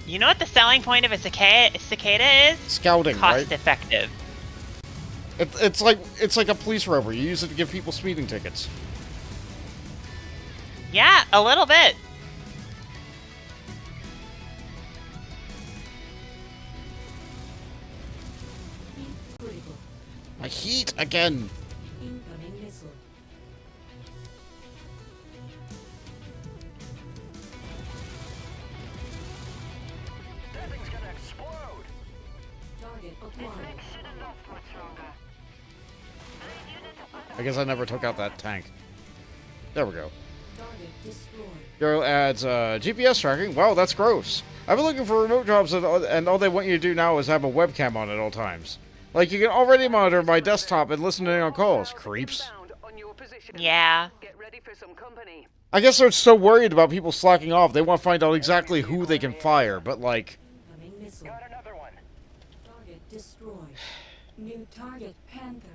Speaker 2: You know what the selling point of a cicada is?
Speaker 1: Scouting,
Speaker 2: Cost
Speaker 1: right?
Speaker 2: effective.
Speaker 1: It's like a police rover. You use it to give people speeding tickets.
Speaker 2: Yeah, a little bit.
Speaker 5: Heat critical.
Speaker 1: My heat again.
Speaker 5: Incoming missile.
Speaker 4: That thing's gonna explode!
Speaker 5: Target acquired.
Speaker 4: Shouldn't last much longer.
Speaker 1: I guess I never took out that tank. There we go.
Speaker 5: Target destroyed.
Speaker 1: Hero adds GPS tracking. Wow, that's gross. I've been looking for remote jobs, and all they want you to do now is have a webcam on at all times. Like, you can already monitor my desktop and listen in on calls. Creeps.
Speaker 3: Inbound on your position.
Speaker 2: Yeah.
Speaker 3: Get ready for some company.
Speaker 1: I guess they're so worried about people slacking off, they want to find out exactly who they can fire, but like...
Speaker 5: Incoming missile.
Speaker 4: Got another one.
Speaker 5: Target destroyed. New target Panther.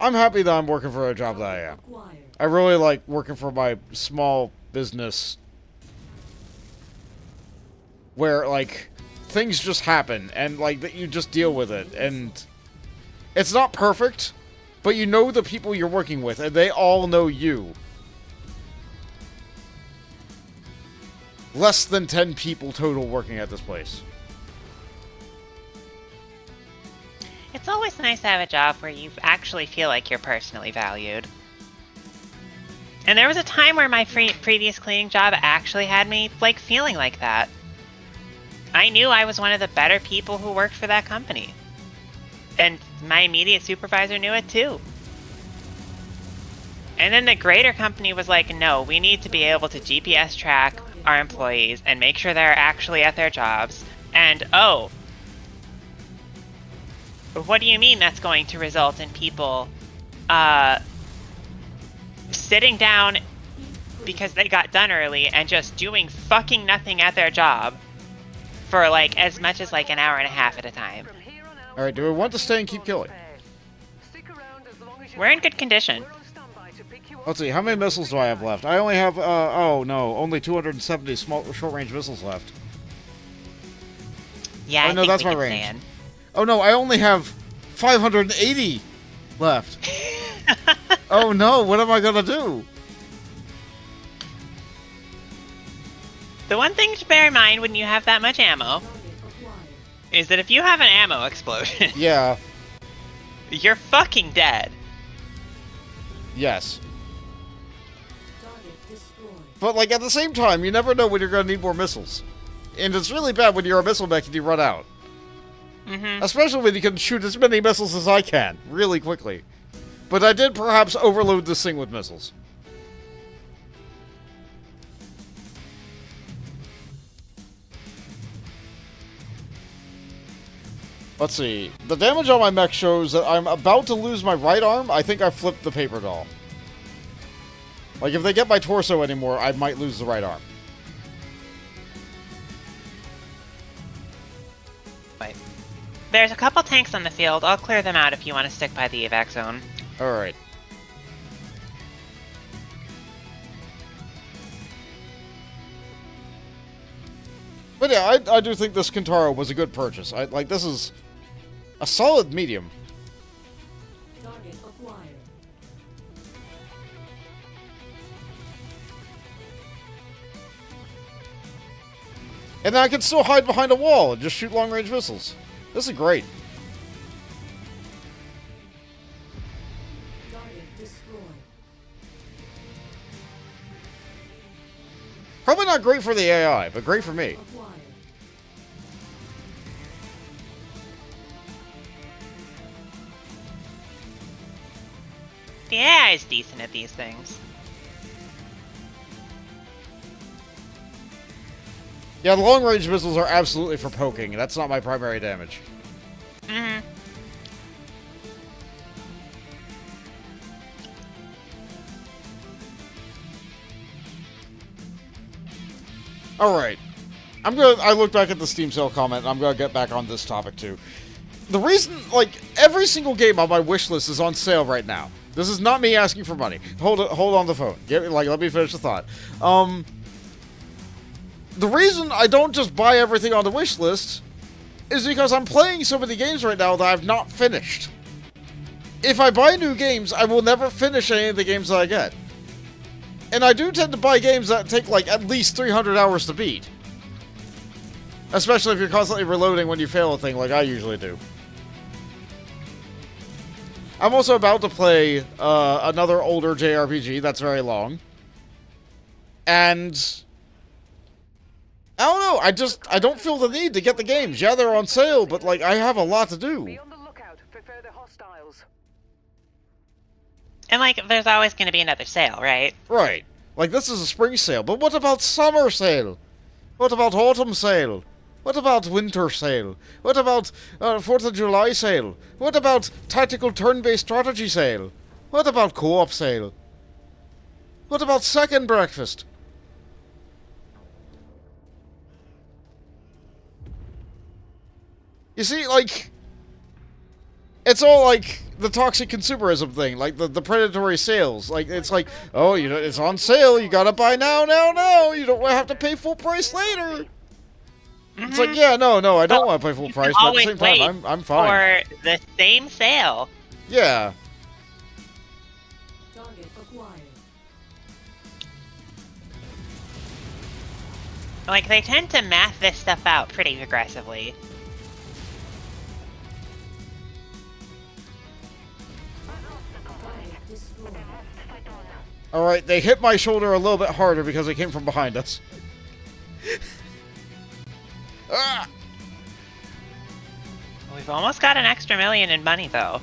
Speaker 1: I'm happy that I'm working for a job that I am.
Speaker 5: Acquired.
Speaker 1: I really like working for my small business where, like, things just happen and, like, that you just deal with it. And it's not perfect, but you know the people you're working with and they all know you. Less than 10 people total working at this place.
Speaker 2: It's always nice to have a job where you actually feel like you're personally valued. And there was a time where my previous cleaning job actually had me, like, feeling like that. I knew I was one of the better people who worked for that company. And my immediate supervisor knew it too. And then the greater company was like, no, we need to be able to GPS track our employees and make sure they're actually at their jobs. And, oh, what do you mean that's going to result in people, sitting down because they got done early and just doing fucking nothing at their job for like as much as like an hour and a half at a time.
Speaker 3: From here on out,
Speaker 1: Alright, do we want to stay and keep killing?
Speaker 3: stick around as long as you
Speaker 2: We're in
Speaker 3: like.
Speaker 2: good condition.
Speaker 3: We're on standby to pick you up.
Speaker 1: Let's see, how many missiles do I have left? I only have, oh no, only 270 small, short-range missiles left.
Speaker 2: Yeah,
Speaker 1: Oh,
Speaker 2: I
Speaker 1: no,
Speaker 2: think
Speaker 1: that's
Speaker 2: we
Speaker 1: my
Speaker 2: can
Speaker 1: range.
Speaker 2: stay in.
Speaker 1: Oh no, I only have 580 left. Oh no, what am I gonna do?
Speaker 2: The one thing to bear in mind when you have that much ammo
Speaker 5: Target acquired.
Speaker 2: is that if you have an ammo explosion,
Speaker 1: Yeah,
Speaker 2: you're fucking dead.
Speaker 1: yes.
Speaker 5: Target destroyed.
Speaker 1: But like at the same time, you never know when you're gonna need more missiles. And it's really bad when you're a missile mech and you run out.
Speaker 2: Mm-hmm.
Speaker 1: Especially when you can shoot as many missiles as I can, really quickly. But I did perhaps overload this thing with missiles. Let's see. The damage on my mech shows that I'm about to lose my right arm. I think I flipped the paper doll. Like, if they get my torso anymore, I might lose the right arm.
Speaker 2: Wait. There's a couple tanks on the field. I'll clear them out if you want to stick by the evac zone.
Speaker 1: Alright. But yeah, I do think this Kintaro was a good purchase. Like, this is a solid medium.
Speaker 5: Target acquired.
Speaker 1: And then I can still hide behind a wall and just shoot long-range missiles. This is great.
Speaker 5: Target destroyed.
Speaker 1: Probably not great for the AI, but great for me.
Speaker 5: Acquired.
Speaker 2: The AI is decent at these things.
Speaker 1: Yeah, the long-range missiles are absolutely for poking. That's not my primary damage.
Speaker 2: Mm-hmm.
Speaker 1: Alright. I look back at the Steam sale comment, and I'm gonna get back on this topic too. The reason, like, every single game on my wish list is on sale right now. This is not me asking for money. Hold on the phone. Let me finish the thought. The reason I don't just buy everything on the wish list is because I'm playing so many games right now that I've not finished. If I buy new games, I will never finish any of the games that I get. And I do tend to buy games that take, like, at least 300 hours to beat. Especially if you're constantly reloading when you fail a thing like I usually do. I'm also about to play another older JRPG that's very long. And I don't know, I don't feel the need to get the games. Yeah, they're on sale, but like I have a lot to do.
Speaker 3: Be on the lookout for further hostiles.
Speaker 2: And like, there's always going to be another sale, right?
Speaker 1: Right. Like this is a spring sale, but what about summer sale? What about autumn sale? What about winter sale? What about 4th of July sale? What about tactical turn-based strategy sale? What about co-op sale? What about second breakfast? You see, like, it's all like the toxic consumerism thing, like the predatory sales. Like, it's like, oh, you know, it's on sale, you gotta buy now, you don't have to pay full price later. It's like, yeah, no, I don't want to pay full price, but at the same time, I'm fine.
Speaker 2: For the same sale.
Speaker 1: Yeah.
Speaker 5: Target acquired.
Speaker 2: Like, they tend to math this stuff out pretty aggressively.
Speaker 5: Target destroyed.
Speaker 1: Alright, they hit my shoulder a little bit harder because they came from behind us. Ah!
Speaker 2: We've almost got an extra million in money, though.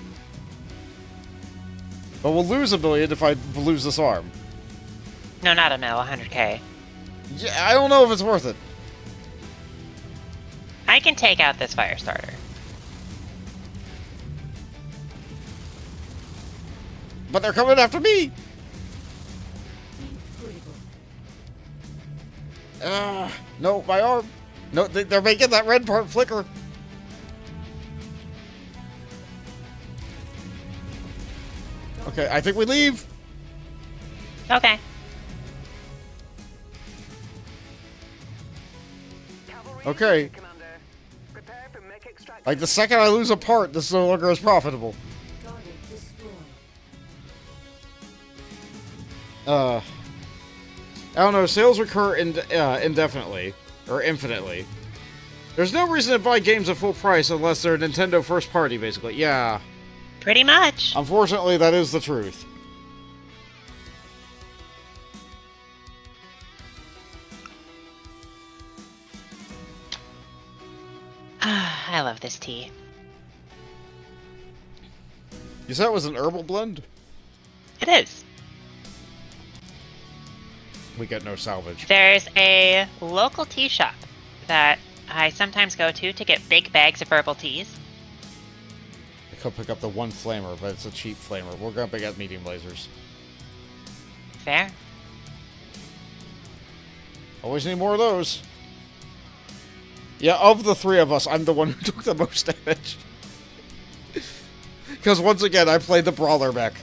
Speaker 1: But we'll lose $1 million if I lose this arm.
Speaker 2: No, not a mil, 100k.
Speaker 1: Yeah, I don't know if it's worth it.
Speaker 2: I can take out this fire starter.
Speaker 1: But they're coming after me!
Speaker 5: Deep critical.
Speaker 1: No, my arm. No, they're making that red part flicker. Okay, I think we leave.
Speaker 2: Okay.
Speaker 3: Cavalry
Speaker 1: Okay.
Speaker 3: is Commander. Prepare for mech extraction.
Speaker 1: Like, the second I lose a part, this is no longer as profitable.
Speaker 5: Target destroyed.
Speaker 1: I don't know, sales recur indefinitely. Or infinitely. There's no reason to buy games at full price unless they're Nintendo first party, basically. Yeah.
Speaker 2: Pretty much.
Speaker 1: Unfortunately, that is the truth.
Speaker 2: I love this tea.
Speaker 1: You said it was an herbal blend?
Speaker 2: It is.
Speaker 1: We get no salvage.
Speaker 2: There's a local tea shop that I sometimes go to get big bags of herbal teas.
Speaker 1: I could pick up the one flamer, but it's a cheap flamer. We're gonna pick up medium lasers.
Speaker 2: Fair.
Speaker 1: Always need more of those. Yeah, of the three of us, I'm the one who took the most damage. Because once again, I played the brawler mech.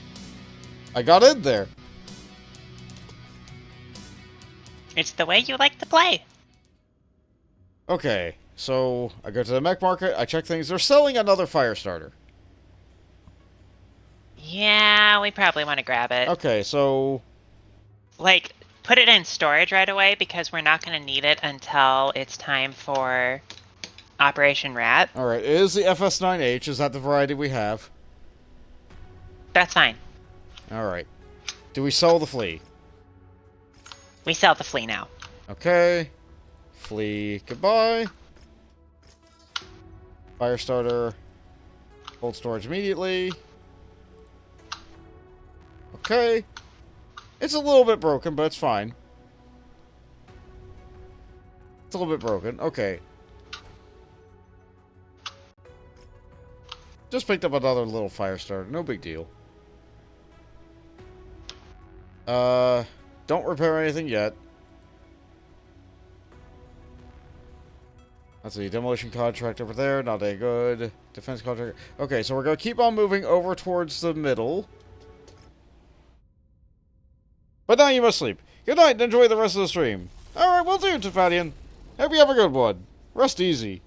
Speaker 1: I got in there.
Speaker 2: It's the way you like to play.
Speaker 1: Okay, so I go to the mech market, I check things. They're selling another fire starter.
Speaker 2: Yeah, we probably want to grab it.
Speaker 1: Okay, so
Speaker 2: Like, put it in storage right away because we're not going to need it until it's time for Operation Rat.
Speaker 1: alright, it is the FS9H. Is that the variety we have?
Speaker 2: That's fine.
Speaker 1: Alright. Do we sell the flea?
Speaker 2: We sell the flea now.
Speaker 1: Okay. Flea, goodbye. Fire starter. Hold storage immediately. Okay. It's a little bit broken, but it's fine. It's a little bit broken. Okay. Just picked up another little fire starter. No big deal. Don't repair anything yet. Let's see. Demolition contract over there. Not any good. Defense contract. Okay, so we're going to keep on moving over towards the middle. But now you must sleep. Good night and enjoy the rest of the stream. Alright, will do, Tefadian. Hope you have a good one. Rest easy.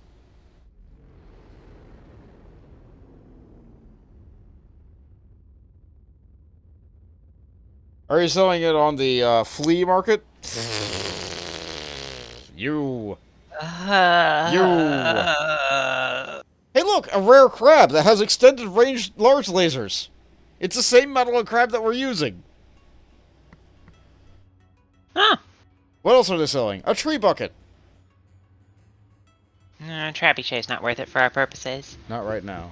Speaker 1: Are you selling it on the flea market? You. Hey look, a rare crab that has extended range large lasers. It's the same metal and crab that we're using.
Speaker 2: Huh.
Speaker 1: What else are they selling? A tree bucket.
Speaker 2: No, trebuchet's not worth it for our purposes.
Speaker 1: Not right now,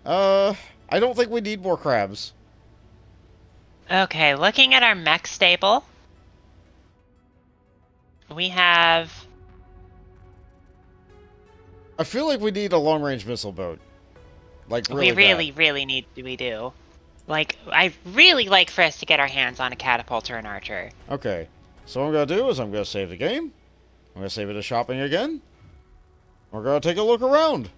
Speaker 1: no. I don't think we need more crabs.
Speaker 2: Okay, looking at our mech stable, we have...
Speaker 1: I feel like we need a long-range missile boat. Like, really
Speaker 2: really need... We do. Like, I really like for us to get our hands on a catapult or an archer.
Speaker 1: Okay. So what I'm going to do is I'm going to save the game. I'm going to save it as shopping again. We're going to take a look around.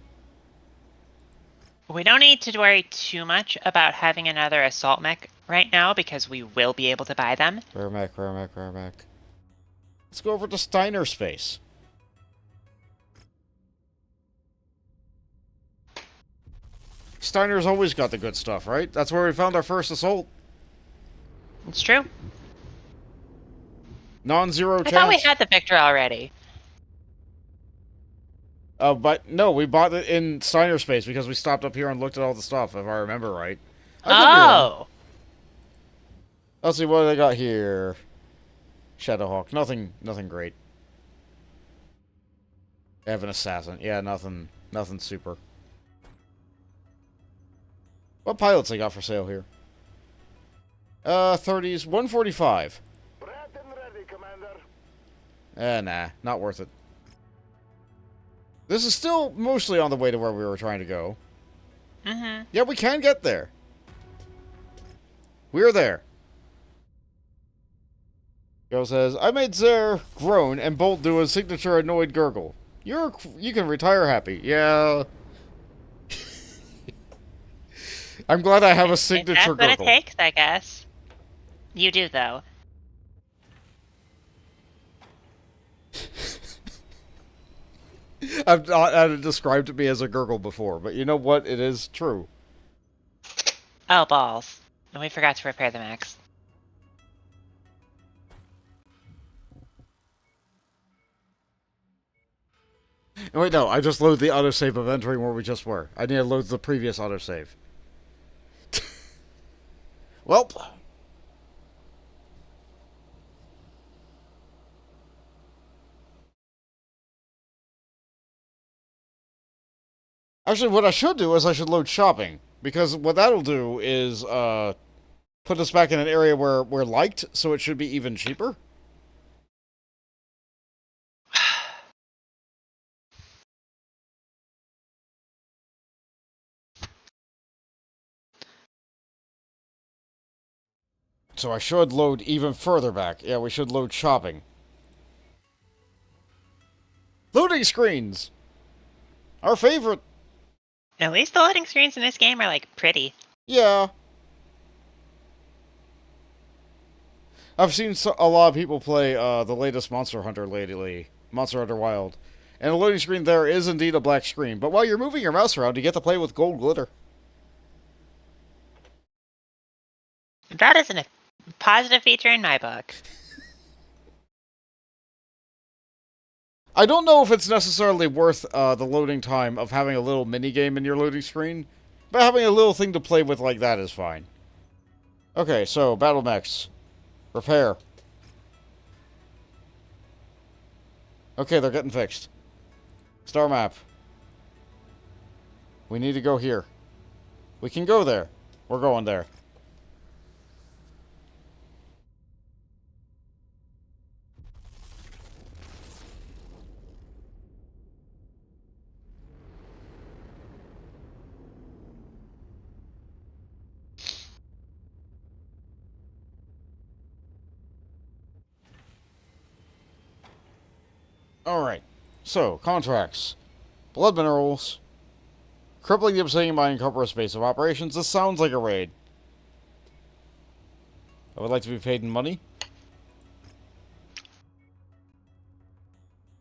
Speaker 2: We don't need to worry too much about having another assault mech right now because we will be able to buy them.
Speaker 1: Rare mech. Let's go over to Steiner Space. Steiner's always got the good stuff, right? That's where we found our first assault.
Speaker 2: It's true.
Speaker 1: Non-zero chance.
Speaker 2: I thought we had the Victor already.
Speaker 1: But no, we bought it in Steiner Space because we stopped up here and looked at all the stuff, if I remember right. I could be wrong.
Speaker 2: Oh!
Speaker 1: Let's see, what do they got here? Shadowhawk. Nothing great. They have an assassin. Yeah, nothing super. What pilots they got for sale here? 30s, 145.
Speaker 4: Red and ready, Commander.
Speaker 1: Nah, not worth it. This is still mostly on the way to where we were trying to go.
Speaker 2: Mm-hmm.
Speaker 1: Yeah, we can get there. We're there. Girl says, I made Zaer groan and Bolt do a signature annoyed gurgle. You can retire happy. Yeah. I'm glad I have a
Speaker 2: If
Speaker 1: signature
Speaker 2: that's what it
Speaker 1: gurgle.
Speaker 2: takes, I guess. You do, though.
Speaker 1: I've not had it described to me as a gurgle before, but you know what? It is true.
Speaker 2: Oh, balls. And we forgot to repair the max.
Speaker 1: And wait, no, I just loaded the autosave of entering where we just were. I need to load the previous autosave. Welp. Actually, what I should do is I should load shopping. Because what that'll do is, put us back in an area where we're liked, so it should be even cheaper. So I should load even further back. Yeah, we should load shopping. Loading screens! Our favorite.
Speaker 2: At least the loading screens in this game are, like, pretty.
Speaker 1: Yeah. I've seen a lot of people play the latest Monster Hunter lately. Monster Hunter Wild. And the loading screen there is indeed a black screen. But while you're moving your mouse around, you get to play with gold glitter.
Speaker 2: That isn't a positive feature in my book.
Speaker 1: I don't know if it's necessarily worth the loading time of having a little mini game in your loading screen, but having a little thing to play with like that is fine. Okay, so battle mechs. Repair. Okay, they're getting fixed. Star map. We need to go here. We can go there. We're going there. Alright. So, contracts. Blood minerals. Crippling the obsidian mining corporate base of operations. This sounds like a raid. I would like to be paid in money.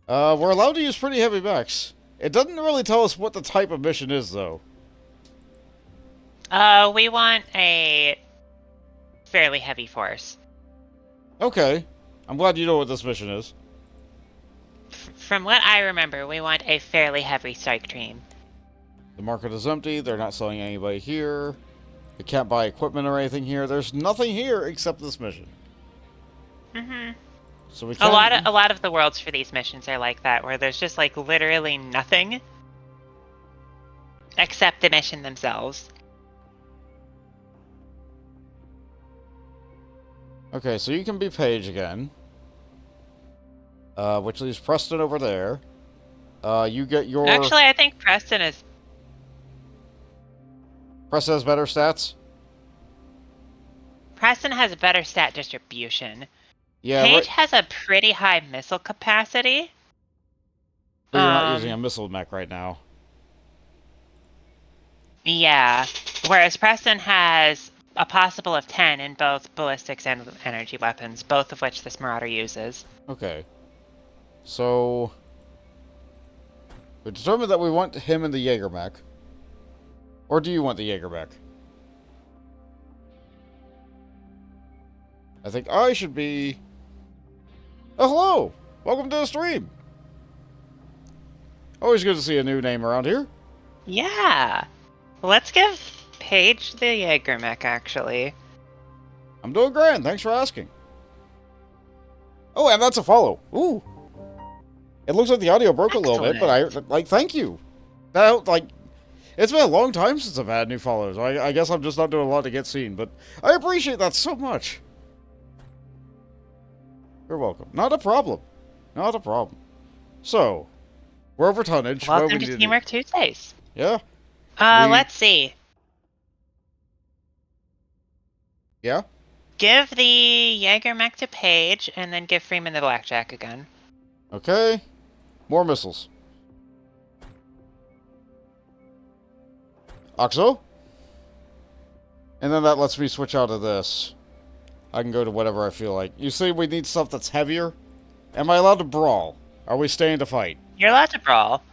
Speaker 1: We're allowed to use pretty heavy mechs. It doesn't really tell us what the type of mission is, though.
Speaker 2: We want a fairly heavy force.
Speaker 1: Okay. I'm glad you know what this mission is.
Speaker 2: From what I remember, we want a fairly heavy strike team.
Speaker 1: The market is empty. They're not selling anybody here. We can't buy equipment or anything here. There's nothing here except this mission.
Speaker 2: Mm-hmm.
Speaker 1: So we
Speaker 2: A
Speaker 1: can't...
Speaker 2: lot of the worlds for these missions are like that, where there's just like literally nothing except the mission themselves.
Speaker 1: Okay, so you can be Paige again. Which leaves Preston over there. You get your...
Speaker 2: Actually, I think Preston has
Speaker 1: better stats?
Speaker 2: better stat distribution.
Speaker 1: Yeah,
Speaker 2: Paige
Speaker 1: right.
Speaker 2: has a pretty high missile capacity.
Speaker 1: But you're not using a missile mech right now.
Speaker 2: Yeah, whereas Preston has a possible of 10 in both ballistics and energy weapons, both of which this Marauder uses.
Speaker 1: Okay. So... we determined that we want him in the Jaeger mech. Or do you want the Jaeger mech? I think I should be... oh, hello! Welcome to the stream! Always good to see a new name around here.
Speaker 2: Yeah. Let's give Paige the Jaeger mech, actually.
Speaker 1: I'm doing grand, thanks for asking. Oh, and that's a follow. Ooh. It looks like the audio broke a little bit, but thank you. That, it's been a long time since I've had new followers. I guess I'm just not doing a lot to get seen, but I appreciate that so much. You're welcome. Not a problem. Not a problem. So, we're over tonnage.
Speaker 2: Welcome to Teamwork Tuesdays.
Speaker 1: Yeah?
Speaker 2: Let's see.
Speaker 1: Yeah?
Speaker 2: Give the Jaeger mech to Paige, and then give Freeman the blackjack again.
Speaker 1: Okay. More missiles. Oxo? And then that lets me switch out of this. I can go to whatever I feel like. You say we need stuff that's heavier? Am I allowed to brawl? Are we staying to fight?
Speaker 2: You're allowed to brawl.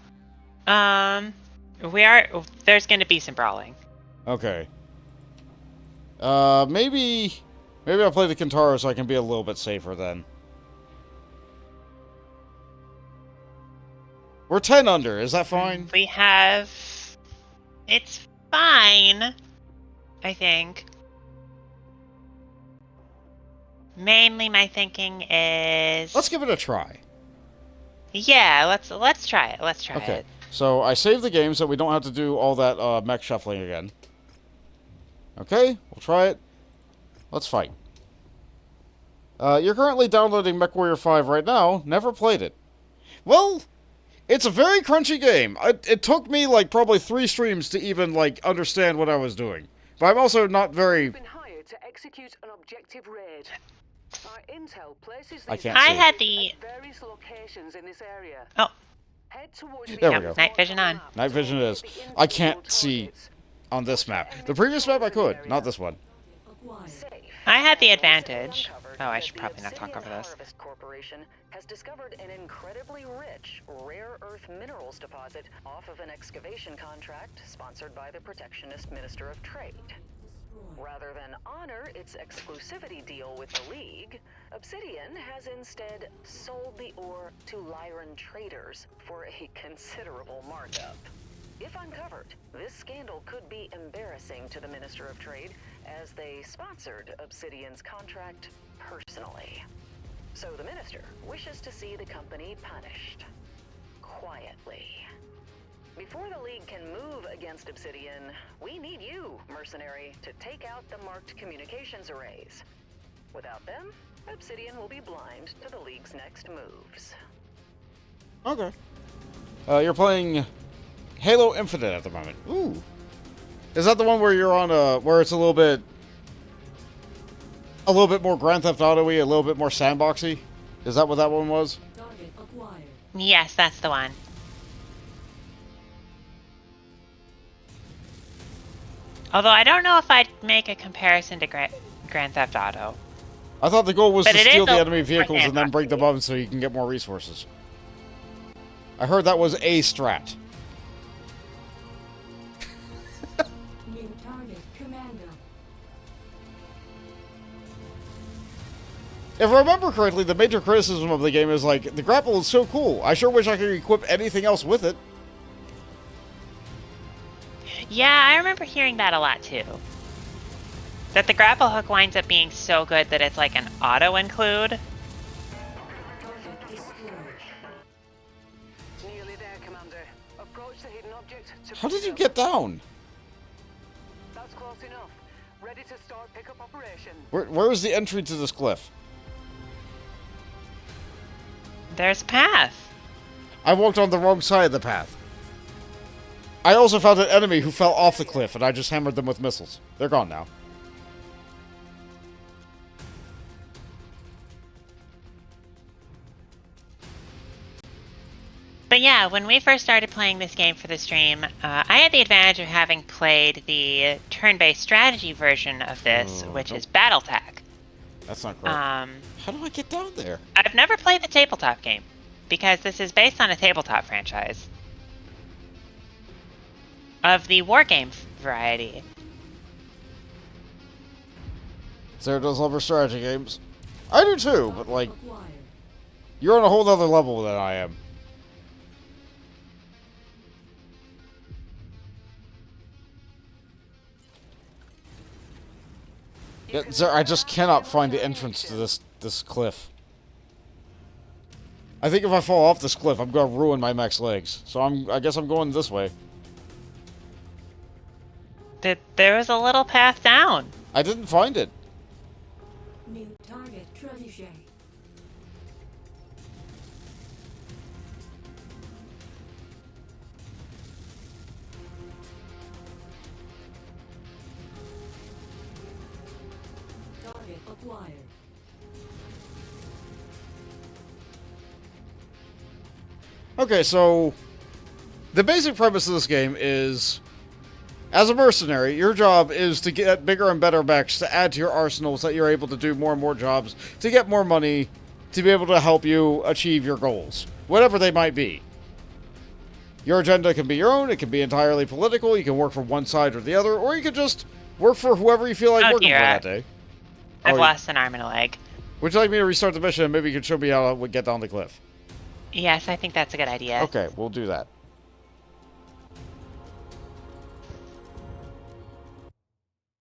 Speaker 2: We are. There's going to be some brawling.
Speaker 1: Okay. Maybe I'll play the Kintaro so I can be a little bit safer then. We're 10 under. Is that fine?
Speaker 2: We have. It's fine, I think. Mainly, my thinking is.
Speaker 1: Let's give it a try.
Speaker 2: Yeah, let's try it. Let's try
Speaker 1: Okay.
Speaker 2: it.
Speaker 1: So I saved the game so we don't have to do all that mech shuffling again. Okay, we'll try it. Let's fight. You're currently downloading MechWarrior 5 right now. Never played it. Well, it's a very crunchy game. It took me like probably 3 streams to even like understand what I was doing. But I'm also not very.
Speaker 3: Been hired to execute an objective raid. Our intel places
Speaker 1: I
Speaker 3: these
Speaker 1: can't
Speaker 2: I
Speaker 1: see.
Speaker 2: had the.
Speaker 3: at various locations in this area.
Speaker 2: Oh.
Speaker 3: Head towards
Speaker 1: There we
Speaker 3: the
Speaker 1: go.
Speaker 2: Night vision on.
Speaker 1: Night vision it is. I can't see on this map. The previous map I could, not this one.
Speaker 5: Acquired.
Speaker 2: I had the advantage. Oh, I should probably not talk over this.
Speaker 9: Harvest Corporation has discovered an incredibly rich rare earth minerals deposit off of an excavation contract sponsored by the protectionist Minister of Trade. Rather than honor its exclusivity deal with the League, Obsidian has instead sold the ore to Lyran traders for a considerable markup. If uncovered, this scandal could be embarrassing to the Minister of Trade, as they sponsored Obsidian's contract personally. So the Minister wishes to see the company punished. Quietly. Before the League can move against Obsidian, we need you, Mercenary, to take out the marked communications arrays. Without them, Obsidian will be blind to the League's next moves.
Speaker 1: Okay. You're playing Halo Infinite at the moment. Ooh. Is that the one where you're on where it's a little bit more Grand Theft Auto-y, a little bit more sandboxy? Is that what that one was?
Speaker 5: Target acquired.
Speaker 2: Yes, that's the one. Although I don't know if I'd make a comparison to Grand Theft Auto.
Speaker 1: I thought the goal was
Speaker 2: But
Speaker 1: to
Speaker 2: it is
Speaker 1: steal the
Speaker 2: a-
Speaker 1: enemy vehicles and then break them up so you can get more resources. I heard that was a strat.
Speaker 5: New target. Commando.
Speaker 1: If I remember correctly, the major criticism of the game is like, the grapple is so cool. I sure wish I could equip anything else with it.
Speaker 2: Yeah, I remember hearing that a lot too. That the grapple hook winds up being so good that it's like an auto include.
Speaker 5: Target destroyed.
Speaker 3: Nearly there, Commander. Approach the hidden object to
Speaker 1: How did you
Speaker 3: pick
Speaker 1: get
Speaker 3: up.
Speaker 1: down?
Speaker 3: That's close enough. Ready to start pickup operation.
Speaker 1: Where is the entry to this cliff?
Speaker 2: There's a path.
Speaker 1: I walked on the wrong side of the path. I also found an enemy who fell off the cliff, and I just hammered them with missiles. They're gone now.
Speaker 2: But yeah, when we first started playing this game for the stream, I had the advantage of having played the turn-based strategy version of this, which is BattleTech.
Speaker 1: That's not correct. How do I get down there?
Speaker 2: I've never played the tabletop game, because this is based on a tabletop franchise. Of the wargame variety.
Speaker 1: Sarah does love her strategy games. I do too, but like,
Speaker 5: Acquired.
Speaker 1: you're on a whole other level than I am. Yeah, sir, I just cannot find the entrance to this cliff. I think if I fall off this cliff, I'm gonna ruin my mech's legs. So I guess I'm going this way.
Speaker 2: There was a little path down.
Speaker 1: I didn't find it.
Speaker 5: New target. Trebuchet. Target acquired.
Speaker 1: Okay, so the basic premise of this game is, as a mercenary, your job is to get bigger and better mechs to add to your arsenal so that you're able to do more and more jobs, to get more money, to be able to help you achieve your goals, whatever they might be. Your agenda can be your own, it can be entirely political, you can work for one side or the other, or you can just work for whoever you feel like working for that day.
Speaker 2: I've lost an arm and a leg.
Speaker 1: Would you like me to restart the mission and maybe you can show me how to get down the cliff?
Speaker 2: Yes, I think that's a good idea.
Speaker 1: Okay, we'll do that.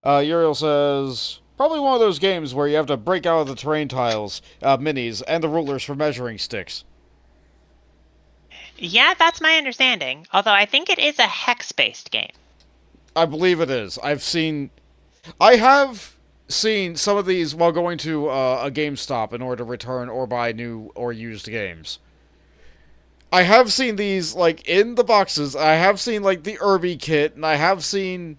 Speaker 1: Uriel says, probably one of those games where you have to break out of the terrain tiles, minis, and the rulers for measuring sticks.
Speaker 2: Yeah, that's my understanding. Although I think it is a hex-based game.
Speaker 1: I believe it is. I have seen some of these while going to a GameStop in order to return or buy new or used games. I have seen these, like, in the boxes. I have seen, like, the Irby kit, and I have seen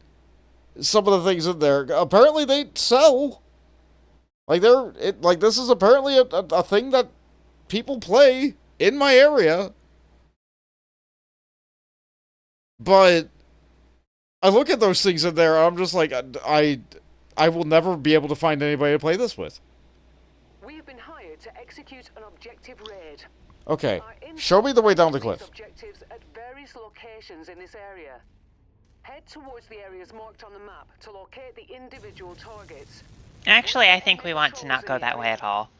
Speaker 1: some of the things in there. Apparently they sell. Like, this is apparently a thing that people play in my area. But I look at those things in there, and I'm just like, I will never be able to find anybody to play this with.
Speaker 3: We have been hired to execute an objective raid.
Speaker 1: Okay, show me the way down the cliff.
Speaker 3: Objectives at various locations in this area. Head towards the areas marked on the map to locate the individual targets.
Speaker 2: Actually, I think we want to not go that way at all.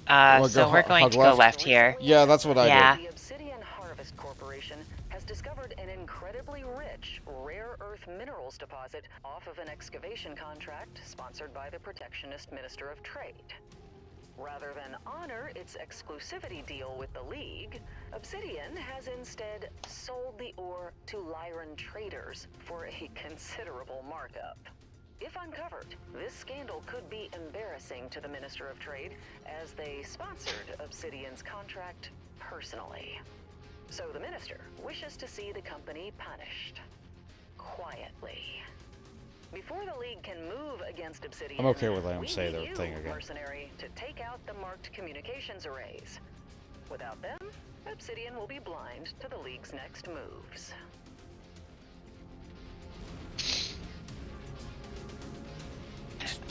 Speaker 2: So we're going to go
Speaker 1: left?
Speaker 2: left here.
Speaker 1: Yeah, that's what I did.
Speaker 9: The Obsidian Harvest Corporation has discovered an incredibly rich, rare earth minerals deposit off of an excavation contract sponsored by the Protectionist Minister of Trade. Rather than honor its exclusivity deal with the League, Obsidian has instead sold the ore to Lyran traders for a considerable markup. If uncovered, this scandal could be embarrassing to the Minister of Trade, as they sponsored Obsidian's contract personally. So the Minister wishes to see the company punished. Quietly. Before the League can move against Obsidian,
Speaker 1: I'm okay with letting them
Speaker 9: we
Speaker 1: say
Speaker 9: need
Speaker 1: their
Speaker 9: you,
Speaker 1: thing again.
Speaker 9: Mercenary, to take out the marked communications arrays. Without them, Obsidian will be blind to the League's next moves.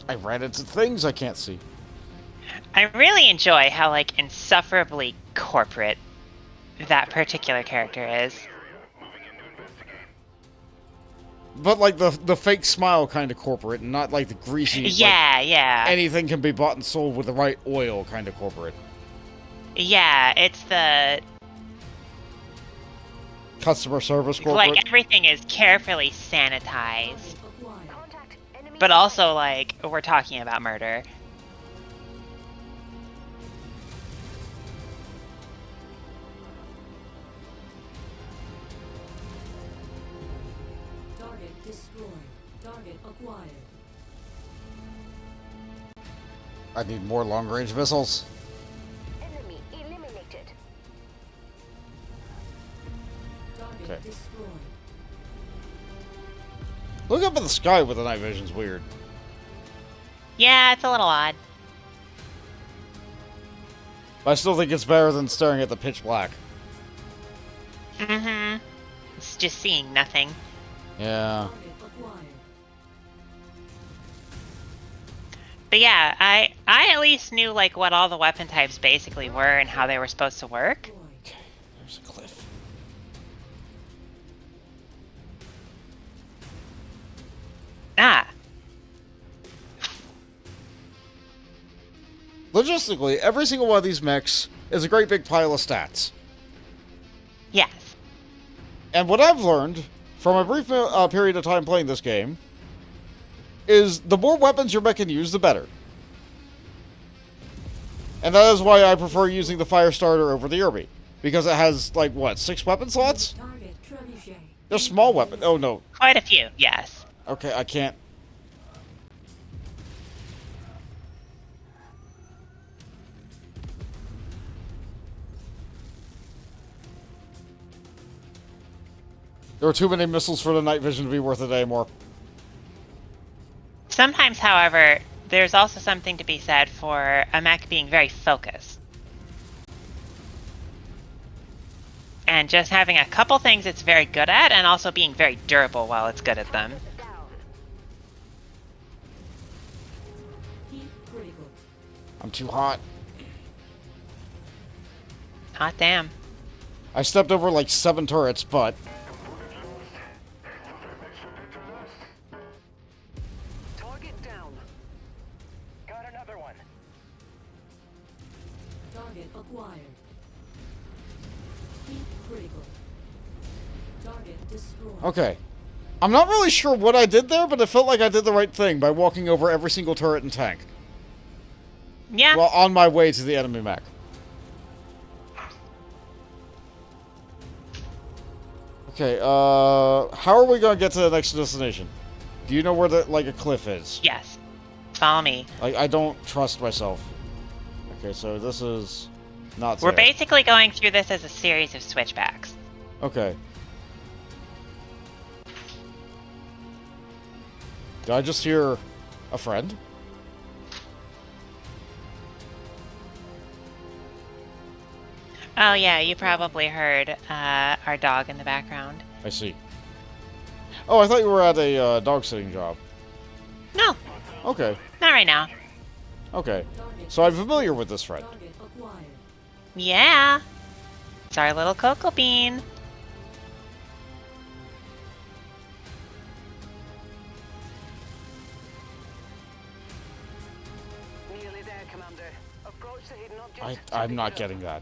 Speaker 1: I ran into things I can't see.
Speaker 2: I really enjoy how, like, insufferably corporate that particular character is.
Speaker 1: But, like, the fake smile kind of corporate, and not, like, the greasy...
Speaker 2: Yeah,
Speaker 1: like,
Speaker 2: yeah.
Speaker 1: anything can be bought and sold with the right oil kind of corporate.
Speaker 2: Yeah, it's the...
Speaker 1: Customer service corporate.
Speaker 2: Like, everything is carefully sanitized. But also, like, we're talking about murder.
Speaker 5: Target destroyed. Target acquired.
Speaker 1: I need more long-range missiles.
Speaker 7: Enemy eliminated.
Speaker 5: Target
Speaker 1: Okay.
Speaker 5: destroyed.
Speaker 1: Look up at the sky with the night vision's weird.
Speaker 2: Yeah, it's a little odd.
Speaker 1: But I still think it's better than staring at the pitch black.
Speaker 2: Mm-hmm. It's just seeing nothing.
Speaker 1: Yeah.
Speaker 5: Target acquired.
Speaker 2: But yeah, I at least knew, like, what all the weapon types basically were and how they were supposed to work.
Speaker 5: Destroyed.
Speaker 1: Okay, there's a cliff.
Speaker 2: Ah.
Speaker 1: Logistically, every single one of these mechs is a great big pile of stats.
Speaker 2: Yes.
Speaker 1: And what I've learned from a brief period of time playing this game is the more weapons your mech can use, the better. And that is why I prefer using the fire starter over the Irby. Because it has, like, what, 6 weapon slots?
Speaker 5: Target trebuchet.
Speaker 1: They're small weapons. Oh, no.
Speaker 2: Quite a few, yes.
Speaker 1: Okay, I can't. There are too many missiles for the night vision to be worth it anymore.
Speaker 2: Sometimes, however, there's also something to be said for a mech being very focused. And just having a couple things it's very good at, and also being very durable while it's good at them.
Speaker 5: Heat critical.
Speaker 1: I'm too hot.
Speaker 2: Hot damn.
Speaker 1: I stepped over like 7 turrets, but...
Speaker 3: Target down.
Speaker 4: Got another one.
Speaker 5: Target acquired. Heat critical. Target destroyed.
Speaker 1: Okay. I'm not really sure what I did there, but it felt like I did the right thing by walking over every single turret and tank.
Speaker 2: Yeah.
Speaker 1: Well, on my way to the enemy mech. Okay, how are we gonna get to the next destination? Do you know where the, like, a cliff is?
Speaker 2: Yes. Follow me.
Speaker 1: I don't trust myself. Okay, so this is not
Speaker 2: We're
Speaker 1: safe.
Speaker 2: basically going through this as a series of switchbacks.
Speaker 1: Okay. Did I just hear a friend?
Speaker 2: Oh yeah, you probably heard our dog in the background.
Speaker 1: I see. Oh, I thought you were at a dog sitting job.
Speaker 2: No,
Speaker 1: Okay,
Speaker 2: not right now.
Speaker 1: okay. So I'm familiar with this friend.
Speaker 5: Target acquired.
Speaker 2: Yeah. It's our little cocoa bean.
Speaker 3: Nearly there, Commander. Approach the hidden object.
Speaker 1: I'm not getting that.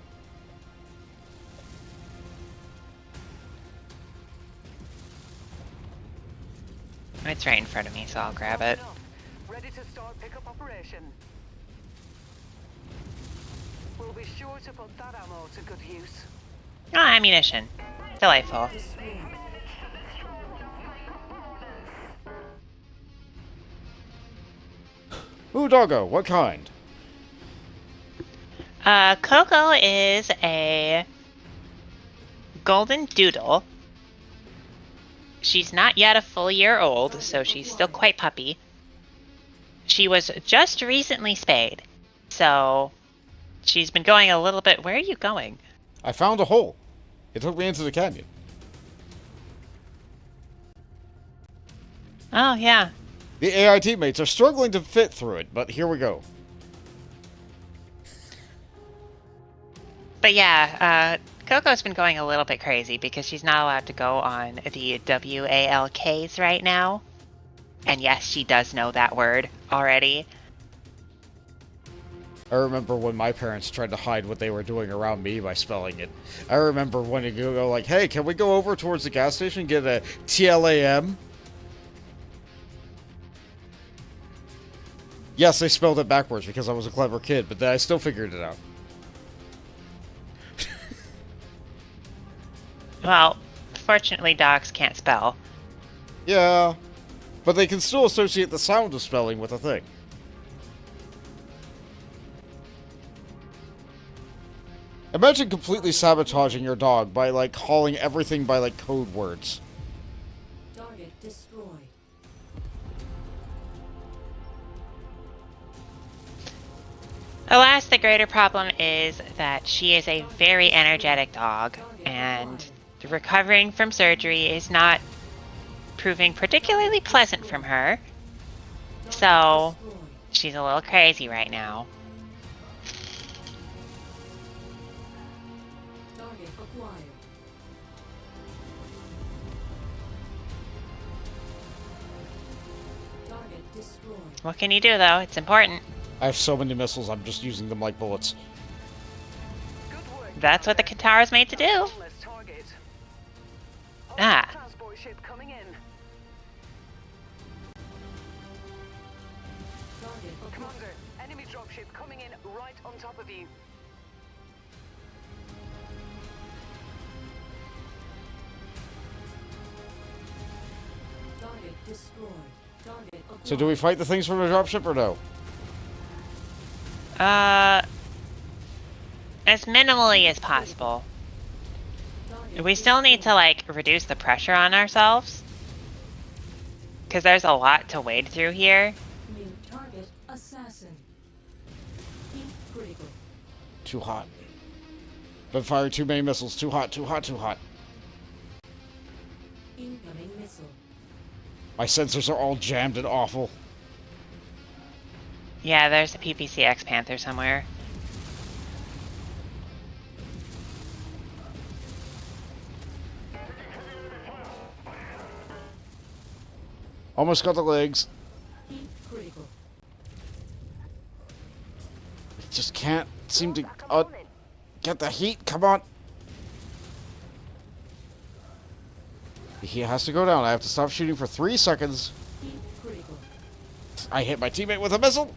Speaker 2: It's right in front of me, so I'll grab it.
Speaker 3: Ready to start pickup operation. We'll be sure to put that ammo to good use.
Speaker 2: Oh, ammunition. Delightful.
Speaker 5: Destroyed.
Speaker 1: Ooh, doggo, what kind?
Speaker 2: Coco is a golden doodle. She's not yet a full year old, so she's still quite puppy. She was just recently spayed, so she's been going a little bit... Where are you going?
Speaker 1: I found a hole. It took me into the canyon.
Speaker 2: Oh, yeah.
Speaker 1: The AI teammates are struggling to fit through it, but here we go.
Speaker 2: But yeah, Coco's been going a little bit crazy because she's not allowed to go on the WALKs right now. And yes, she does know that word already.
Speaker 1: I remember when my parents tried to hide what they were doing around me by spelling it. I remember when you go like, hey, can we go over towards the gas station and get a TLAM? Yes, they spelled it backwards because I was a clever kid, but then I still figured it out.
Speaker 2: Well, fortunately dogs can't spell.
Speaker 1: Yeah, but they can still associate the sound of spelling with a thing. Imagine completely sabotaging your dog by, like, calling everything by, like, code words.
Speaker 5: Target destroyed.
Speaker 2: Alas, the greater problem is that she is a very energetic dog, and recovering from surgery is not proving particularly pleasant from her. So,
Speaker 5: Destroyed.
Speaker 2: she's a little crazy right now.
Speaker 5: Target acquired. Target destroyed.
Speaker 2: What can you do, though? It's important.
Speaker 1: I have so many missiles, I'm just using them like bullets.
Speaker 3: Good work.
Speaker 2: That's what the Katara's made to do.
Speaker 3: Harmless target.
Speaker 2: Ah.
Speaker 3: Transport ship coming in.
Speaker 5: Target acquired.
Speaker 3: Commander, enemy dropship coming in right on top of you.
Speaker 5: Target destroyed. Target acquired.
Speaker 1: So do we fight the things from the dropship or no?
Speaker 2: As minimally as possible.
Speaker 5: Target
Speaker 2: We still need to, like, reduce the pressure on ourselves. Because there's a lot to wade through here.
Speaker 5: New target assigned.
Speaker 1: Too hot. Been firing too many missiles. Too hot, too hot, too hot.
Speaker 5: Incoming missile.
Speaker 1: My sensors are all jammed and awful.
Speaker 2: Yeah, there's a PPCX Panther somewhere.
Speaker 1: Almost got the legs.
Speaker 5: Heat critical.
Speaker 1: Just can't seem to get the heat. Come on. He has to go down. I have to stop shooting for 3 seconds.
Speaker 5: Heat critical.
Speaker 1: I hit my teammate with a missile.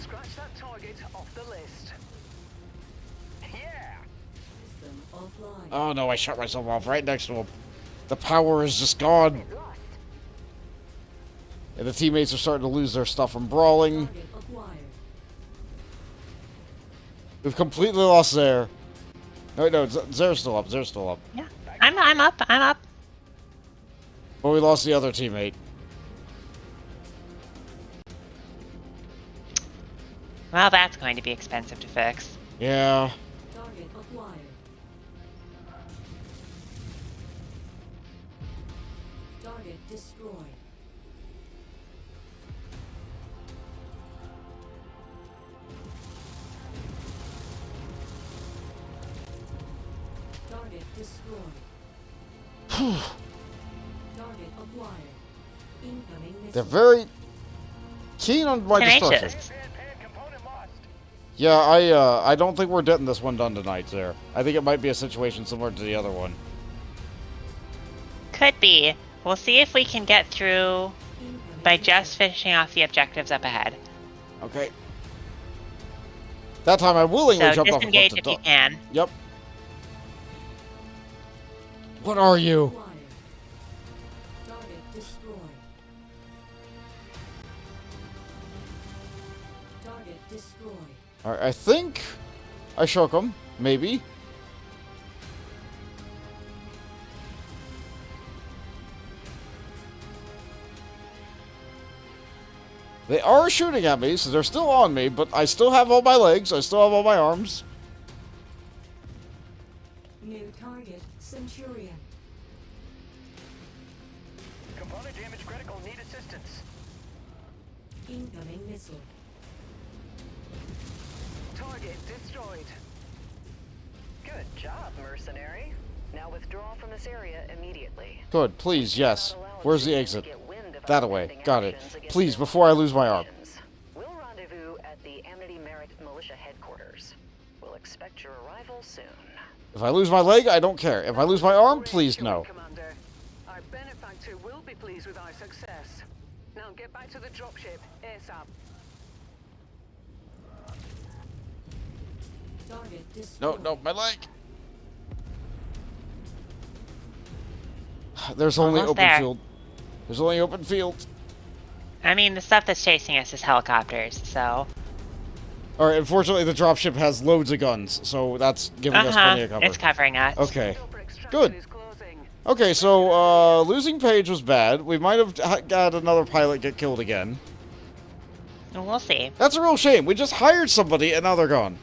Speaker 3: Scratch that target off the list. Yeah!
Speaker 5: System offline.
Speaker 1: Oh no, I shot myself off right next to him. The power is just gone. And the teammates are starting to lose their stuff from brawling.
Speaker 5: Target acquired.
Speaker 1: We've completely lost Zaer. No, no, Zaer's still up. Zaer's still up.
Speaker 2: Yeah, I'm up. I'm up.
Speaker 1: But we lost the other teammate.
Speaker 2: Well, that's going to be expensive to fix.
Speaker 1: Yeah.
Speaker 5: Target acquired. Target destroyed. Target destroyed. Target acquired. Incoming
Speaker 1: They're
Speaker 5: missile.
Speaker 1: very keen on my destruction.
Speaker 2: Tenacious.
Speaker 1: Yeah, I don't think we're getting this one done tonight, Zaer. I think it might be a situation similar to the other one.
Speaker 2: Could be. We'll see if we can get through
Speaker 5: Incoming
Speaker 2: by
Speaker 5: missile.
Speaker 2: just finishing off the objectives up ahead.
Speaker 1: Okay. That time I willingly
Speaker 2: So
Speaker 1: jumped off a cliff
Speaker 2: disengage
Speaker 1: to
Speaker 2: if you
Speaker 1: die.
Speaker 2: can.
Speaker 1: Yep. What are you?
Speaker 5: Acquired. Target destroyed. Target destroyed.
Speaker 1: Alright, I think I shook them. Maybe. They are shooting at me, so they're still on me, but I still have all my legs. I still have all my arms.
Speaker 5: New target, Centurion.
Speaker 4: Component damage critical. Need assistance.
Speaker 5: Incoming missile.
Speaker 3: Target destroyed.
Speaker 9: Good job, mercenary. Now withdraw from this area immediately.
Speaker 1: Good, please, yes. Where's the exit?
Speaker 9: Get wind of
Speaker 1: That
Speaker 9: our
Speaker 1: way.
Speaker 9: pending
Speaker 1: Got it.
Speaker 9: actions against
Speaker 1: Please,
Speaker 9: your
Speaker 1: before I lose my arm.
Speaker 9: operations. We'll rendezvous at the Amity Merit Militia headquarters. We'll expect your arrival soon.
Speaker 1: If I lose my leg, I don't care. If I lose my arm, please no.
Speaker 3: Commander. Our benefactor will be pleased with our success. Now get back to the dropship ASAP.
Speaker 5: Target
Speaker 1: No,
Speaker 5: destroyed.
Speaker 1: no, my leg. There's only
Speaker 2: Almost
Speaker 1: open
Speaker 2: there.
Speaker 1: field. There's only open field.
Speaker 2: I mean, the stuff that's chasing us is helicopters, so...
Speaker 1: Alright, unfortunately the dropship has loads of guns, so that's giving us plenty of cover.
Speaker 2: It's covering us.
Speaker 1: Okay.
Speaker 3: Door for extraction
Speaker 1: Good.
Speaker 3: is closing.
Speaker 1: Okay, so, losing Paige was bad. We might have had another pilot get killed again.
Speaker 2: We'll see.
Speaker 1: That's a real shame. We just hired somebody and now they're gone.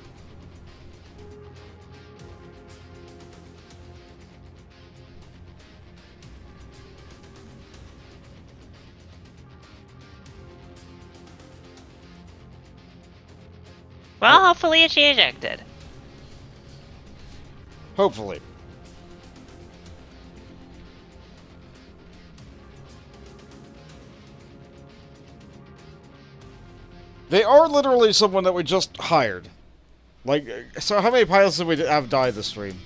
Speaker 2: Well, hopefully she ejected.
Speaker 1: Hopefully. They are literally someone that we just hired. Like, so how many pilots did we have die this stream?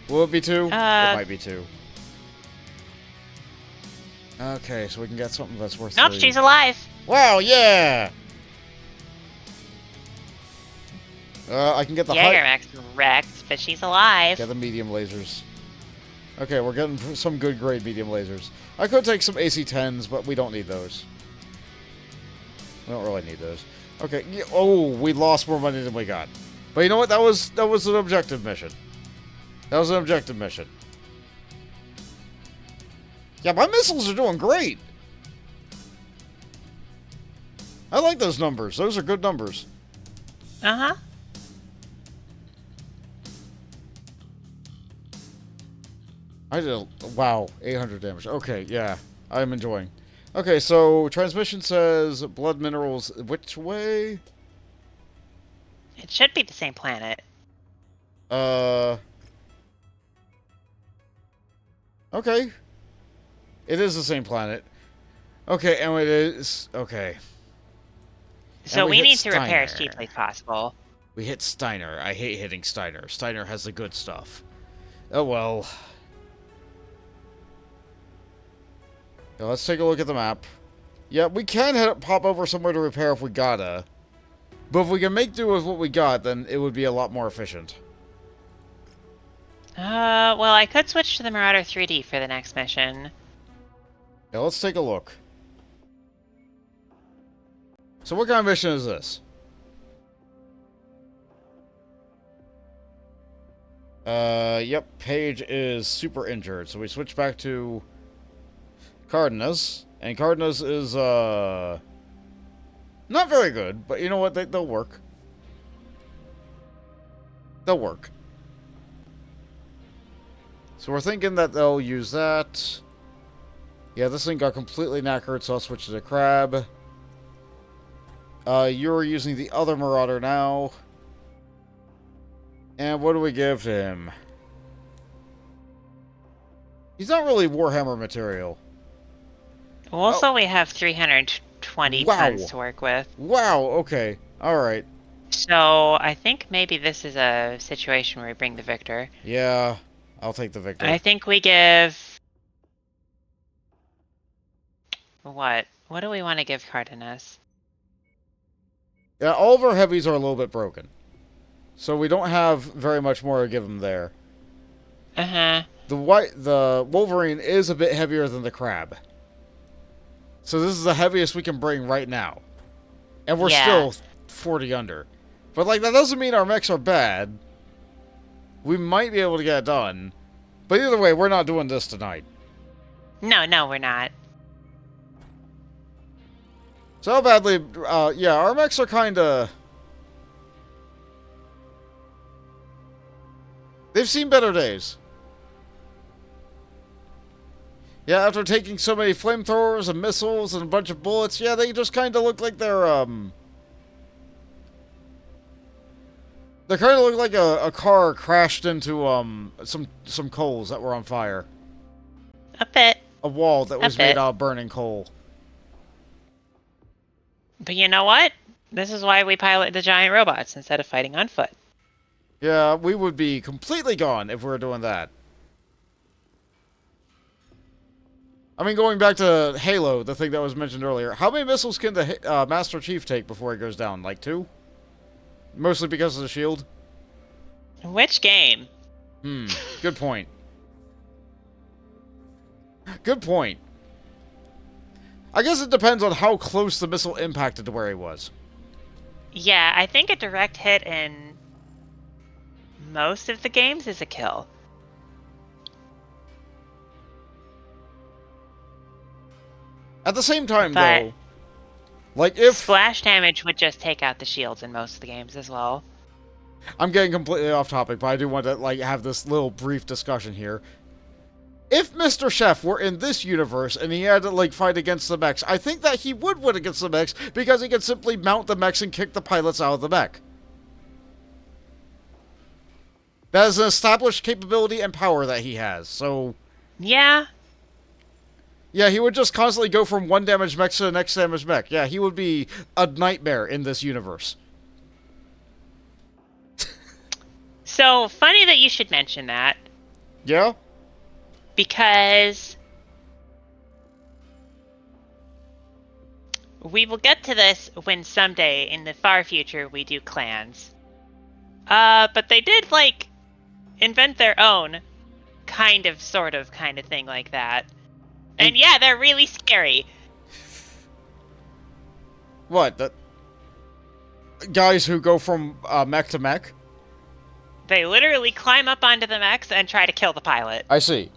Speaker 1: Will it be 2? It might be 2. Okay, so we can get something that's worth
Speaker 2: Nope,
Speaker 1: 3.
Speaker 2: she's alive.
Speaker 1: Wow, yeah! I can get the high...
Speaker 2: Jaegermech's wrecked, but she's alive.
Speaker 1: Get the medium lasers. Okay, we're getting some good grade medium lasers. I could take some AC-10s, but we don't need those. We don't really need those. Okay, oh, we lost more money than we got. But you know what? That was an objective mission. That was an objective mission. Yeah, my missiles are doing great. I like those numbers. Those are good numbers.
Speaker 2: Uh-huh.
Speaker 1: I did wow, 800 damage. Okay, yeah. I'm enjoying. Okay, so transmission says blood minerals which way?
Speaker 2: It should be the same planet.
Speaker 1: Okay. It is the same planet. Okay, and it is okay.
Speaker 2: So
Speaker 1: we
Speaker 2: we
Speaker 1: hit
Speaker 2: need to repair as
Speaker 1: Steiner.
Speaker 2: cheaply as possible.
Speaker 1: We hit Steiner. I hate hitting Steiner. Steiner has the good stuff. Oh well. Now let's take a look at the map. Yeah, we can pop over somewhere to repair if we gotta. But if we can make do with what we got, then it would be a lot more efficient.
Speaker 2: Well, I could switch to the Marauder 3D for the next mission.
Speaker 1: Yeah, let's take a look. So what kind of mission is this? Yep, Paige is super injured, so we switch back to Cardenas, and Cardenas is, not very good, but you know what, they'll work. They'll work. So we're thinking that they'll use that. Yeah, this thing got completely knackered, so I'll switch to the Crab. You're using the other Marauder now. And what do we give to him? He's not really Warhammer material.
Speaker 2: Also, we have 320 tons to work with.
Speaker 1: Wow, okay. Alright.
Speaker 2: So, I think maybe this is a situation where we bring the Victor.
Speaker 1: Yeah, I'll take the Victor.
Speaker 2: I think we give... What? What do we want to give Cardenas?
Speaker 1: Yeah, all of our heavies are a little bit broken. So we don't have very much more to give him there.
Speaker 2: Uh-huh.
Speaker 1: The Wolverine is a bit heavier than the Crab. So this is the heaviest we can bring right now. And we're still 40 under. But, like, that doesn't mean our mechs are bad. We might be able to get it done. But either way, we're not doing this tonight.
Speaker 2: No, we're not.
Speaker 1: So how badly... yeah, our mechs are kinda... They've seen better days. Yeah, after taking so many flamethrowers and missiles and a bunch of bullets, yeah, they just kind of look like they're, They kind of look like a car crashed into, some coals that were on fire.
Speaker 2: A bit.
Speaker 1: A wall that was made out of burning coal.
Speaker 2: But you know what? This is why we pilot the giant robots instead of fighting on foot.
Speaker 1: Yeah, we would be completely gone if we were doing that. I mean, going back to Halo, the thing that was mentioned earlier, how many missiles can the Master Chief take before he goes down? Like 2? Mostly because of the shield?
Speaker 2: Which game?
Speaker 1: Good point. Good point. I guess it depends on how close the missile impacted to where he was.
Speaker 2: Yeah, I think a direct hit in most of the games is a kill.
Speaker 1: At the same time, though, like if...
Speaker 2: Splash damage would just take out the shields in most of the games as well.
Speaker 1: I'm getting completely off topic, but I do want to, like, have this little brief discussion here. If Mr. Chef were in this universe and he had to, like, fight against the mechs, I think that he would win against the mechs because he could simply mount the mechs and kick the pilots out of the mech. That is an established capability and power that he has, so...
Speaker 2: Yeah.
Speaker 1: Yeah, he would just constantly go from one damaged mech to the next damaged mech. Yeah, he would be a nightmare in this universe.
Speaker 2: So, funny that you should mention that.
Speaker 1: Yeah?
Speaker 2: Because we will get to this when someday in the far future we do clans. But they did, like, invent their own kind of thing like that. And yeah, they're really scary.
Speaker 1: What? The guys who go from mech to mech?
Speaker 2: They literally climb up onto the mechs and try to kill the pilot.
Speaker 1: I see.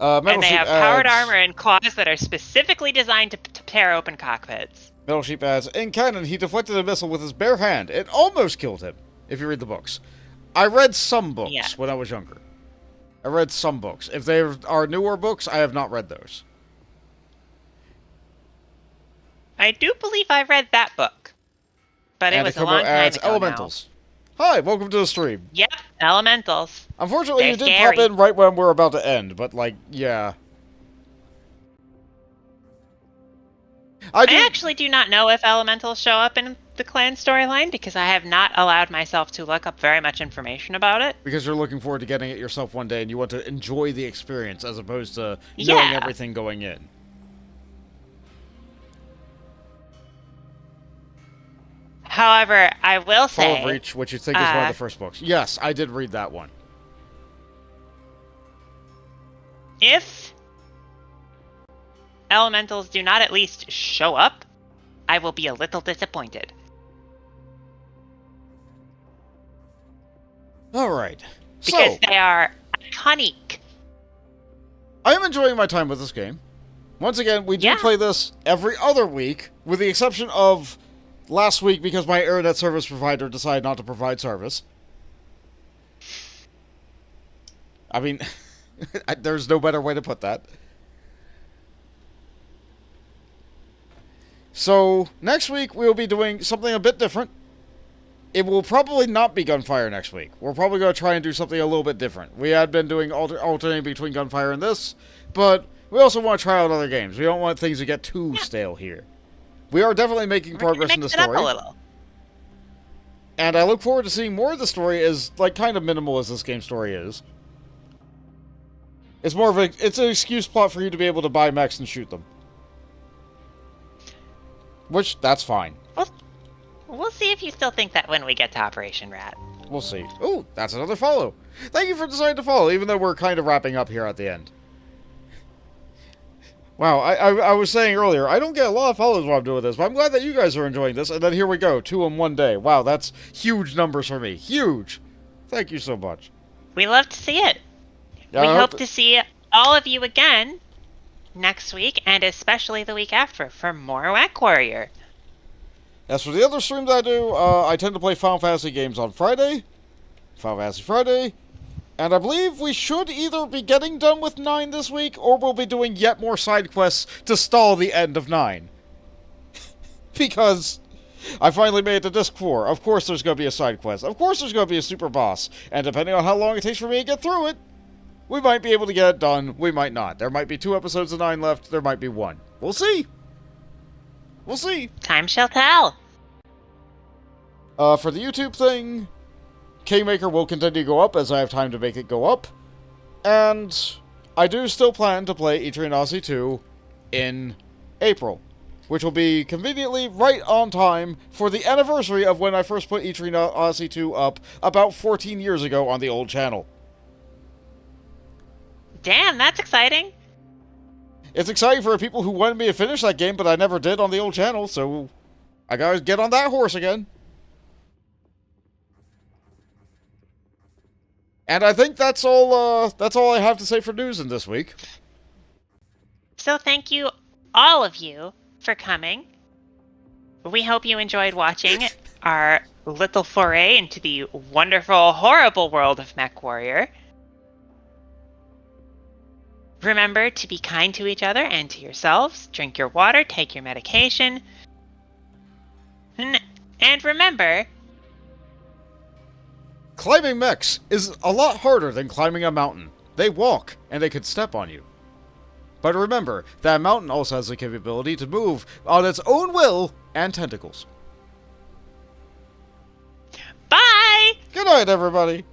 Speaker 1: Metal
Speaker 2: And they
Speaker 1: Sheep
Speaker 2: have powered
Speaker 1: adds-
Speaker 2: armor and claws that are specifically designed to tear open cockpits.
Speaker 1: Metal Sheep adds, in canon, he deflected a missile with his bare hand. It almost killed him, if you read the books. I read some books
Speaker 2: Yeah.
Speaker 1: when I was younger. I read some books. If they are newer books, I have not read those.
Speaker 2: I do believe I read that book, but it was a
Speaker 1: Komo
Speaker 2: long time
Speaker 1: adds
Speaker 2: ago
Speaker 1: Elementals. Hi, welcome to the stream.
Speaker 2: now. Yep, elementals.
Speaker 1: Unfortunately,
Speaker 2: They're
Speaker 1: you did
Speaker 2: scary.
Speaker 1: pop in right when we're about to end, but, like, yeah. I
Speaker 2: I actually do not know if elementals show up in the clan storyline because I have not allowed myself to look up very much information about it.
Speaker 1: Because you're looking forward to getting it yourself one day and you want to enjoy the experience as opposed to knowing
Speaker 2: Yeah.
Speaker 1: everything going in.
Speaker 2: However, I will
Speaker 1: Fall
Speaker 2: say,
Speaker 1: of Reach, which you think is one of the first books. Yes, I did read that one.
Speaker 2: if elementals do not at least show up, I will be a little disappointed.
Speaker 1: Alright.
Speaker 2: Because
Speaker 1: So,
Speaker 2: they are iconic.
Speaker 1: I am enjoying my time with this game. Once again, we do
Speaker 2: Yeah.
Speaker 1: play this every other week, with the exception of last week because my internet service provider decided not to provide service. I mean, there's no better way to put that. So, next week we'll be doing something a bit different. It will probably not be Gunfire next week. We're probably going to try and do something a little bit different. We had been doing alternating between Gunfire and this, but we also want to try out other games. We don't want things to get too stale here. We are definitely making progress in the
Speaker 2: Mix it up
Speaker 1: story.
Speaker 2: a little.
Speaker 1: And I look forward to seeing more of the story as, like, kind of minimal as this game's story is. It's more of it's an excuse plot for you to be able to buy mechs and shoot them. Which, that's fine.
Speaker 2: We'll see if you still think that when we get to Operation Rat.
Speaker 1: We'll see. Ooh, that's another follow. Thank you for deciding to follow, even though we're kind of wrapping up here at the end. Wow, I was saying earlier, I don't get a lot of follows while I'm doing this, but I'm glad that you guys are enjoying this, and then here we go, 2 in one day. Wow, that's huge numbers for me. Huge! Thank you so much.
Speaker 2: We love to see it.
Speaker 1: Yeah,
Speaker 2: We
Speaker 1: I
Speaker 2: hope to see all of you again next week, and especially the week after, for more MechWarrior.
Speaker 1: As for the other streams I do, I tend to play Final Fantasy games on Friday. Final Fantasy Friday. And I believe we should either be getting done with 9 this week, or we'll be doing yet more side quests to stall the end of 9. Because I finally made it to Disc 4. Of course there's going to be a side quest. Of course there's going to be a super boss. And depending on how long it takes for me to get through it, we might be able to get it done. We might not. There might be 2 episodes of 9 left. There might be 1. We'll see. We'll see.
Speaker 2: Time shall tell.
Speaker 1: For the YouTube thing, Kingmaker will continue to go up as I have time to make it go up. And I do still plan to play Etrian Odyssey 2 in April, which will be conveniently right on time for the anniversary of when I first put Etrian Odyssey 2 up about 14 years ago on the old channel.
Speaker 2: Damn, that's exciting.
Speaker 1: It's exciting for people who wanted me to finish that game, but I never did on the old channel, so I gotta get on that horse again. And I think that's all I have to say for news in this week.
Speaker 2: So thank you, all of you, for coming. We hope you enjoyed watching our little foray into the wonderful, horrible world of MechWarrior. Remember to be kind to each other and to yourselves. Drink your water, take your medication. And remember,
Speaker 1: Climbing mechs is a lot harder than climbing a mountain. They walk, and they could step on you. But remember, that mountain also has the capability to move on its own will and tentacles.
Speaker 2: bye!
Speaker 1: Good night, everybody!